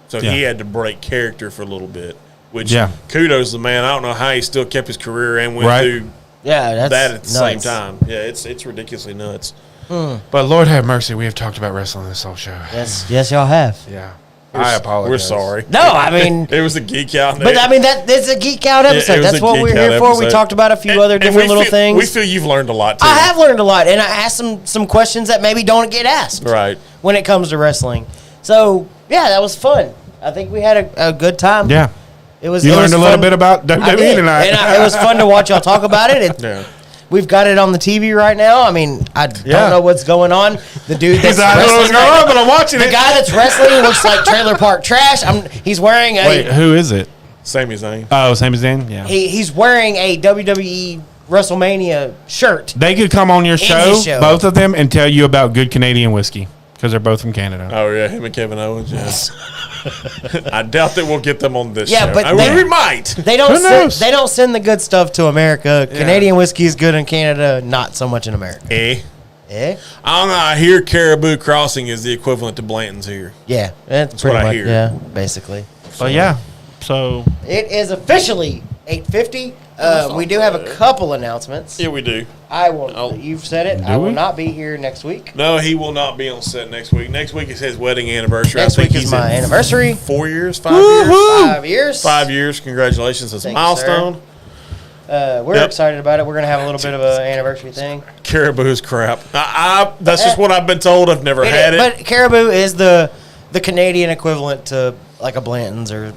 So he had to break character for a little bit. Which kudos to the man. I don't know how he still kept his career and went through that's that at the same nuts. time. Yeah, it's ridiculously nuts. But Lord have mercy, we have talked about wrestling this whole show. Yes, y'all have. Yeah. I apologize. We're sorry. No, I mean, It was a geek out. but I mean that's a geek out episode. it was That's a what we're geek here out for. We episode. talked about a few other different little things. We feel you've learned a lot too. I have learned a lot, and I asked some questions that maybe don't get asked Right. when it comes to wrestling. So yeah, that was fun. I think we had a good time. Yeah. It was. You it learned was a little fun. bit about I WWE did. tonight. And it was fun to watch y'all talk about it. Yeah. We've got it on the TV right now. I mean, I don't know what's going on. The dude that's I don't know what's wrestling going right on, but I'm watching the it. guy that's wrestling looks like Trailer Park Trash. He's wearing a. Wait, who is it? Sami Zayn. Oh, same as Dan? Yeah. He's wearing a WWE WrestleMania shirt. They could come on your his show, both of them, and tell you about good Canadian whiskey because they're both from Canada. Oh yeah, him and Kevin Owens. Yes. I doubt that we'll get them on this Yeah, show. but I mean, we might. They don't. Who knows? They don't send the good stuff to America. Canadian whiskey is good in Canada, not so much in America. Eh? Eh? I don't know. I hear Caribou Crossing is the equivalent to Blanton's here. Yeah, that's pretty what I much. hear. Yeah, basically. But yeah, so It is officially 8:50. We do have a couple announcements. Yeah, we do. I will. You've said it. I will not be here next week. No, he will not be on set next week. Next week is his wedding anniversary. Next I think week is he's my at anniversary. 4 years, 5 years, 5 years. 5 years. Congratulations! That's a Thank you, milestone. We're Yep. excited about it. We're gonna have a little bit of an anniversary thing. Caribou is crap. That's just what I've been told. I've never had it. But Caribou is the Canadian equivalent to like a Blanton's or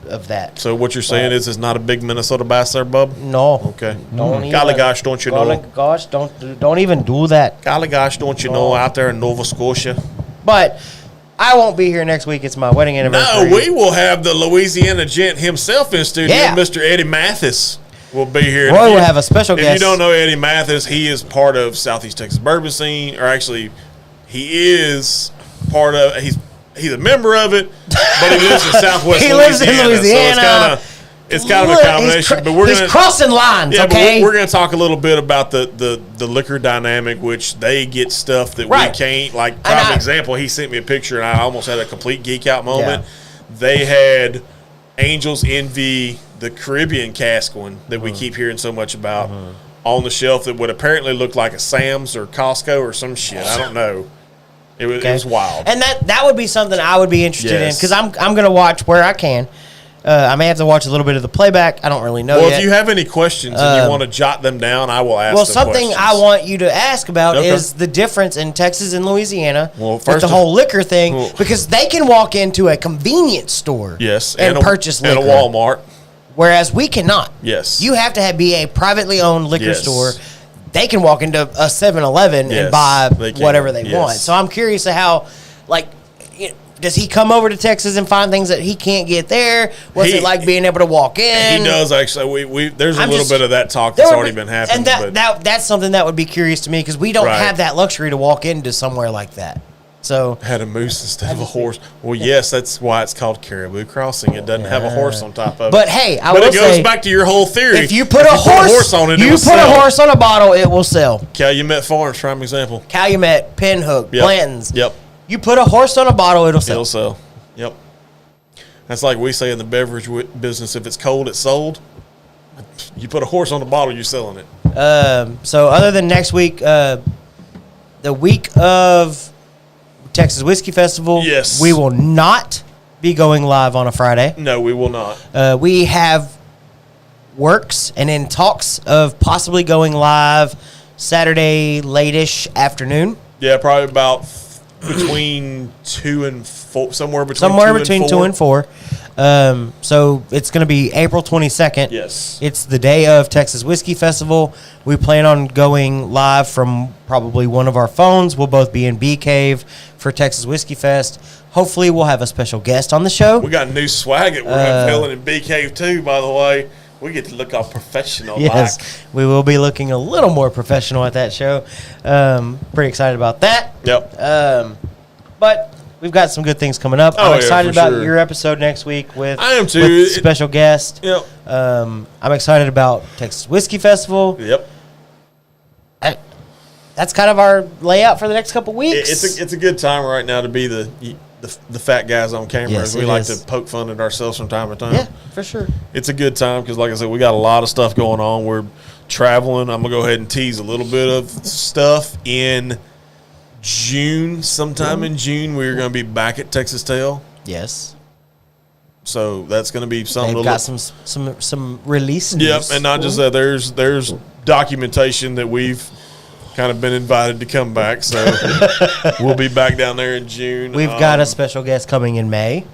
of that. So what you're saying is it's not a big Minnesota Bass there, bub? No. Okay. Don't Golly even- gosh, don't you golly know? gosh, don't even do that. Golly gosh, don't you know out there in Nova Scotia? But I won't be here next week. It's my wedding anniversary. No, we will have the Louisiana gent himself in studio. Yeah. Mr. Eddie Mathis will be here. Roy If you- will have a special If guest. you don't know Eddie Mathis, he is part of Southeast Texas bourbon scene, or actually, he is part of. He's a member of it, but he lives in Southwest He Louisiana. lives in Louisiana. So it's kind of a combination. But we're he's gonna crossing lines, yeah, okay? but we're going to talk a little bit about the liquor dynamic, which they get stuff that Right. we can't. Like, And prime I- example, he sent me a picture, and I almost had a complete geek out moment. They had Angel's Envy, the Caribbean cask one that we keep hearing so much about, on the shelf that would apparently look like a Sam's or Costco or some shit. I don't know. It was wild. And that would be something I would be interested in Yes. because I'm going to watch where I can. I may have to watch a little bit of the playback. I don't really know Well, yet. if you have any questions and you want to jot them down, I will ask Well, the something questions. I want you to ask about Okay. is the difference in Texas and Louisiana Well, with first the of- whole liquor thing Well- because they can walk into a convenience store Yes, and purchase liquor, and a Walmart. whereas we cannot. Yes. You have to be a privately owned liquor Yes. store. They can walk into a 7-Eleven Yes, and buy they can. whatever they Yes. want. So I'm curious to how, like, does he come over to Texas and find things that he can't get there? What's He- it like being able to walk in? He does actually. We there's a I'm little just- bit of that talk There that's would already be- been happening. and that's something that would be curious to me because we don't Right. have that luxury to walk into somewhere like that. So had a moose instead of a horse. Well, yes, that's why it's called Caribou Crossing. It doesn't have a horse on top of it. But hey, I but will it goes say, back to your whole theory. if you put a horse on it, you it will put a sell. horse on a bottle, it will sell. Calumet Farms, prime example. Calumet, Pinhook, Yep. Blanton's. Yep, You put a horse on a bottle, it'll sell. it'll sell. Yep. That's like we say in the beverage business: if it's cold, it's sold. You put a horse on the bottle, you're selling it. So other than next week, the week of Texas Whiskey Festival, Yes. we will not be going live on a Friday. No, we will not. We have works and in talks of possibly going live Saturday late-ish afternoon. Yeah, probably about between 2 and 4, somewhere between Somewhere 2 between and 2 4. and 4. So it's going to be April 22nd. Yes. It's the day of Texas Whiskey Festival. We plan on going live from probably one of our phones. We'll both be in Bee Cave for Texas Whiskey Fest. Hopefully, we'll have a special guest on the show. We got new swag that we're unveiling in Bee Cave too, by the way. We get to look all professional. Yes, like. we will be looking a little more professional at that show. Pretty excited about that. Yep. But we've got some good things coming up. Oh, I'm yeah, excited for about sure. your episode next week with I am too. with special guest. Yep. I'm excited about Texas Whiskey Festival. Yep. That's kind of our layout for the next couple weeks. It's a good time right now to be the fat guys on camera. Yes, We it like is. to poke fun at ourselves from time to time. Yeah, for sure. It's a good time because, like I said, we got a lot of stuff going on. We're traveling. I'm gonna go ahead and tease a little bit of stuff in June. Sometime in June, we're gonna be back at Texas Tail. Yes. So that's gonna be something. They've to got look- some release news. Yep, and not just that. There's documentation that we've kind of been invited to come back. So we'll be back down there in June. We've got a special guest coming in May.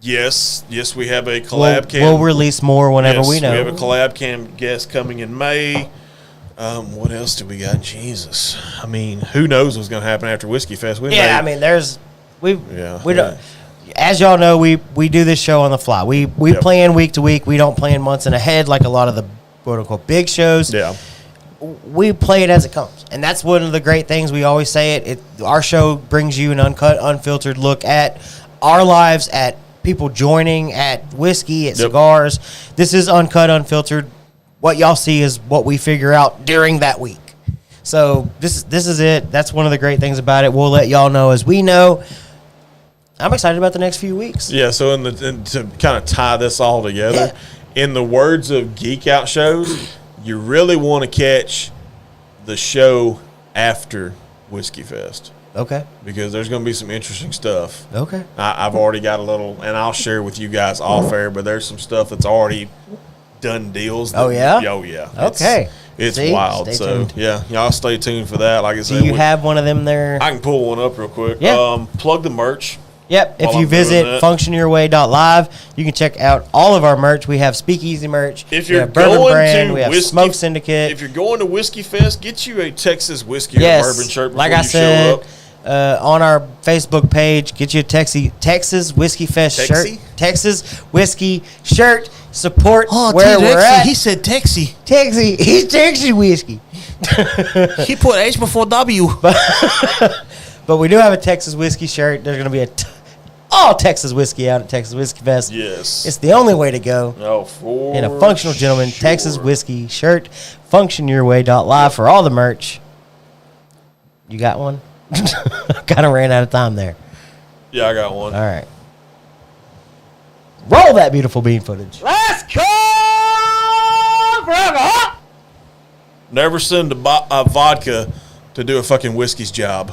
Yes, we have a collab cam. We'll release more whenever Yes, we know. We have a collab cam guest coming in May. What else do we got? Jesus, I mean, who knows what's going to happen after Whiskey Fest? I mean, we Yeah, don't. As y'all know, we do this show on the fly. We Yep. plan week to week. We don't plan months in ahead like a lot of the quote unquote big shows. yeah, We play it as it comes, and that's one of the great things. We always say it. Our show brings you an uncut, unfiltered look at our lives, at people joining, at whiskey, at Yep. cigars. This is uncut, unfiltered. What y'all see is what we figure out during that week. So this is it. That's one of the great things about it. We'll let y'all know as we know. I'm excited about the next few weeks. yeah. So and to kind of tie this all together, in the words of Geek Out shows, you really want to catch the show after Whiskey Fest Okay. because there's going to be some interesting stuff. Okay. I've already got a little, and I'll share with you guys off air, but there's some stuff that's already done deals. Oh, yeah? Oh, yeah. Okay. It's See? wild. Stay So, tuned. yeah, y'all stay tuned for that. Like I Do said, you have one of them there? I can pull one up real quick. Yeah. Plug the merch. Yep. If While you I'm doing visit that. functionyourway.live, you can check out all of our merch. We have Speakeasy merch. If we you're have Bourbon going Brand. to We have Whiskey, Smoke Syndicate. if you're going to Whiskey Fest, get you a Texas whiskey or Yes. bourbon shirt before Like I you show said, up. on our Facebook page, get you a Texas Whiskey Fest shirt. Texy? Texas Whiskey shirt. Support Oh, where we're at. He said Texie. Texas. He's Texas whiskey. He put H before W. But we do have a Texas whiskey shirt. There's going to be all Texas whiskey out at Texas Whiskey Fest. Yes. It's the only way to go. No, for In a functional gentleman sure. Texas whiskey shirt. Functionyourway.live for all the merch. You got one? Kind of ran out of time there. Yeah, I got one. All right. Roll that beautiful bean footage. Let's go! Never send a vodka to do a fucking whiskey's job.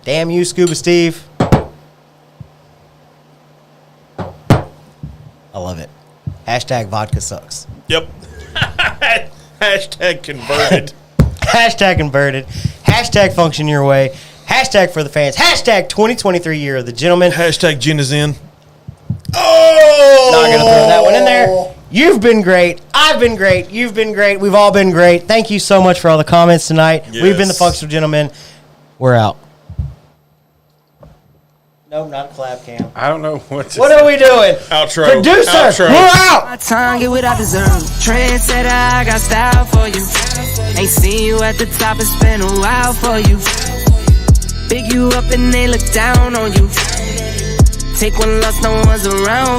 Damn you, Scuba Steve. I love it. Hashtag vodka sucks. Yep. Hashtag converted. Hashtag converted. Hashtag function your way. Hashtag for the fans. Hashtag 2023 year of the gentleman. Hashtag gin is in. Oh! Not going to throw that one in there. You've been great. I've been great. You've been great. We've all been great. Thank you so much for all the comments tonight. Yes. We've been the Functional Gentlemen. We're out. No, not a clap cam. I don't know what to What say. are we doing? Outro. Producer, Outro. we're out. My tongue, get what I deserve. Trendsetter, I got style for you. Ain't seen you at the top, it's been a while for you. Big you up and they look down on you. Take one loss, no one's around.